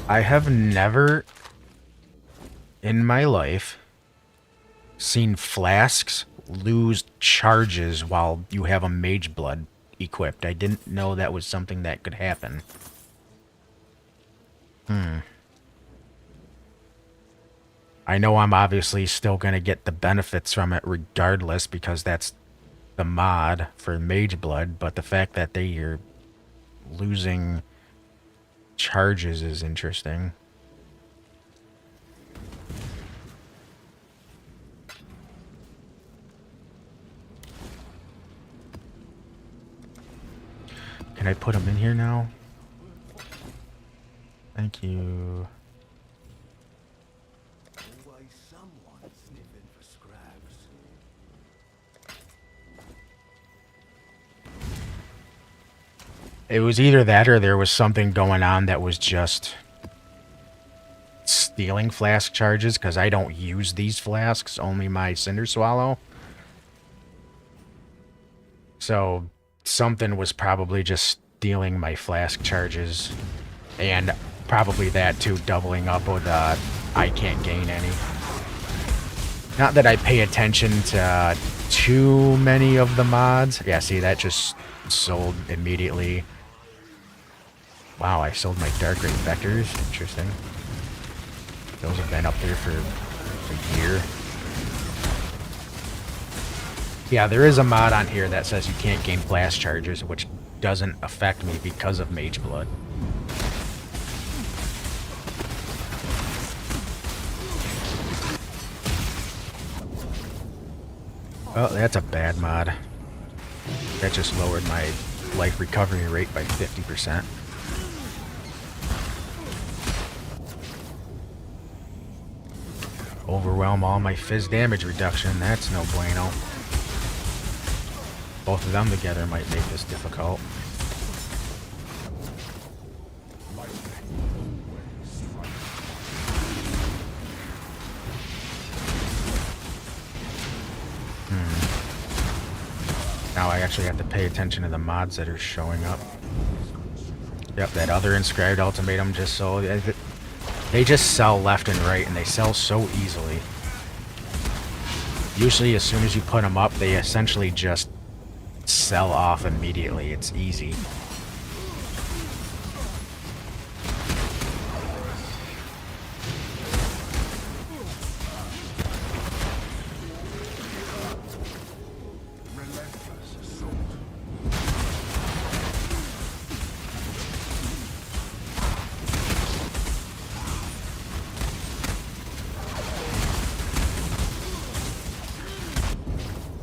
I have never in my life seen flasks lose charges while you have a Mage Blood equipped. I didn't know that was something that could happen. I know I'm obviously still going to get the benefits from it regardless because that's the mod for Mage Blood, but the fact that they are losing charges is interesting. Can I put them in here now? Thank you. Always someone sniffing for scraps. It was either that or there was something going on that was just stealing flask charges, because I don't use these flasks, only my Cinder Swallow. So something was probably just stealing my flask charges, and probably that too, doubling up with I can't gain any. Not that I pay attention to too many of the mods. Yeah, see, that just sold immediately. Wow, I sold my Dark Ray Vectors. Interesting. Those have been up there for a year. Yeah, there is a mod on here that says you can't gain blast charges, which doesn't affect me because of Mage Blood. Oh, that's a bad mod. That just lowered my life recovery rate by 50%. Overwhelm all my fizz damage reduction. That's no bueno. Both of them together might make this difficult. Now I actually have to pay attention to the mods that are showing up. Yep, that other Inscribed Ultimatum just sold. They just sell left and right, and they sell so easily. Usually as soon as you put them up, they essentially just sell off immediately. It's easy.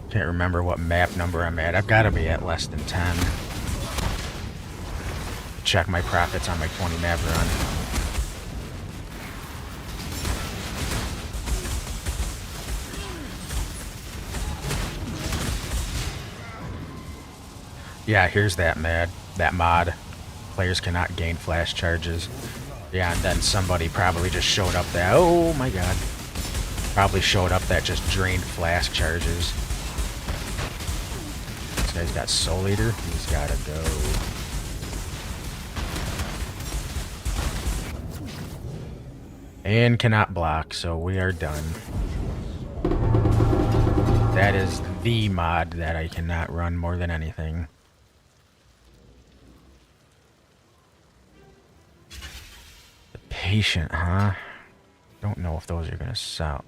Can't remember what map number I'm at. I've got to be at less than 10. Check my profits on my 20 map run. Yeah, here's that mod. Players cannot gain flash charges. Yeah, and then somebody probably just showed up that, oh my god. Probably showed up that just drained flask charges. This guy's got Soul Eater. He's gotta go. And cannot block, so we are done. That is the mod that I cannot run more than anything. The Patient, huh? Don't know if those are gonna sell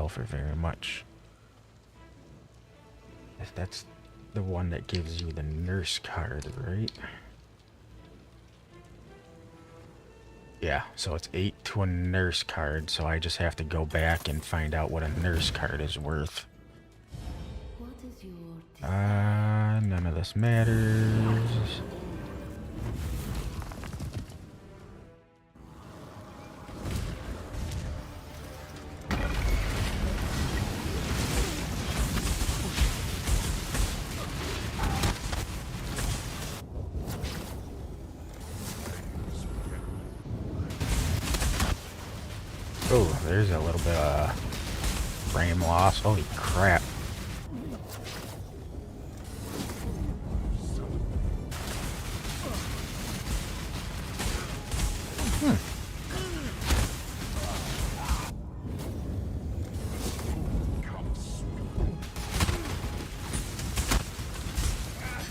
for very much. If that's the one that gives you the nurse card, right? Yeah, so it's 8 to a nurse card, so I just have to go back and find out what a nurse card is worth. What is your None of this matters. Oh, there's a little bit of frame loss. Holy crap.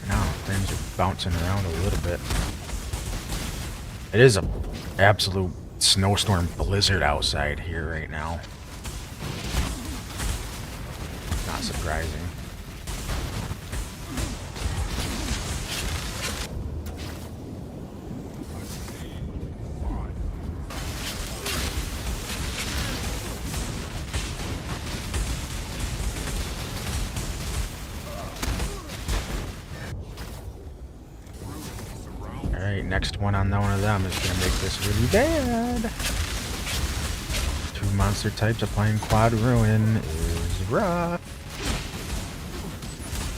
Now things are bouncing around a little bit. It is a absolute snowstorm blizzard outside here right now. Not surprising. Alright, next one on one of them is gonna make this really bad. 2 monster types applying quad ruin is rough.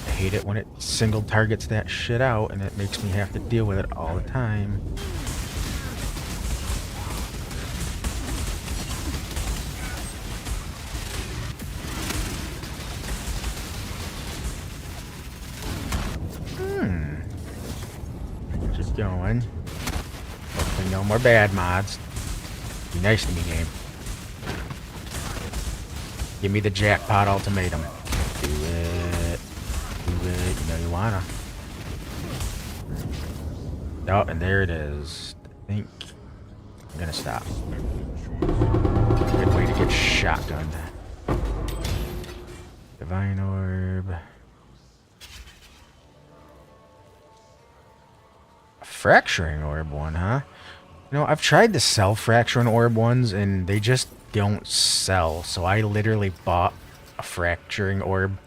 I hate it when it single targets that shit out, and it makes me have to deal with it all the time. Keep going. Hopefully no more bad mods. Be nice to me, game. Give me the jackpot ultimatum. Do it. Do it. You know you wanna. Oh, and there it is. I think I'm gonna stop. Good way to get shotgunned. Divine orb. A fracturing orb one, huh? You know, I've tried to sell fracturing orb ones and they just don't sell. So I literally bought a fracturing orb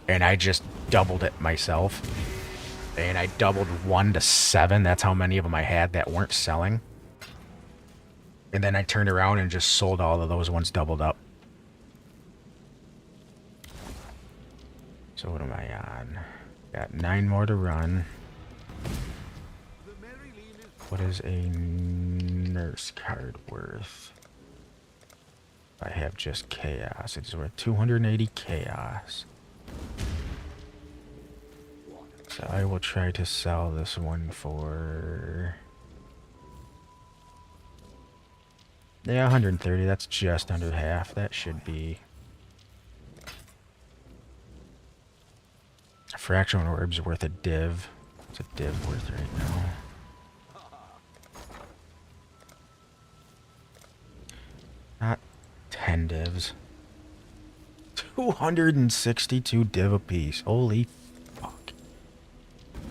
and I just doubled it myself. And I doubled 1 to 7. That's how many of them I had that weren't selling. And then I turned around and just sold all of those ones doubled up. So what am I on? Got 9 more to run. What is a nurse card worth? I have just chaos. It's worth 280 chaos. So I will try to sell this one for... yeah, 130. That's just under half. That should be... a fractional orb's worth a div. What's a div worth right now? Not 10 divs. 262 div apiece. Holy fuck.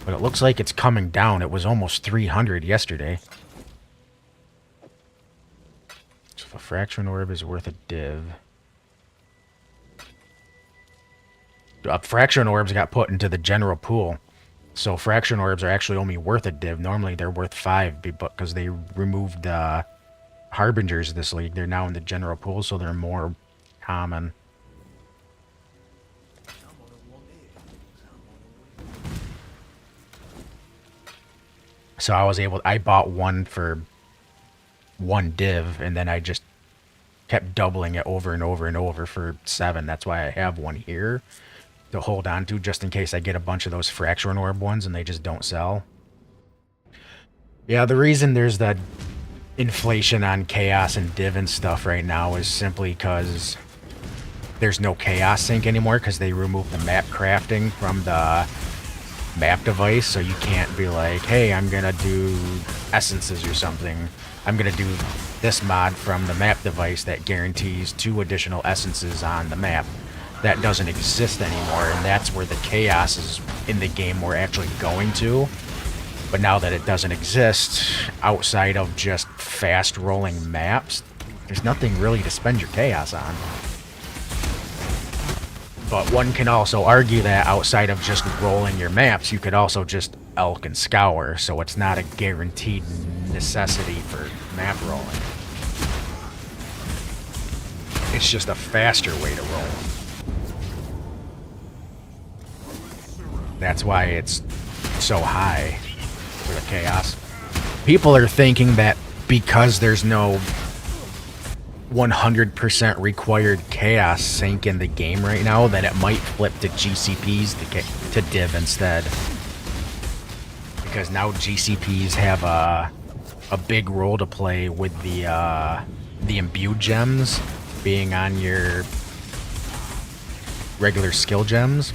But it looks like it's coming down. It was almost 300 yesterday. So if a fraction orb is worth a div. Fraction orbs got put into the general pool. So fraction orbs are actually only worth a div. Normally they're worth 5 because they removed Harbingers this league. They're now in the general pool, so they're more common. So I bought one for 1 div, and then I just kept doubling it over and over and over for 7. That's why I have one here to hold on to, just in case I get a bunch of those fracturing orb ones and they just don't sell. Yeah, the reason there's that inflation on chaos and div and stuff right now is simply because there's no chaos sync anymore, because they removed the map crafting from the map device, so you can't be like, hey, I'm gonna do essences or something. I'm gonna do this mod from the map device that guarantees 2 additional essences on the map. That doesn't exist anymore, and that's where the chaos is in the game we're actually going to. But now that it doesn't exist, outside of just fast rolling maps, there's nothing really to spend your chaos on. But one can also argue that outside of just rolling your maps, you could also just elk and scour, so it's not a guaranteed necessity for map rolling. It's just a faster way to roll. That's why it's so high for the chaos. People are thinking that because there's no 100% required chaos sync in the game right now, that it might flip to GCPs to div instead. Because now GCPs have a big role to play with the imbued gems being on your regular skill gems.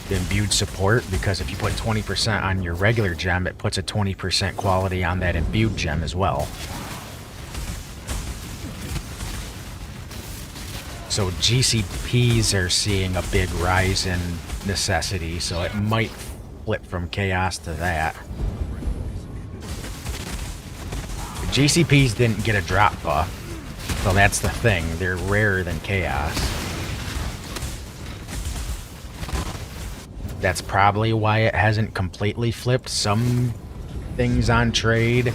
The imbued support, because if you put 20% on your regular gem, it puts a 20% quality on that imbued gem as well. So GCPs are seeing a big rise in necessity, so it might flip from chaos to that. The GCPs didn't get a drop buff, so that's the thing. They're rarer than chaos. That's probably why it hasn't completely flipped. Some things on trade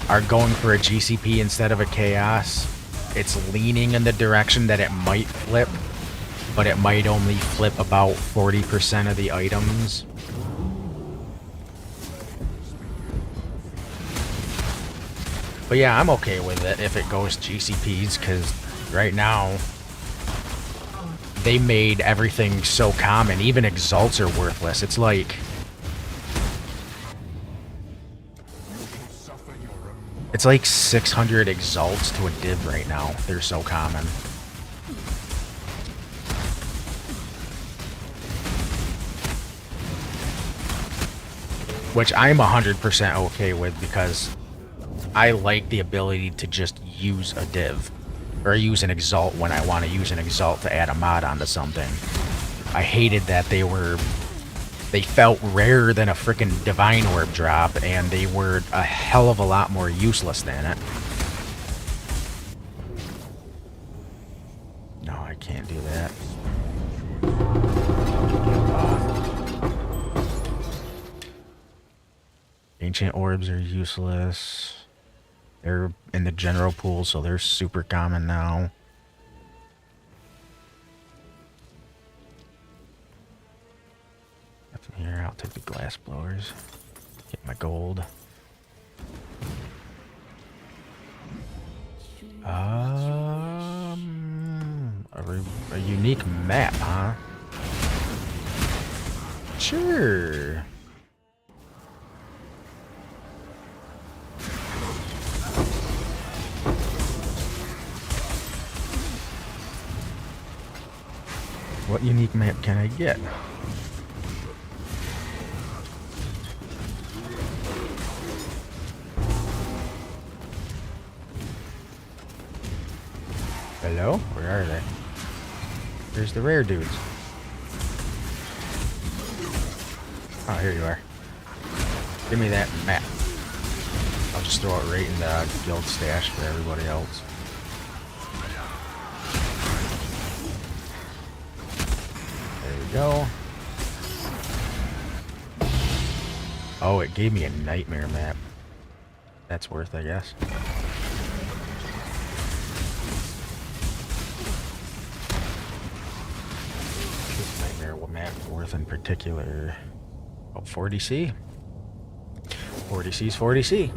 are going for a GCP instead of a chaos. It's leaning in the direction that it might flip, but it might only flip about 40% of the items. But yeah, I'm okay with it if it goes GCPs, because right now they made everything so common. Even exalts are worthless. It's like it's like 600 exalts to a div right now. They're so common. Which I'm 100% okay with, because I like the ability to just use a div. Or use an exalt when I want to use an exalt to add a mod onto something. I hated that they felt rarer than a frickin' divine orb drop, and they were a hell of a lot more useless than it. No, I can't do that. Ancient orbs are useless. They're in the general pool, so they're super common now. Nothing here. I'll take the glass blowers. Get my gold. A unique map, huh? Sure. What unique map can I get? Hello? Where are they? Where's the rare dudes? Oh, here you are. Give me that map. I'll just throw it right in the guild stash for everybody else. Go. Oh, it gave me a nightmare map. That's worth, I guess. This nightmare map worth in particular. Oh, 40C. 40C's 40C.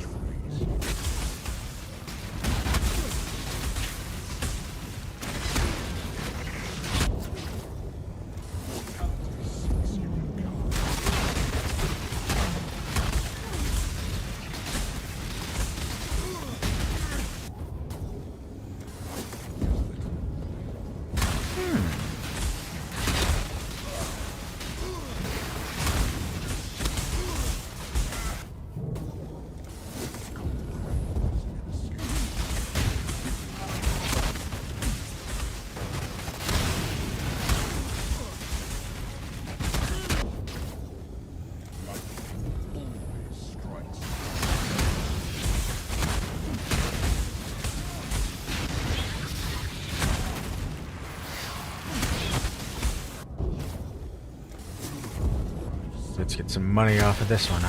Let's get some money off of this one.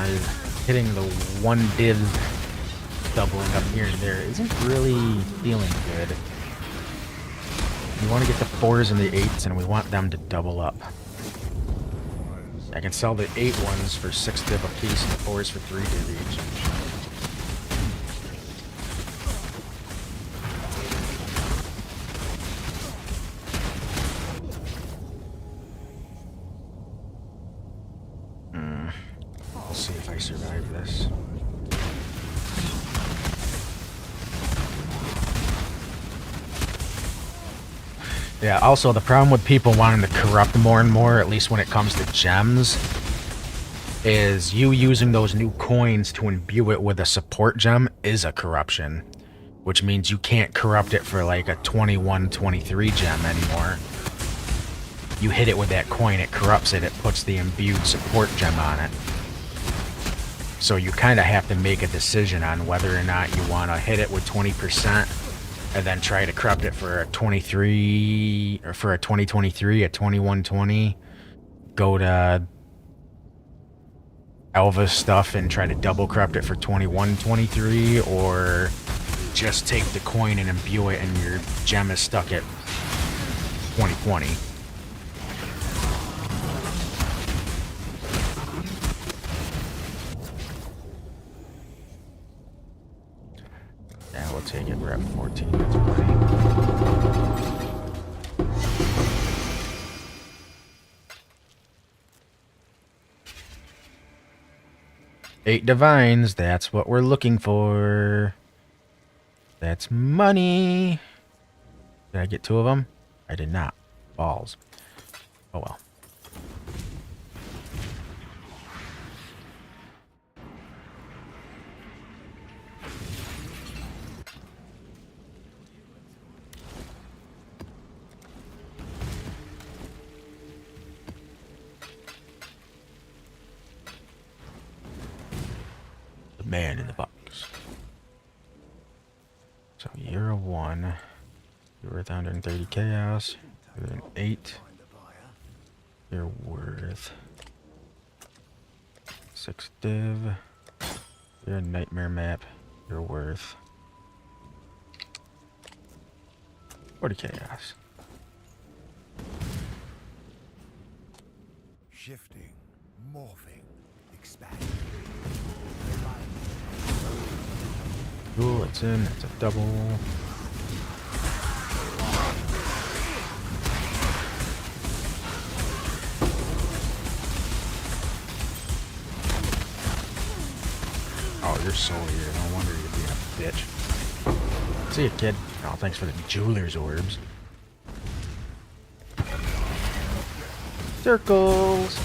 Hitting the one div doubling up here and there isn't really feeling good. We want to get the 4s and the 8s, and we want them to double up. I can sell the 8 ones for 6 div a piece and the 4s for 3 div each. See if I survive this. Yeah, also the problem with people wanting to corrupt more and more, at least when it comes to gems, is you using those new coins to imbue it with a support gem is a corruption. Which means you can't corrupt it for like a 21, 23 gem anymore. You hit it with that coin, it corrupts it, it puts the imbued support gem on it. So you kind of have to make a decision on whether or not you want to hit it with 20% and then try to corrupt it for a 23 or for a 2023, a 2120. Go to Elva's stuff and try to double corrupt it for 2123, or just take the coin and imbue it and your gem is stuck at 2020. we'll take it. We're at 14. That's plenty. 8 divines. That's what we're looking for. That's money. Did I get 2 of them? I did not. Balls. Oh well. The man in the box. So you're a 1. You're worth 130 chaos. You're an 8. You're worth 6 div. You're a nightmare map. You're worth 40 chaos. Shifting, morphing, expanding. Cool, it's in. It's a double. Oh, you're so weird. No wonder you're being a bitch. See ya, kid. Oh, thanks for the jeweler's orbs. Circles.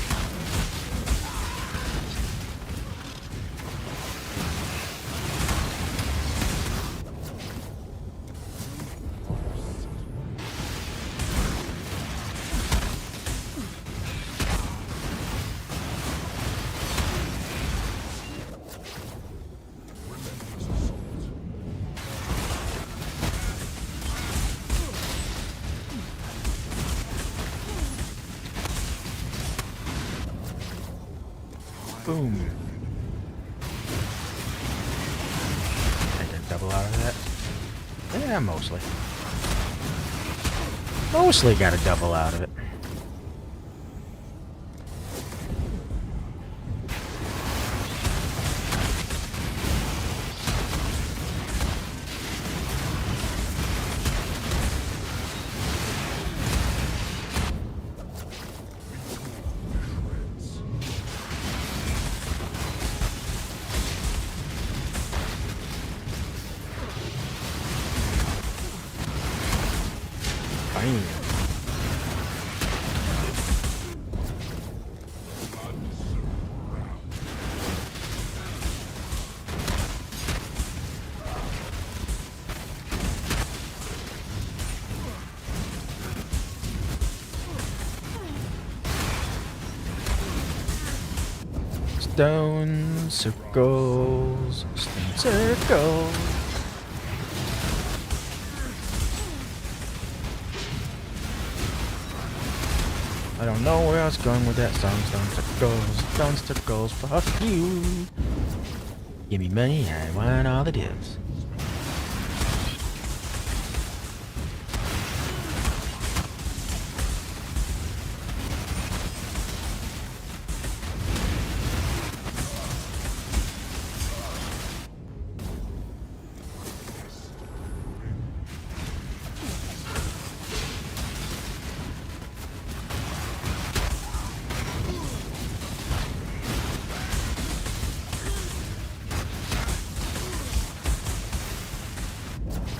Boom. I can double out of that. Yeah, mostly. Mostly got a double out of it. Bam. Stone circles, stone circles. I don't know where I was going with that song. Stone circles, fuck you. Give me money, I want all the divs.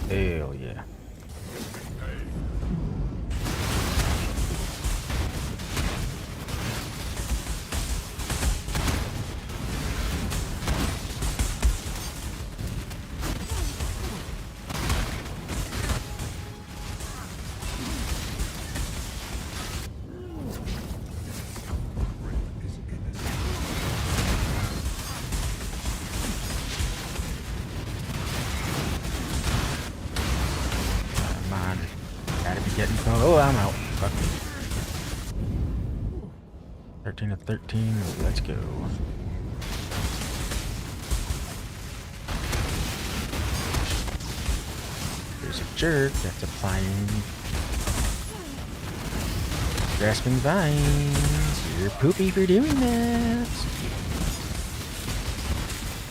Hell yeah. Getting close. Oh, I'm out. Fuck me. 13 to 13. Let's go. There's a jerk that's applying grasping vines. You're poopy for doing that.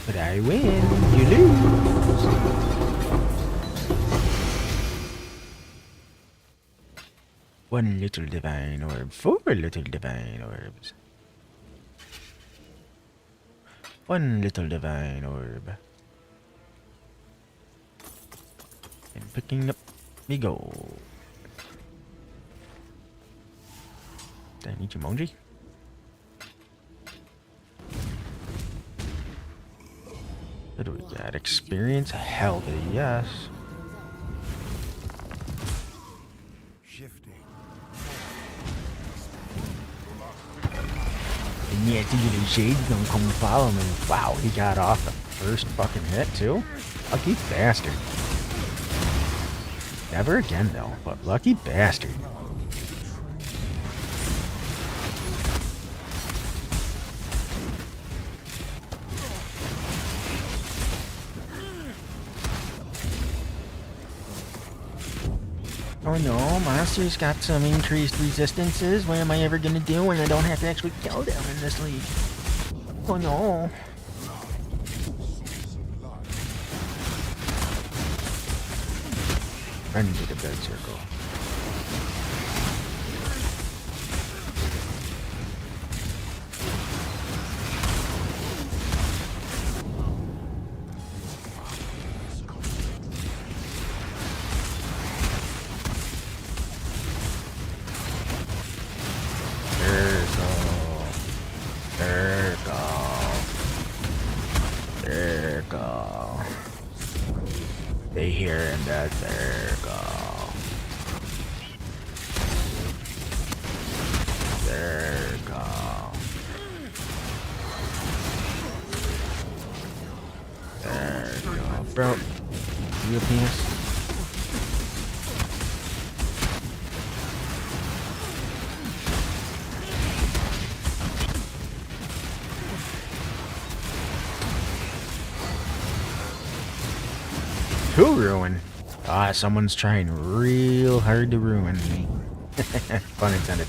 But I win. You lose. One little divine orb. 4 little divine orbs. 1 little divine orb. And picking up me gold. Did I need emoji? What do we got? Experience? Hell to yes. Shifting. And yeah, dude, the shade's gonna come follow me. Wow, he got off the first fucking hit too? Lucky bastard. Never again though, but lucky bastard. Oh no, monsters got some increased resistances. What am I ever gonna do when I don't have to actually kill them in this league? Oh no. Run into the bed circle. Stay here in that circle. Circle. Circle. Bro, you a penis? Who ruin? Ah, someone's trying real hard to ruin me. Pun intended.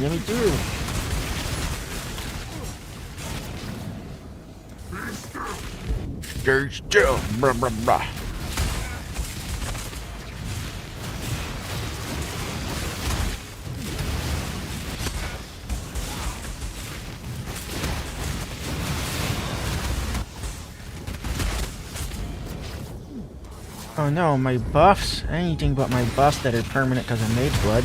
Let me do. Stay still. Blah, blah, blah. Oh no, my buffs? Anything but my buffs that are permanent because I made blood.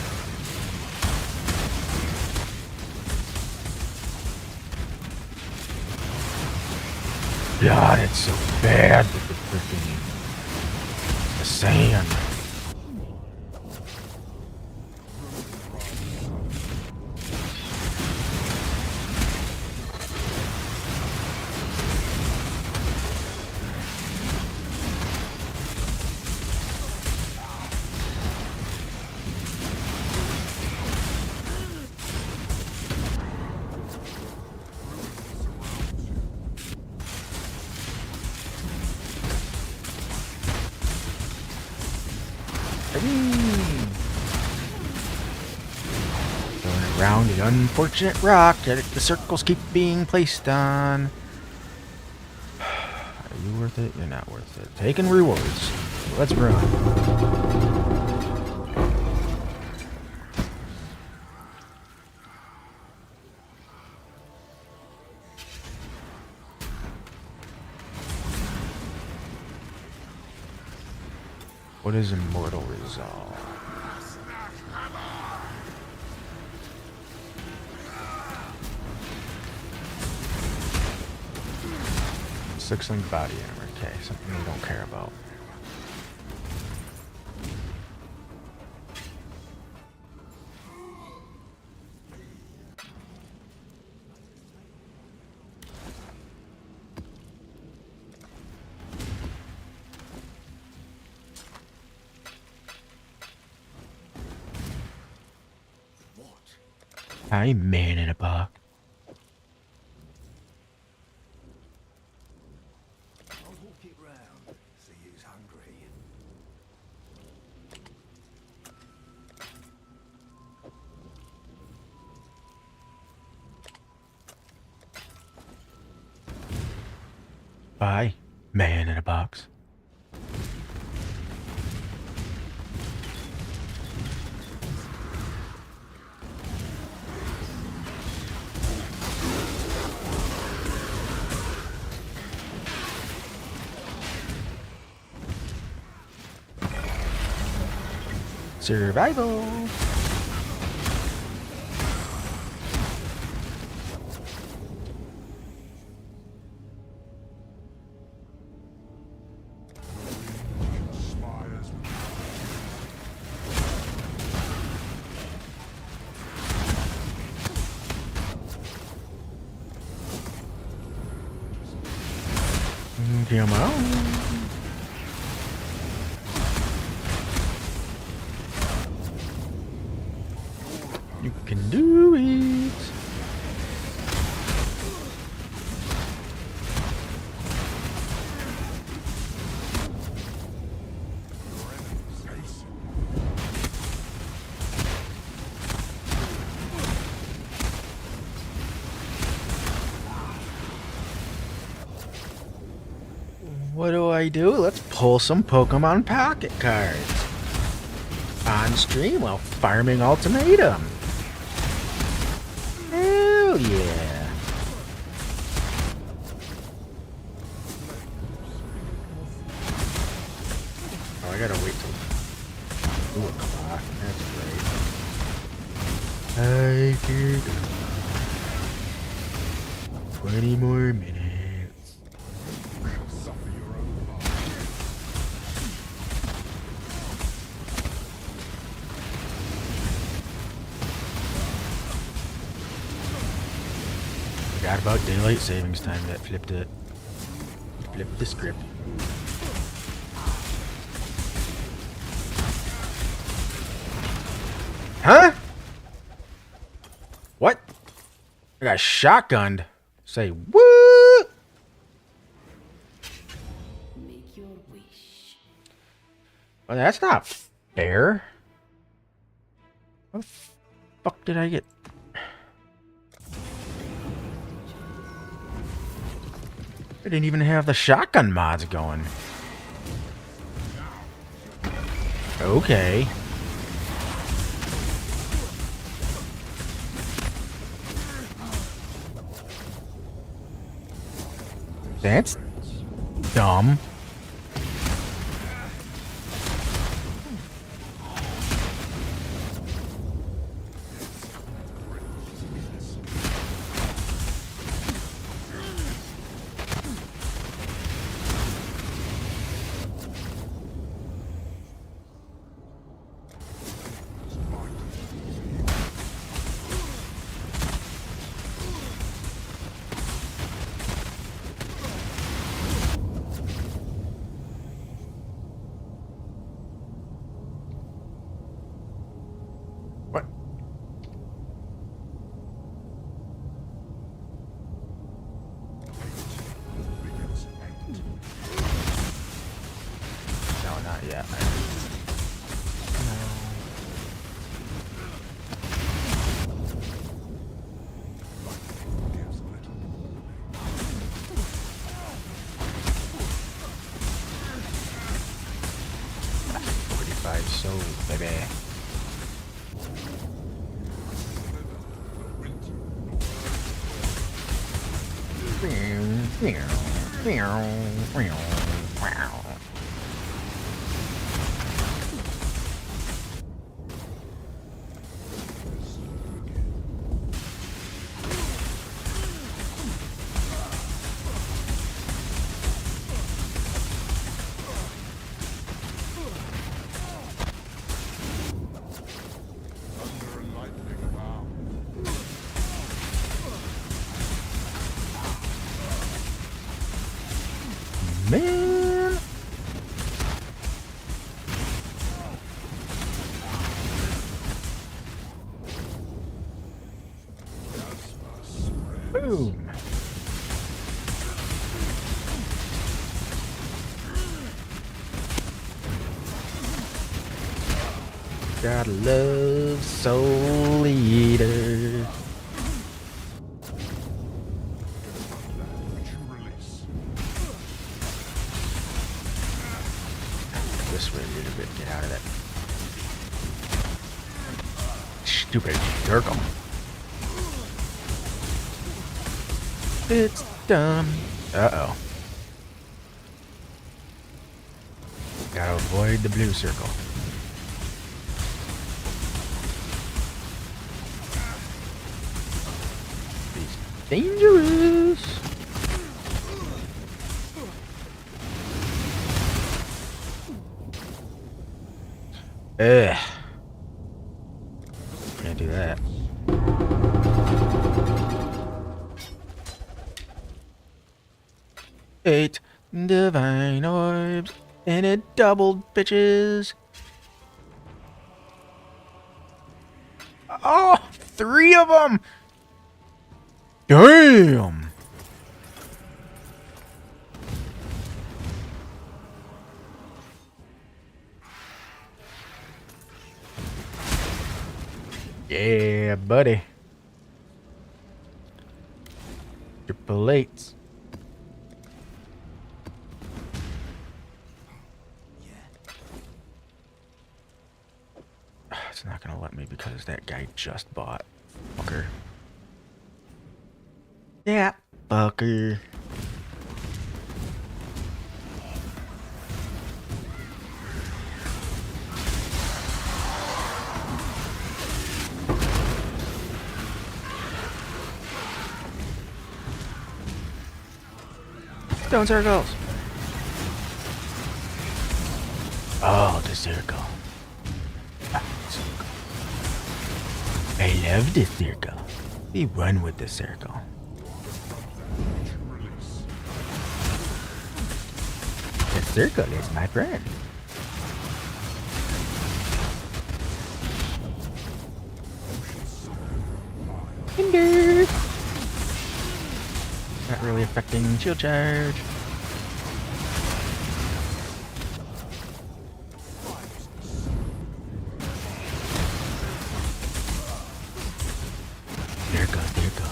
God, it's so bad with the freaking the sand. Going around the unfortunate rock that the circles keep being placed on. Are you worth it? You're not worth it. Taking rewards. Let's run. What is Immortal Resolve? Six-link body armor. Okay, something we don't care about. Hi, man in a box. I'll walk it round, see who's hungry. by Man in a Box. Survival. Come on. You can do it. What do? Let's pull some Pokemon Pocket cards on stream while farming Ultimatum. Hell yeah. Oh, I gotta wait till 2 o'clock. That's great. I could go 20 more minutes. Forgot about daylight savings time. That flipped it. Flipped the script. Huh? What? I got shotgunned. Say what? Make your wish. Well, that's not fair. What the fuck did I get? I didn't even have the shotgun mods going. Okay. That's dumb. What? No, not yet. So, baby. Man. Boom. Gotta love Soul Eater. Stupid circle. It's dumb. Uh-oh. Gotta avoid the blue circle. He's dangerous. Ugh. Can't do that. Eight divine orbs, and it doubled, bitches. Oh, 3 of them. Damn. Yeah, buddy. Triple eights. It's not gonna let me because that guy just bought. Fucker. Yeah, fucker. Stone circles. Oh, the circle. I love this circle. We run with the circle. The circle is my friend. Hinder. Not really affecting shield charge. There it goes, there it goes.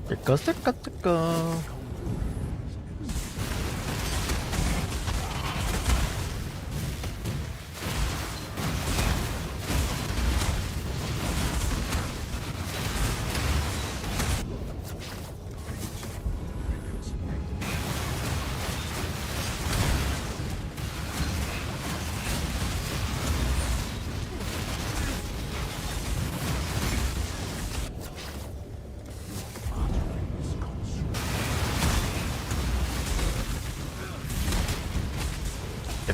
Circle, circle, circle.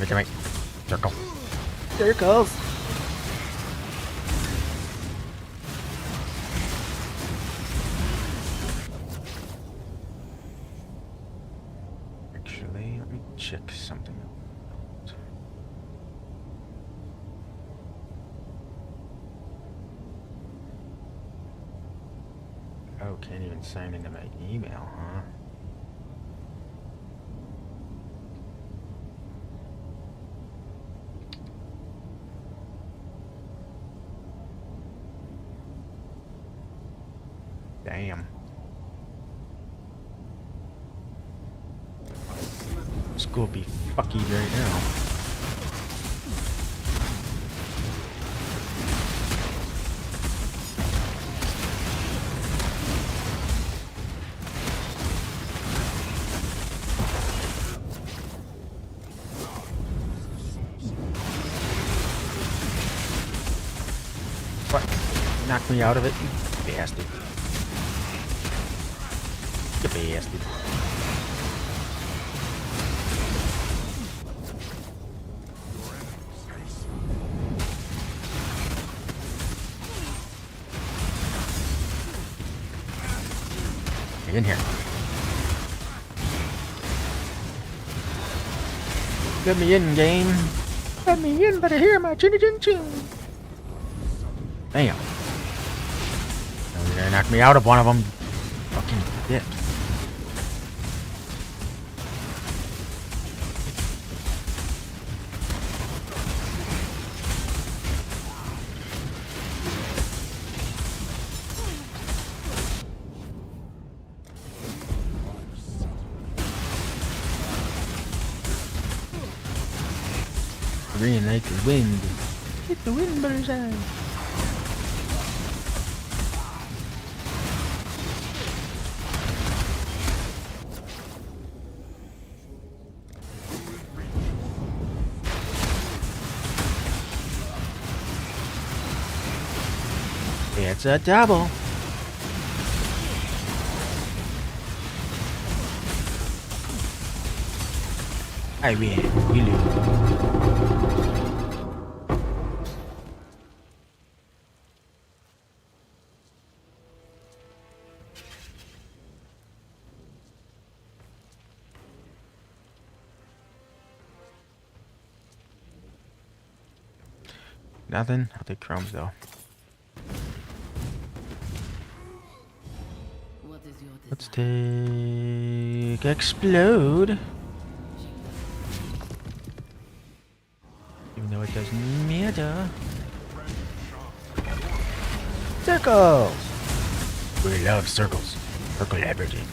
Give me. Circle. Circles. Actually, let me check something else. Oh, can't even sign into my email, huh? Damn. School be fucky right now. What? Knock me out of it, you bastard. You bastard. Get in here. Let me in, game. Let me in, but I hear my chinny chin chin. Damn. You're gonna knock me out of one of them. Fucking dick. Green like the wind. Hit the wind, bullseye. It's a double. I win. You lose. Nothing. I'll take chromes though. What is your desire? Let's take explode. Even though it doesn't matter. Circles! We love circles. Circle everything.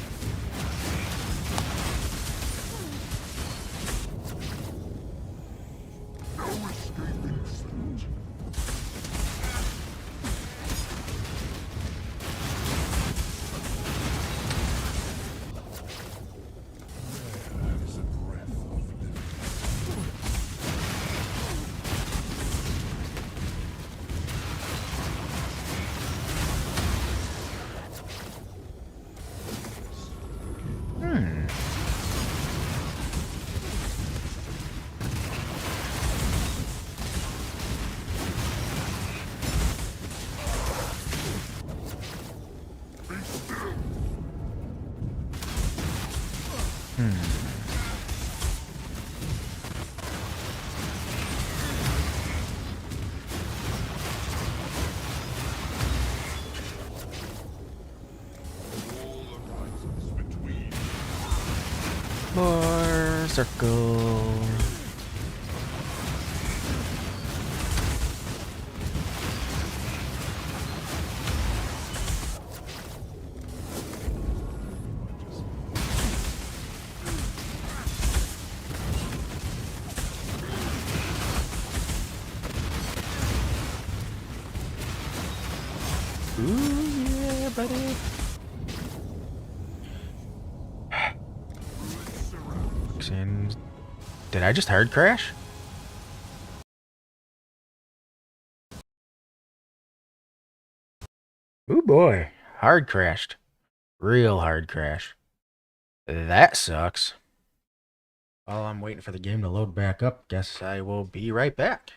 More circle. Ooh, yeah, buddy. And did I just hard crash? Ooh boy, hard crashed. Real hard crash. That sucks. While I'm waiting for the game to load back up, guess I will be right back.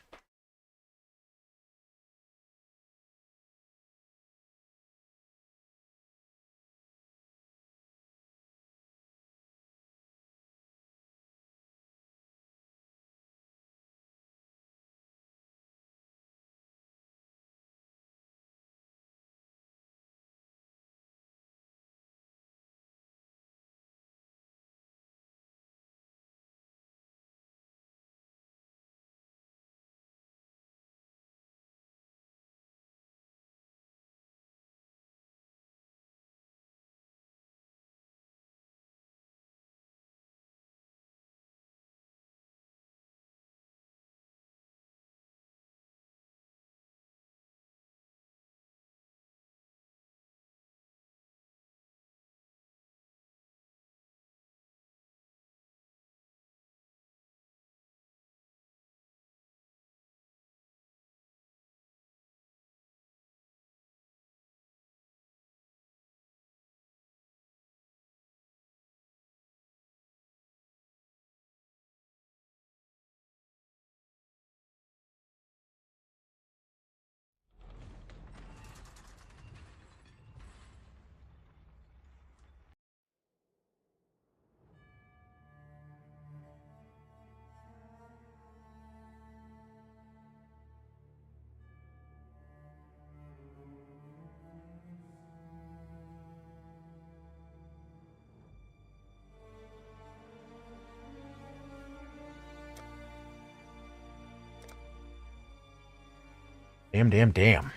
Damn.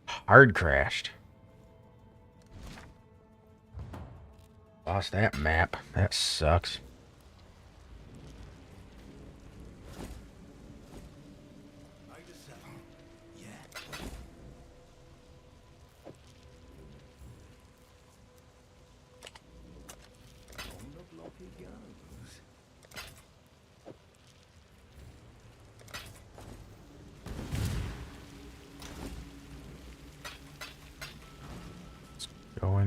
Hard crashed. Lost that map. That sucks.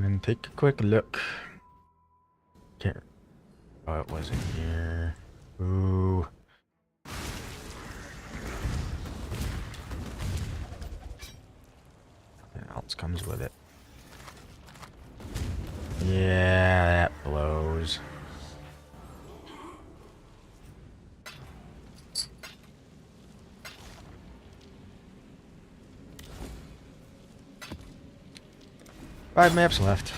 around and take a quick look. Can't. Oh, it wasn't here. Ooh. Nothing else comes with it. Yeah, that blows. Five maps left.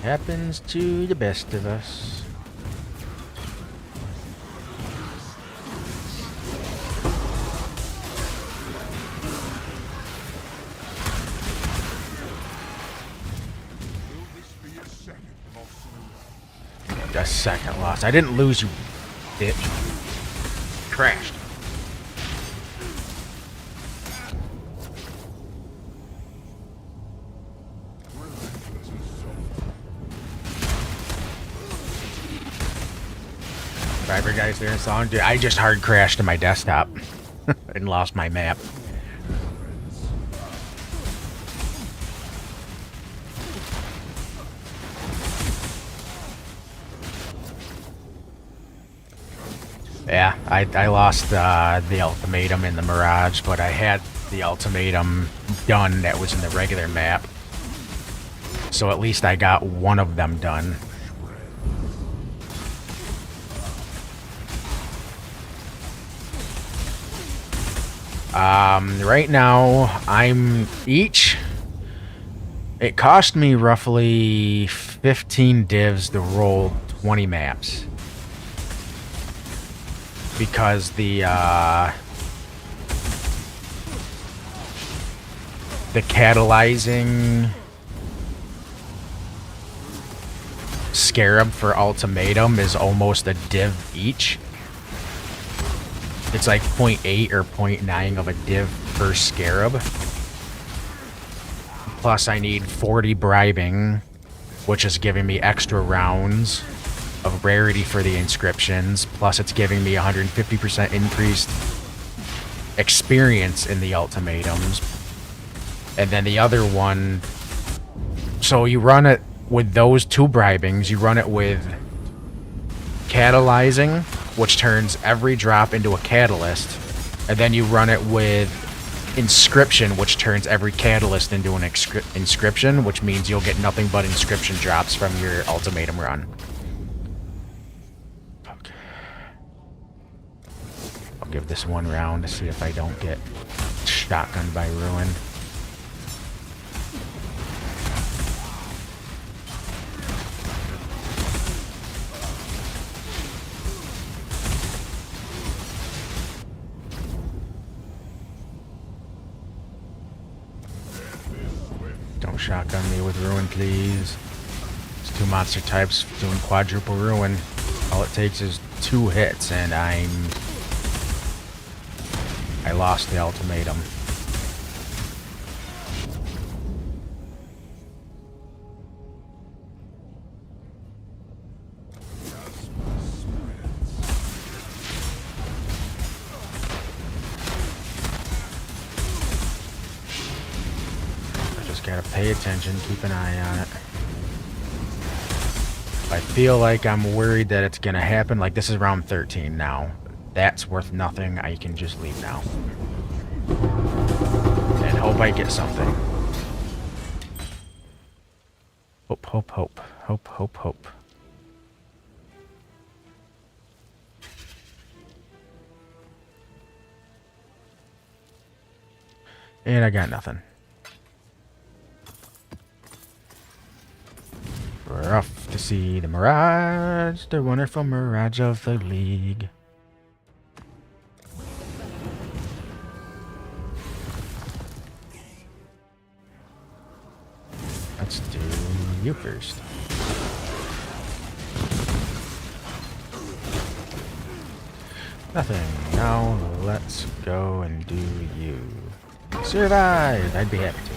Happens to the best of us. A second loss. I didn't lose, you bitch. Crashed. Driver guys there in song. Dude, I just hard crashed to my desktop and lost my map. Yeah, I lost the Ultimatum in the Mirage, but I had the Ultimatum done that was in the regular map. So at least I got one of them done. Right now, I'm each... It cost me roughly 15 divs to roll 20 maps. Because the catalyzing scarab for Ultimatum is almost a div each. It's like 0.8 or 0.9 of a div per scarab. Plus I need 40 bribing, which is giving me extra rounds of rarity for the inscriptions, plus it's giving me 150% increased experience in the ultimatums. And then the other one, so you run it with those two bribings, you run it with catalyzing, which turns every drop into a catalyst, and then you run it with inscription, which turns every catalyst into an inscription, which means you'll get nothing but inscription drops from your ultimatum run. I'll give this one round to see if I don't get shotgunned by Ruin. Don't shotgun me with Ruin, please. It's two monster types doing quadruple Ruin. All it takes is 2 hits and I lost the ultimatum. I just gotta pay attention, keep an eye on it. If I feel like I'm worried that it's gonna happen, like this is round 13 now. That's worth nothing. I can just leave now. And hope I get something. Hope, hope, hope. Hope, hope, hope. And I got nothing. We're off to see the Mirage, the wonderful Mirage of the League. Let's do you first. Nothing. Now let's go and do you. Survive! I'd be happy to.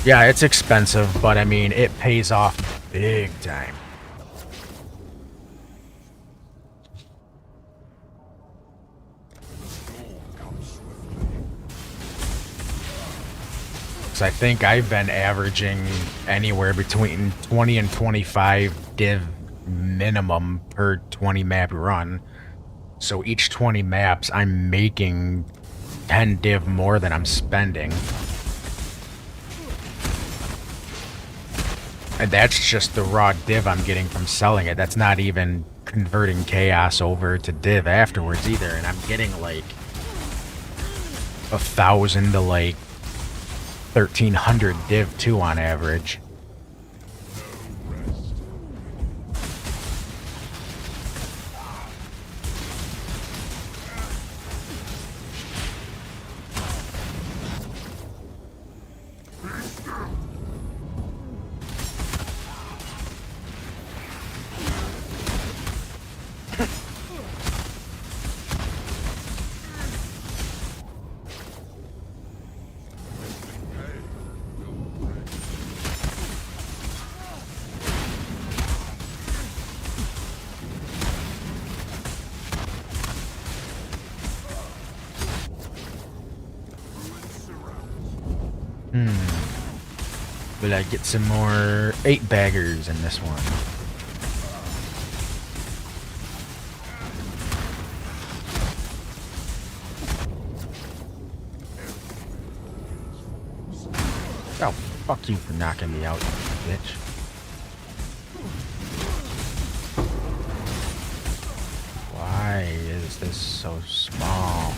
Yeah, it's expensive, but I mean, it pays off big time. 'Cause I think I've been averaging anywhere between 20 and 25 div minimum per 20 map run. So each 20 maps, I'm making 10 div more than I'm spending. And that's just the raw div I'm getting from selling it. That's not even converting chaos over to div afterwards either. And I'm getting like 1,000 to like 1,300 div too on average. Will I get some more 8-baggers in this one? Oh, fuck you for knocking me out, bitch. Why is this so small?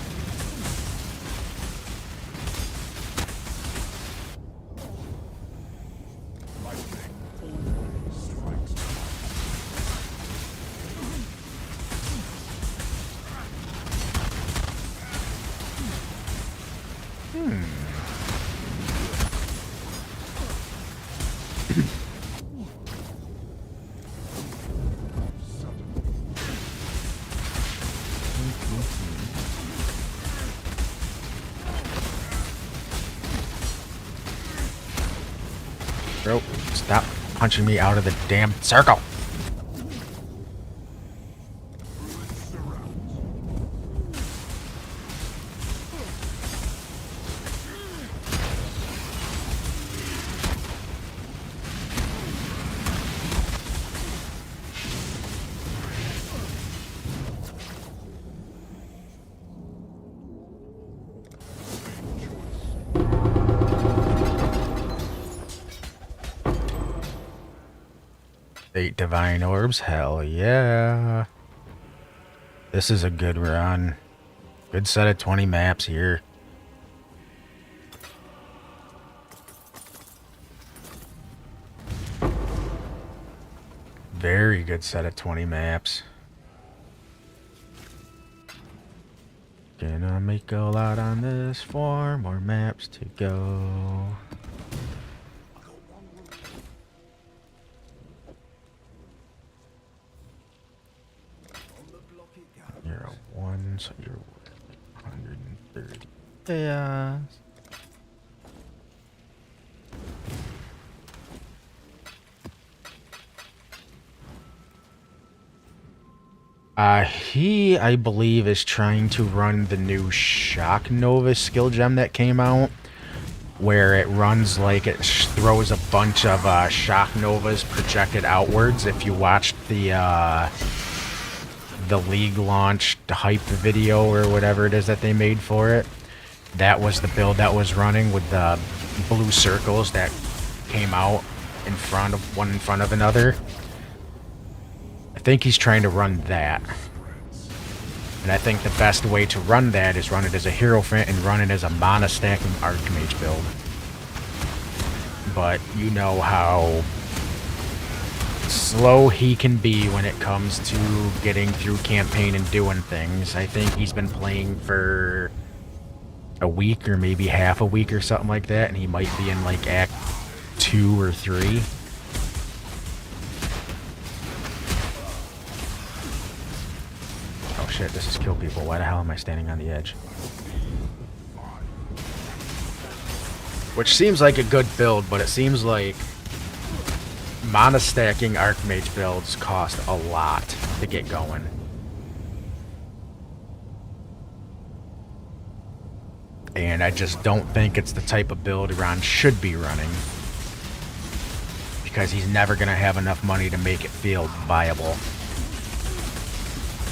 Bro, stop punching me out of the damn circle. Eight divine orbs, hell yeah. This is a good run. Good set of 20 maps here. Very good set of 20 maps. Gonna make a lot on this, 4 more maps to go. You're a 1, so you're 130. Yeah. He, I believe, is trying to run the new Shock Nova skill gem that came out, where it runs like it throws a bunch of Shock Novas projected outwards. If you watched the League launched hype video or whatever it is that they made for it, that was the build that was running with the blue circles that came out in front of one in front of another. I think he's trying to run that. And I think the best way to run that is run it as a Hierophant and run it as a mana stacking Archmage build. But you know how slow he can be when it comes to getting through campaign and doing things. I think he's been playing for a week or maybe half a week or something like that, and he might be in like Act 2 or 3. Oh shit, this is kill people. Why the hell am I standing on the edge? Which seems like a good build, but it seems like mana stacking Archmage builds cost a lot to get going. And I just don't think it's the type of build Ron should be running. Because he's never going to have enough money to make it feel viable.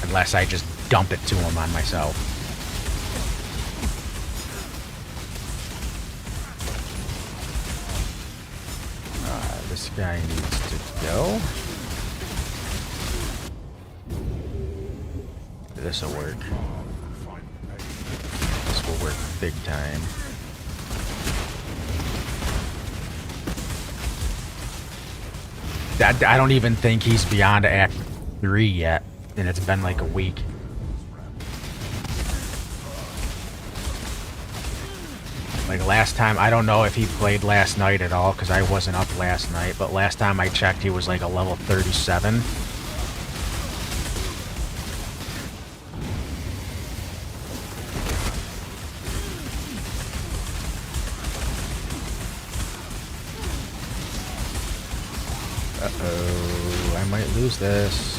Unless I just dump it to him on myself. This guy needs to go. This'll work. This will work big time. I don't even think he's beyond Act 3 yet, and it's been like a week. Like last time, I don't know if he played last night at all, because I wasn't up last night, but last time I checked he was like a level 37. Uh-oh, I might lose this.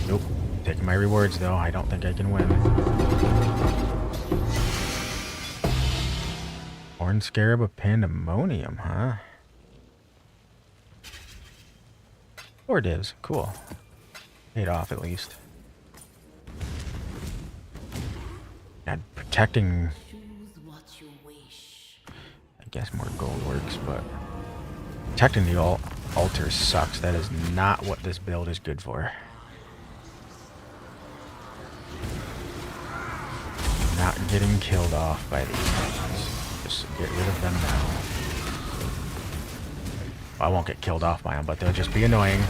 Nope, taking my rewards though, I don't think I can win. Horn Scarab of Pandemonium, huh? 4 divs, cool. Paid off at least. God, protecting... I guess more gold works, but... Protecting the altar sucks. That is not what this build is good for. Not getting killed off by these things. Just get rid of them now. Well, I won't get killed off by them, but they'll just be annoying.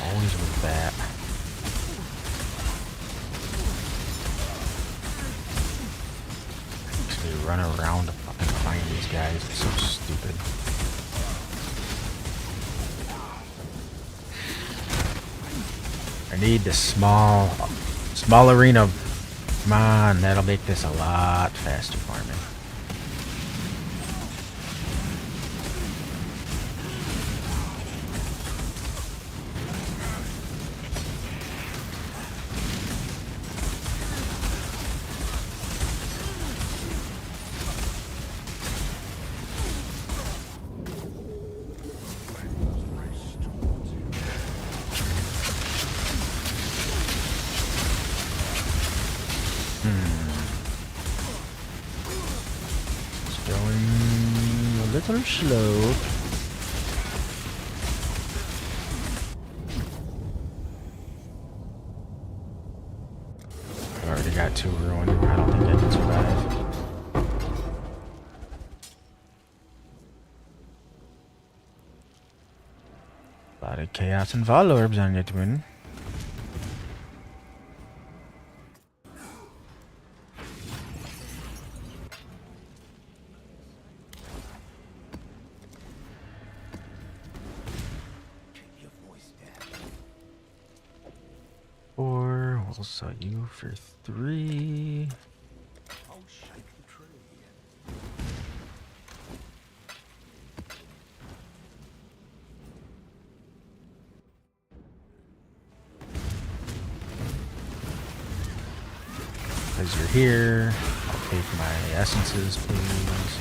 Always with that. Makes me run around to fucking find these guys. It's so stupid. I need the small arena. Come on, that'll make this a lot faster for me. It's going a little slow. I already got 2 ruined. I don't think I can survive. A lot of chaos and vol orbs on you, twin. Or we'll sell you for 3. I'll shake the tree. Because you're here, I'll take my essences, please.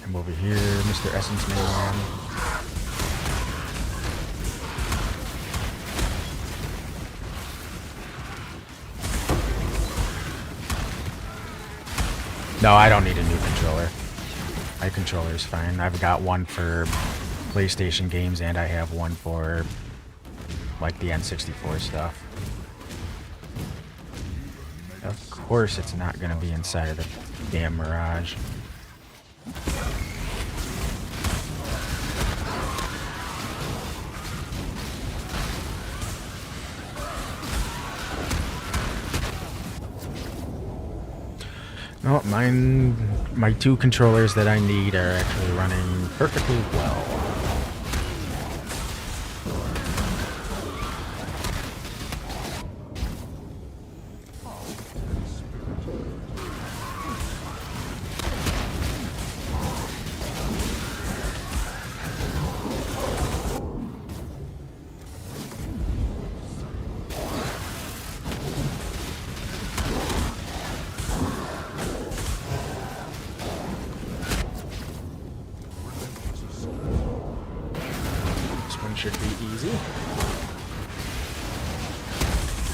Come over here, Mr. Essence Man. No, I don't need a new controller. My controller's fine. I've got one for PlayStation games and I have one for like the N64 stuff. Of course it's not gonna be inside of the damn Mirage. No, my two controllers that I need are actually running perfectly well. Should be easy.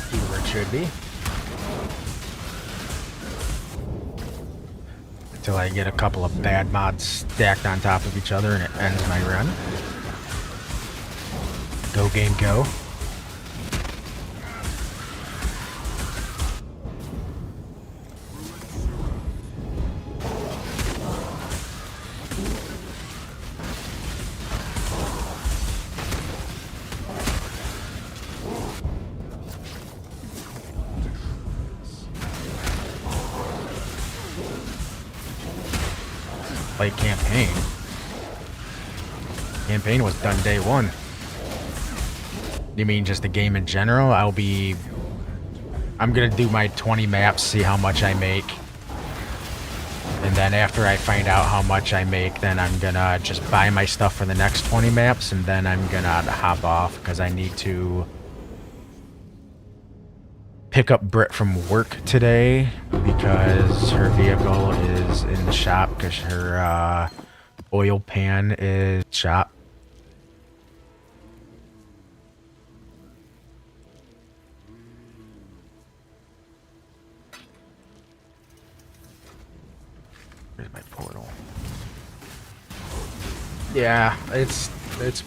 Keyword should be. Until I get a couple of bad mods stacked on top of each other and it ends my run. Go game go. Play campaign. Campaign was done day one. You mean just the game in general? I'm gonna do my 20 maps, see how much I make. And then after I find out how much I make, then I'm gonna just buy my stuff for the next 20 maps, and then I'm gonna hop off because I need to pick up Britt from work today because her vehicle is in the shop because her oil pan is shop. Where's my portal? Yeah, it's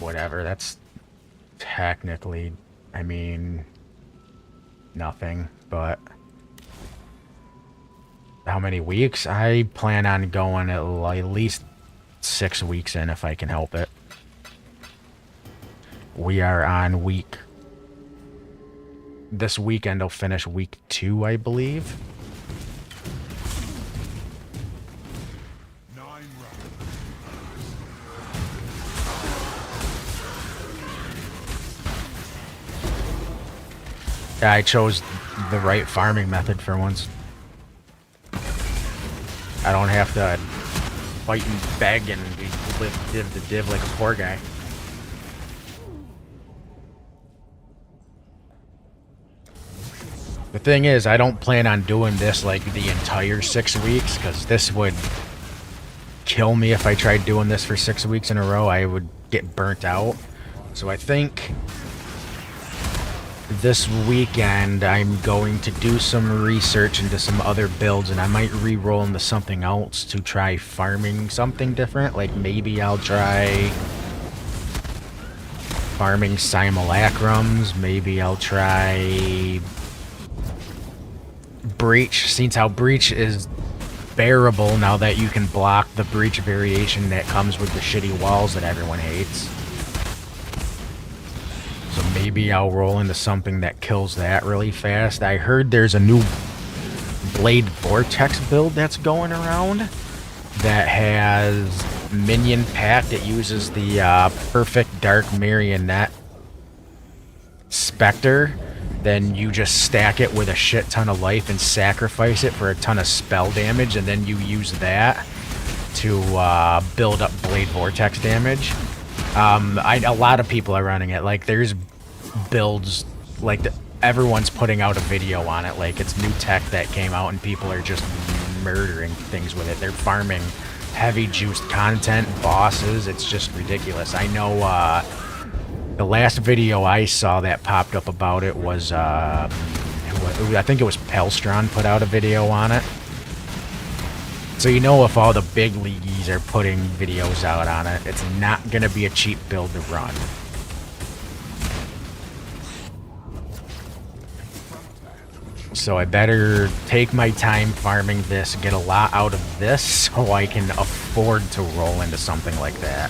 whatever. That's technically, I mean, nothing, but how many weeks? I plan on going at least 6 weeks in if I can help it. We are on this weekend I'll finish week 2, I believe. Yeah, I chose the right farming method for once. I don't have to fight and beg and live div to div like a poor guy. The thing is, I don't plan on doing this like the entire 6 weeks, because this would kill me if I tried doing this for 6 weeks in a row. I would get burnt out. So I think this weekend I'm going to do some research into some other builds, and I might re-roll into something else to try farming something different. Like maybe I'll try farming simulacrums. Maybe I'll try breach, since how breach is bearable now that you can block the breach variation that comes with the shitty walls that everyone hates. So maybe I'll roll into something that kills that really fast. I heard there's a new Blade Vortex build that's going around that has minion pack that uses the perfect dark marionette specter. Then you just stack it with a shit ton of life and sacrifice it for a ton of spell damage, and then you use that to build up Blade Vortex damage. A lot of people are running it. Like, there's builds, like, everyone's putting out a video on it. Like, it's new tech that came out, and people are just murdering things with it. They're farming heavy juiced content, bosses. It's just ridiculous. I know, the last video I saw that popped up about it was, I think it was Pelstron put out a video on it. So you know, if all the big leagues are putting videos out on it, it's not going to be a cheap build to run. So I better take my time farming this, get a lot out of this, so I can afford to roll into something like that.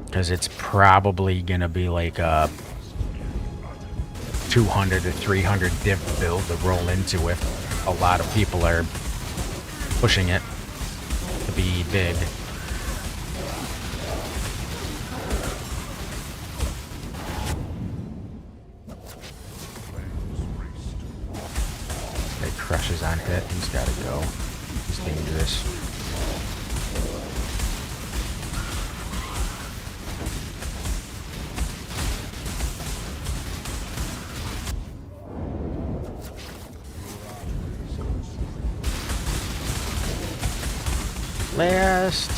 Because it's probably going to be like a 200 to 300 div build to roll into if a lot of people are pushing it to be big. It crushes on hit. He's got to go. He's dangerous. Last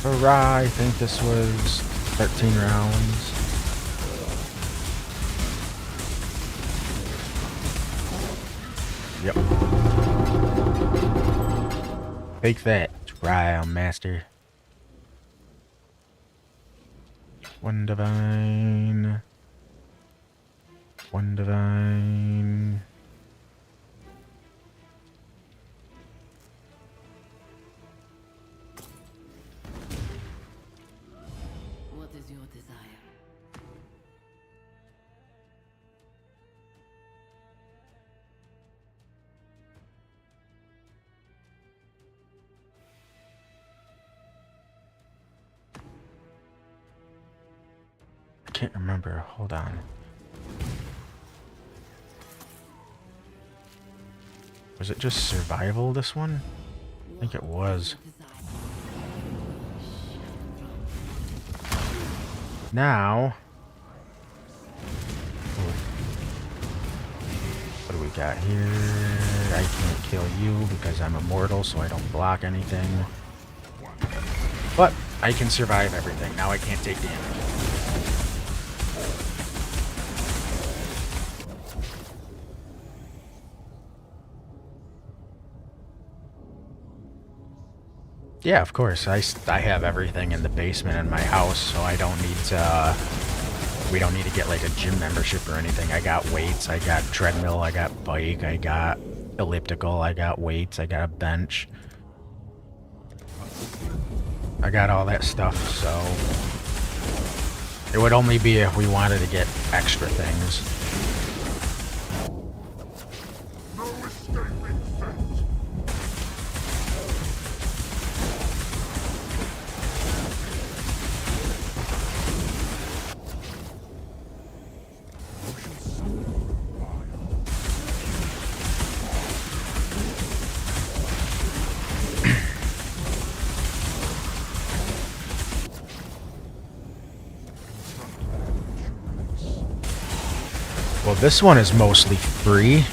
hurrah, I think this was 13 rounds. Yep. Take that, trial master. One divine. One divine. What is your desire? I can't remember. Hold on. Was it just survival, this one? I think it was. Now... what do we got here? I can't kill you because I'm immortal, so I don't block anything. But I can survive everything. Now I can't take damage. Yeah, of course. I have everything in the basement in my house, so I don't need to... we don't need to get like a gym membership or anything. I got weights, I got treadmill, I got bike, I got elliptical, I got weights, I got a bench. I got all that stuff, so... it would only be if we wanted to get extra things. Well, this one is mostly free.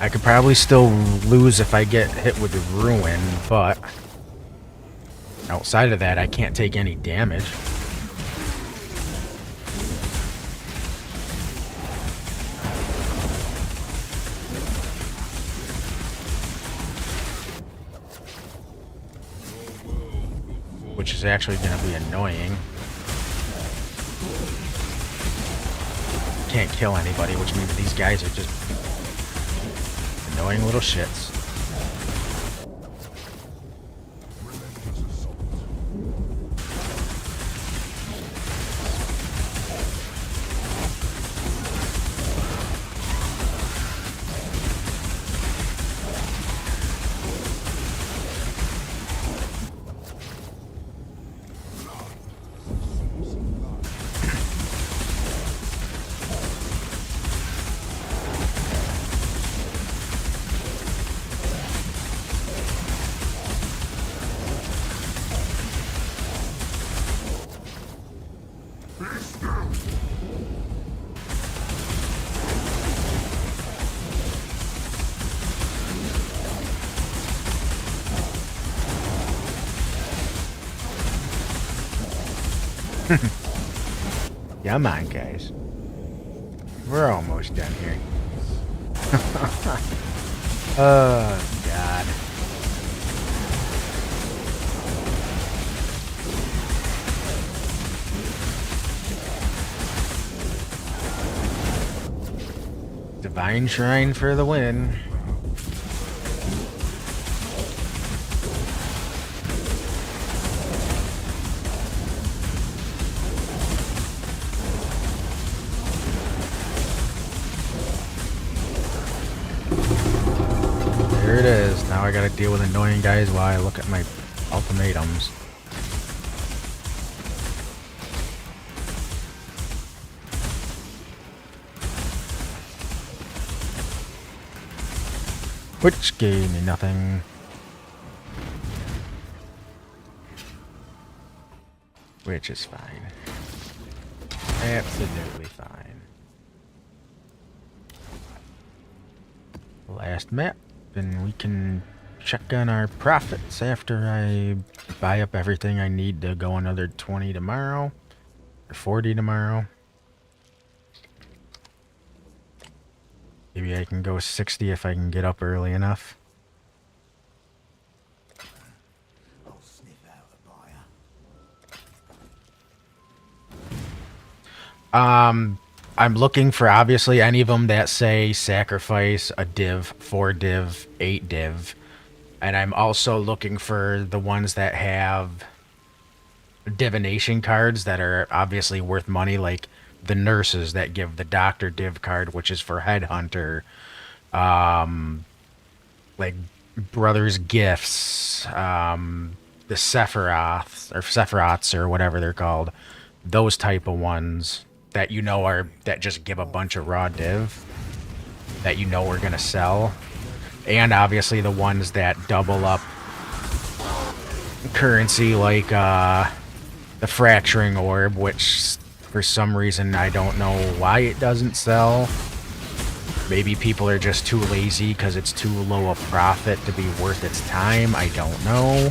I could probably still lose if I get hit with the ruin, but outside of that, I can't take any damage. Which is actually going to be annoying. Can't kill anybody, which means these guys are just annoying little shits. Come on, guys. We're almost done here. Oh, God. Divine Shrine for the win. There it is. Now I gotta deal with annoying guys while I look at my ultimatums. Which gave me nothing. Which is fine. Absolutely fine. Last map, and we can check on our profits after I buy up everything I need to go another 20 tomorrow, or 40 tomorrow. Maybe I can go 60 if I can get up early enough. I'll sniff out a buyer. I'm looking for obviously any of them that say sacrifice a div, 4 div, 8 div. And I'm also looking for the ones that have divination cards that are obviously worth money, like the nurses that give the doctor div card, which is for headhunter. Like brothers gifts, the Sephiroths or whatever they're called. Those type of ones that you know are that just give a bunch of raw div that you know are gonna sell. And obviously the ones that double up currency, like the fracturing orb, which for some reason I don't know why it doesn't sell. Maybe people are just too lazy because it's too low a profit to be worth its time. I don't know.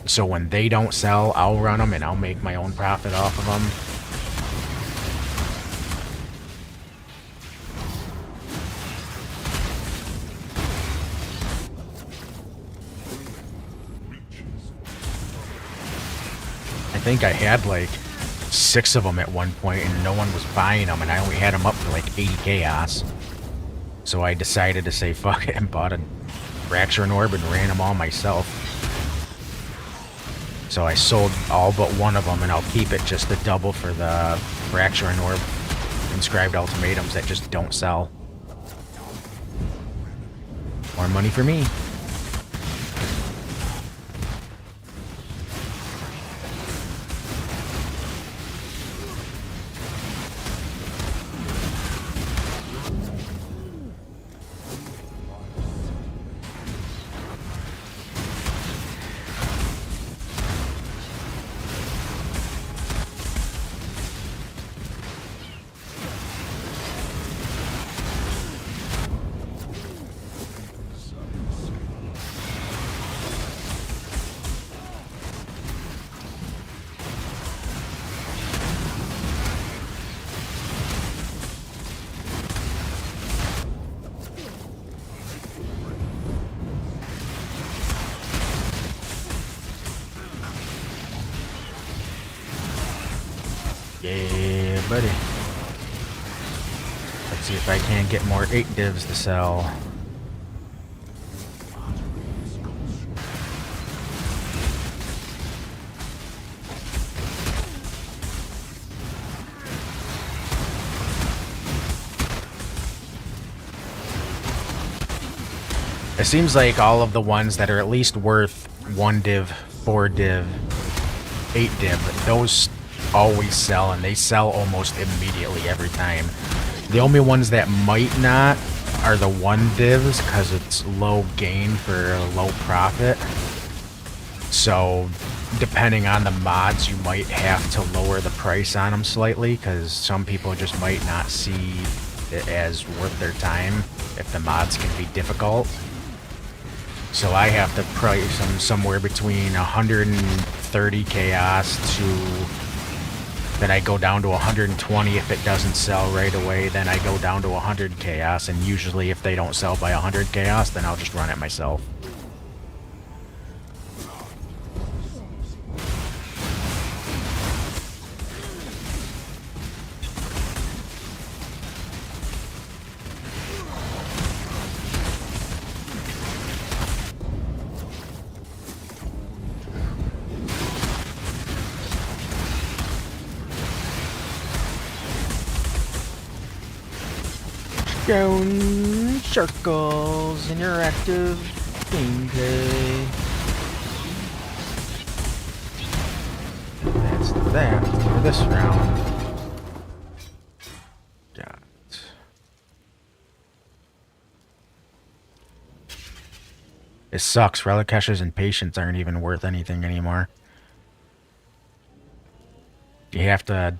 So when they don't sell, I'll run them and I'll make my own profit off of them. I think I had like 6 of them at one point and no one was buying them, and I only had them up for like 80 chaos. So I decided to say fuck it and bought a fracturing orb and ran them all myself. So I sold all but one of them, and I'll keep it just the double for the fracturing orb inscribed ultimatums that just don't sell. More money for me. Yeah, buddy. Let's see if I can get more 8 divs to sell. It seems like all of the ones that are at least worth 1 div, 4 div, 8 div, those always sell, and they sell almost immediately every time. The only ones that might not are the 1 divs, because it's low gain for low profit. So depending on the mods, you might have to lower the price on them slightly, because some people just might not see it as worth their time if the mods can be difficult. So I have to price them somewhere between 130 chaos to... Then I go down to 120 if it doesn't sell right away. Then I go down to 100 chaos, and usually if they don't sell by 100 chaos, then I'll just run it myself. Going circles, interactive gameplay. That's that for this round. Got. It sucks. Relic caches and patience aren't even worth anything anymore. You have to.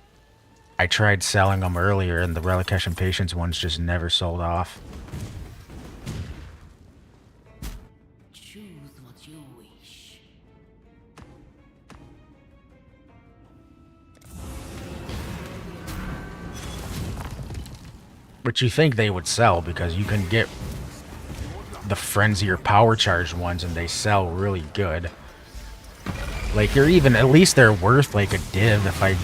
I tried selling them earlier, and the Relic Cache and Patience ones just never sold off. Choose what you wish. But you think they would sell because you can get the Frenzy or Power Charged ones, and they sell really good. Like, they're even, at least they're worth like a div if I.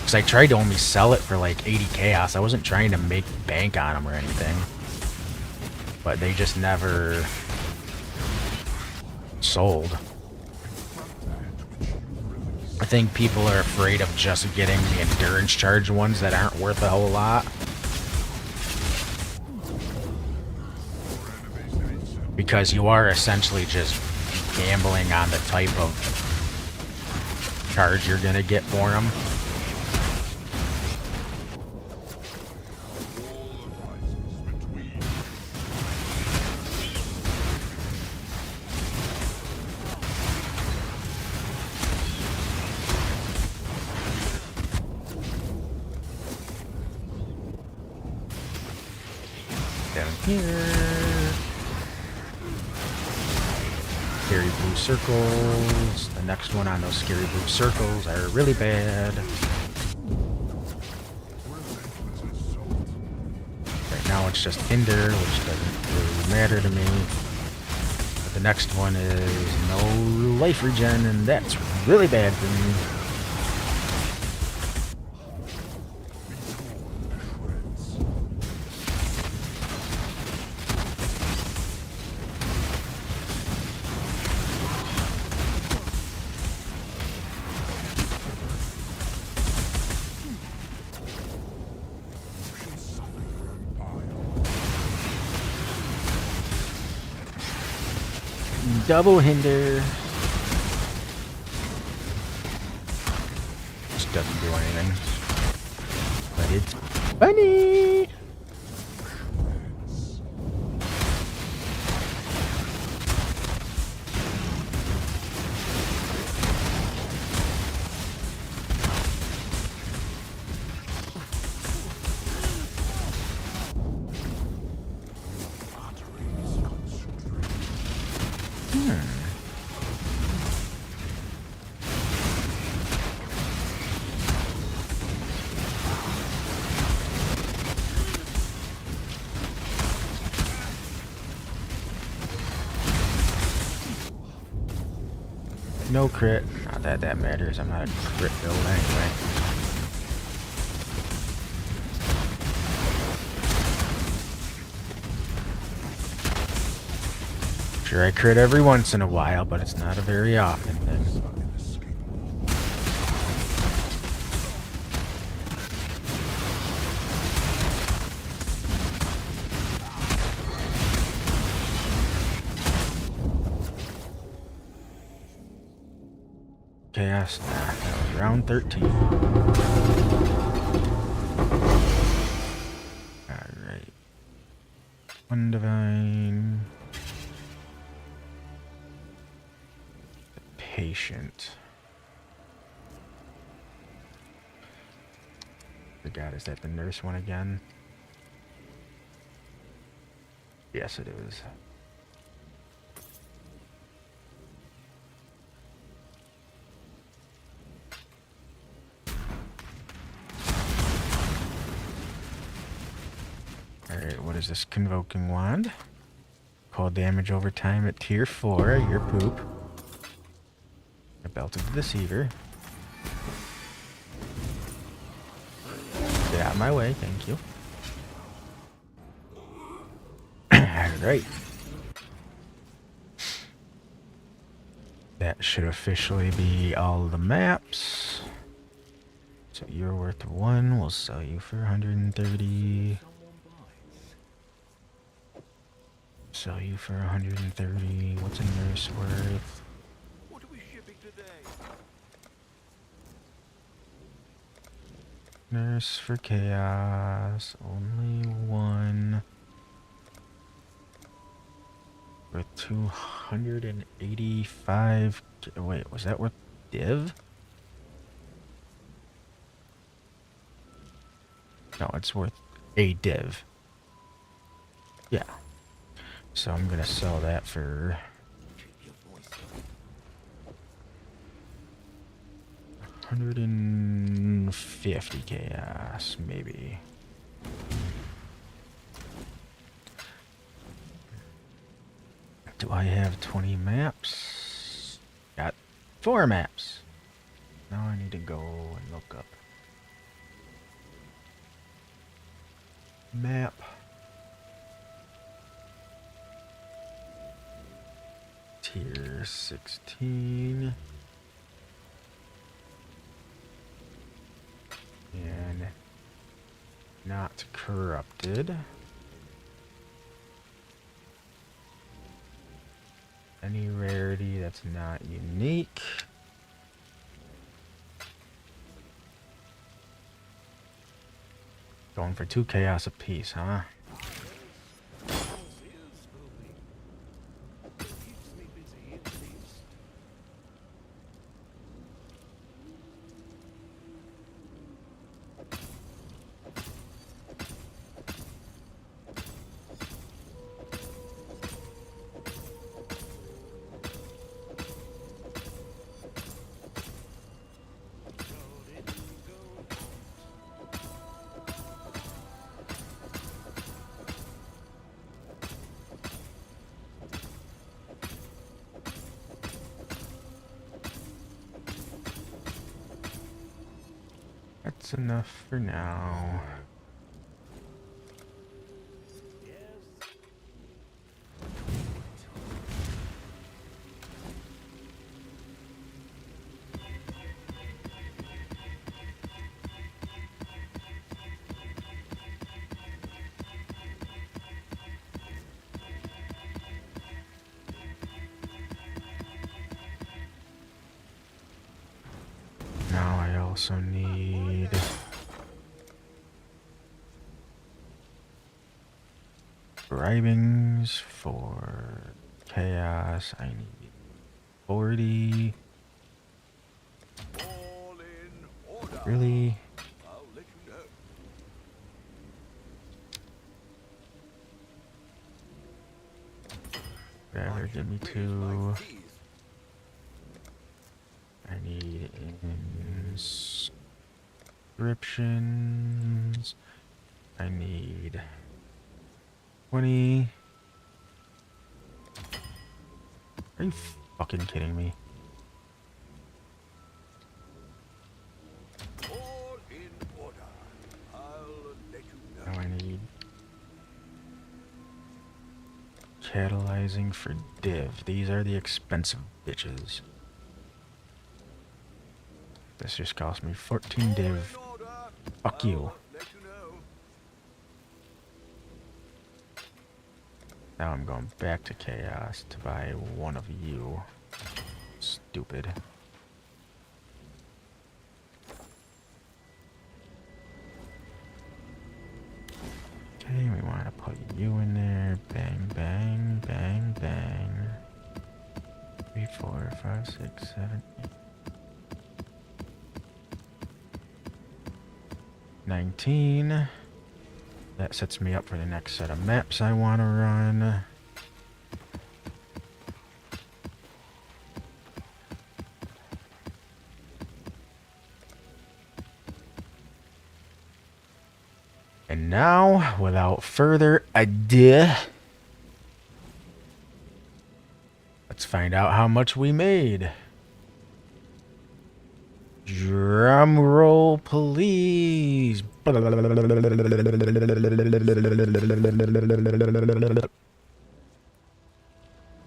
Because I tried to only sell it for like 80 chaos. I wasn't trying to make bank on them or anything. But they just never sold. I think people are afraid of just getting the endurance charge ones that aren't worth a whole lot. Because you are essentially just gambling on the type of charge you're going to get for them. Down here. Scary blue circles. The next one on those scary blue circles are really bad. Right now it's just Hinder, which doesn't really matter to me. But the next one is no life regen, and that's really bad for me. Double Hinder. Just doesn't do anything. But it's funny. No crit. Not that that matters. I'm not a crit build anyway. Sure, I crit every once in a while, but it's not a very often thing. Chaos. Nah, that was round 13. Alright. One divine. Patient. Forgot, is that the nurse one again? Yes, it is. Alright, what is this? Convoking Wand. Call damage over time at tier 4. Your poop. A Belt of the Deceiver. Get out of my way, thank you. Alright. That should officially be all the maps. So you're worth 1. We'll sell you for 130. Sell you for 130. What's a nurse worth? What are we shipping today? Nurse for chaos. Only one. For 285. Wait, was that worth div? No, it's worth a div. Yeah. So I'm gonna sell that for 150 chaos, maybe. Do I have 20 maps? Got 4 maps. Now I need to go and look up map. Tier 16. And not corrupted. Any rarity that's not unique. Going for 2 chaos apiece, huh? That's enough for now. Now I also need bribings for chaos. I need 40. All in order. Really? I'll let you know. Rather give me 2. I need inscriptions. I need 20. Are you fucking kidding me? All in order. I'll let you know. Now I need catalyzing for div. These are the expensive bitches. This just cost me 14 div. Fuck you. Let you know. Now I'm going back to chaos to buy one of you. Stupid. Okay, we want to put you in there. Bang, bang, bang, bang. 3, 4, 5, 6, 7, 8. 19. That sets me up for the next set of maps I want to run. And now, without further ado, let's find out how much we made. Drum roll, please.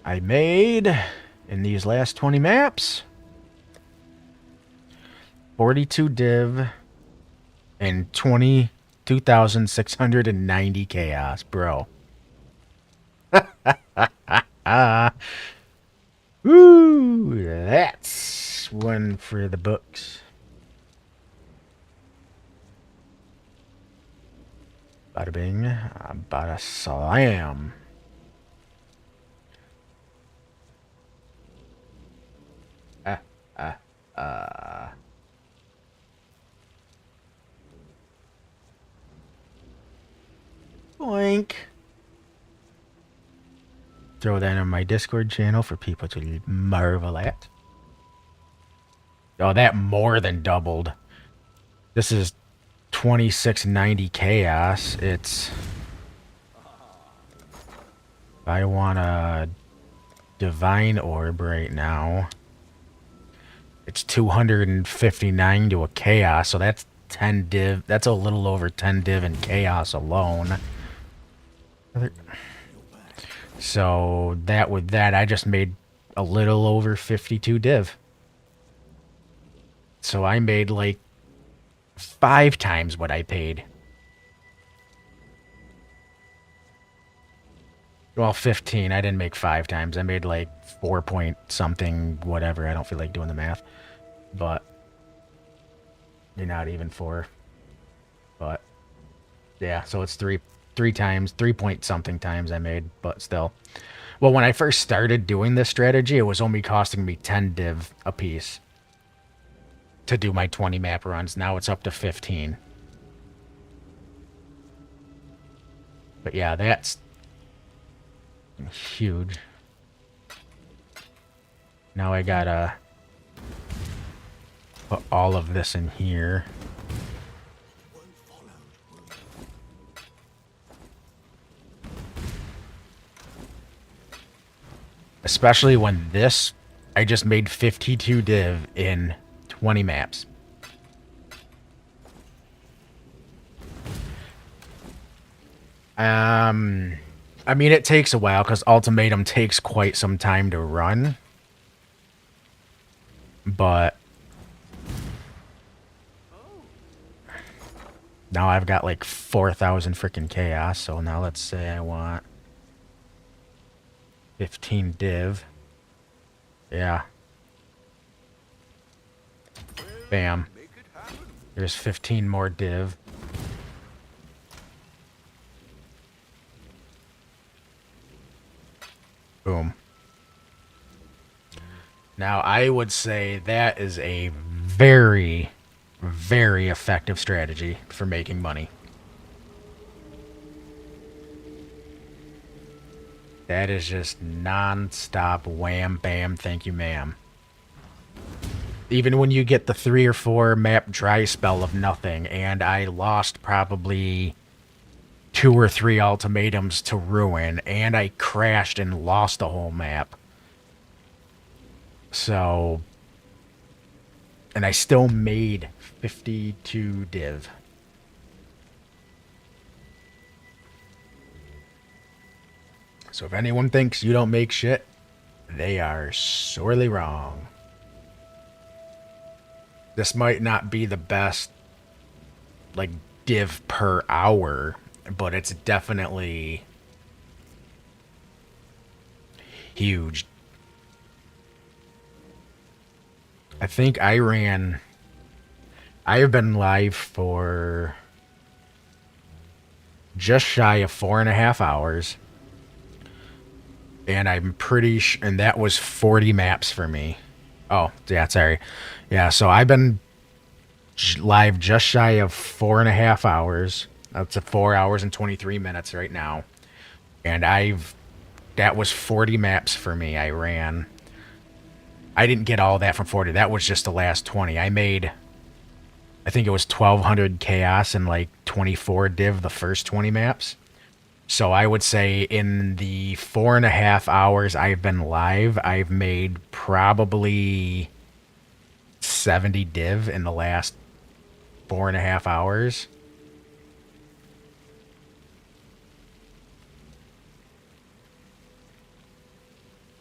I made, in these last 20 maps, 42 div and 22,690 chaos, bro. Woo! That's one for the books. Bada bing, bada slam. Boink. Throw that on my Discord channel for people to marvel at. Oh, that more than doubled. This is 2690 chaos. It's... I want a divine orb right now. It's 259 to a chaos, so that's 10 div. That's a little over 10 div in chaos alone. So that with that, I just made a little over 52 div. So I made like 5 times what I paid. Well, 15. I didn't make 5 times. I made like 4 point something, whatever. I don't feel like doing the math. But you're not even 4. But yeah, so it's three times, 3 point something times I made, but still. Well, when I first started doing this strategy, it was only costing me 10 div a piece to do my 20 map runs. Now it's up to 15. But yeah, that's huge. Now I gotta put all of this in here. Especially when this, I just made 52 div in 20 maps. I mean, it takes a while because Ultimatum takes quite some time to run. But now I've got like 4,000 freaking chaos. So now let's say I want 15 div. Yeah. Bam. There's 15 more div. Boom. Now, I would say that is a very, very effective strategy for making money. That is just non-stop wham, bam, thank you, ma'am. Even when you get the 3 or 4 map dry spell of nothing, and I lost probably 2 or 3 ultimatums to ruin, and I crashed and lost a whole map. So, and I still made 52 div. So if anyone thinks you don't make shit, they are sorely wrong. This might not be the best, like, div per hour, but it's definitely huge. I think I have been live for just shy of 4.5 hours. And I'm pretty sure, and that was 40 maps for me. Oh, yeah, sorry. Yeah, so I've been live just shy of 4.5 hours. That's 4 hours and 23 minutes right now. And that was 40 maps for me. I ran. I didn't get all that from 40. That was just the last 20. I made, I think it was 1,200 chaos and like 24 div the first 20 maps. So I would say in the 4.5 hours I've been live, I've made probably 70 div in the last 4.5 hours.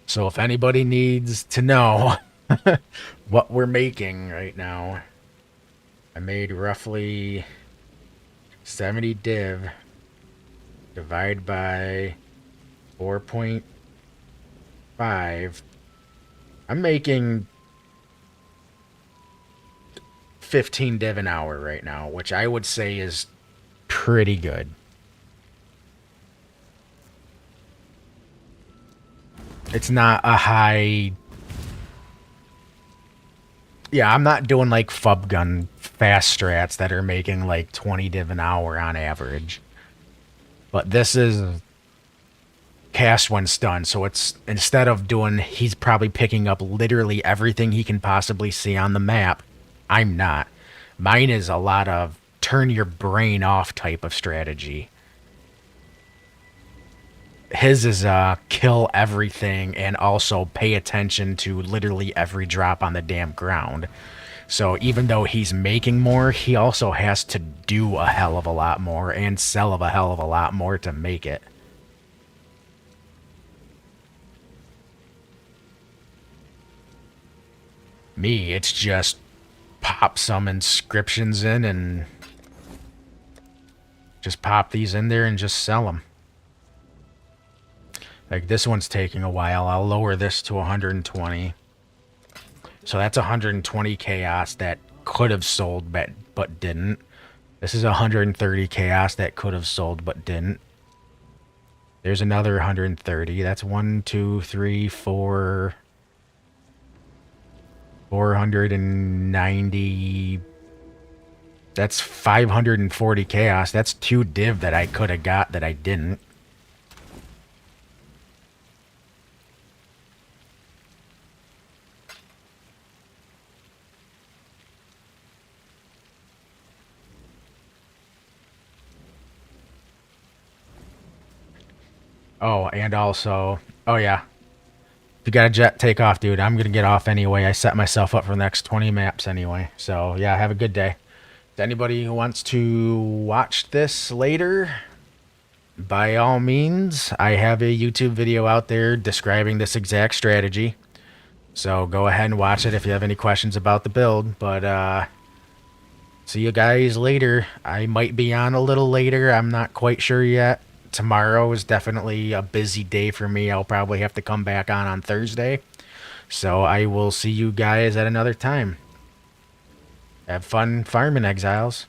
So if anybody needs to know what we're making right now, I made roughly 70 div. Divide by 4.2 5. I'm making 15 div an hour right now, which I would say is pretty good. It's not a high... Yeah, I'm not doing like fub gun fast strats that are making like 20 div an hour on average. But this is cast when stunned, so it's instead of doing, he's probably picking up literally everything he can possibly see on the map. I'm not. Mine is a lot of turn your brain off type of strategy. His is kill everything and also pay attention to literally every drop on the damn ground. So even though he's making more, he also has to do a hell of a lot more and sell of a hell of a lot more to make it. Me, it's just pop some inscriptions in and just pop these in there and just sell them. Like this one's taking a while. I'll lower this to 120. So that's 120 chaos that could have sold but didn't. This is 130 chaos that could have sold but didn't. There's another 130. That's 1, 2, 3, 4... 490. That's 540 chaos. That's 2 div that I could have got that I didn't. Oh, and also, oh yeah. If you got a jet, take off, dude. I'm going to get off anyway. I set myself up for the next 20 maps anyway. So, yeah, have a good day. To anybody who wants to watch this later, by all means, I have a YouTube video out there describing this exact strategy. So, go ahead and watch it if you have any questions about the build. But, see you guys later. I might be on a little later. I'm not quite sure yet. Tomorrow is definitely a busy day for me. I'll probably have to come back on Thursday. So I will see you guys at another time. Have fun farming, Exiles.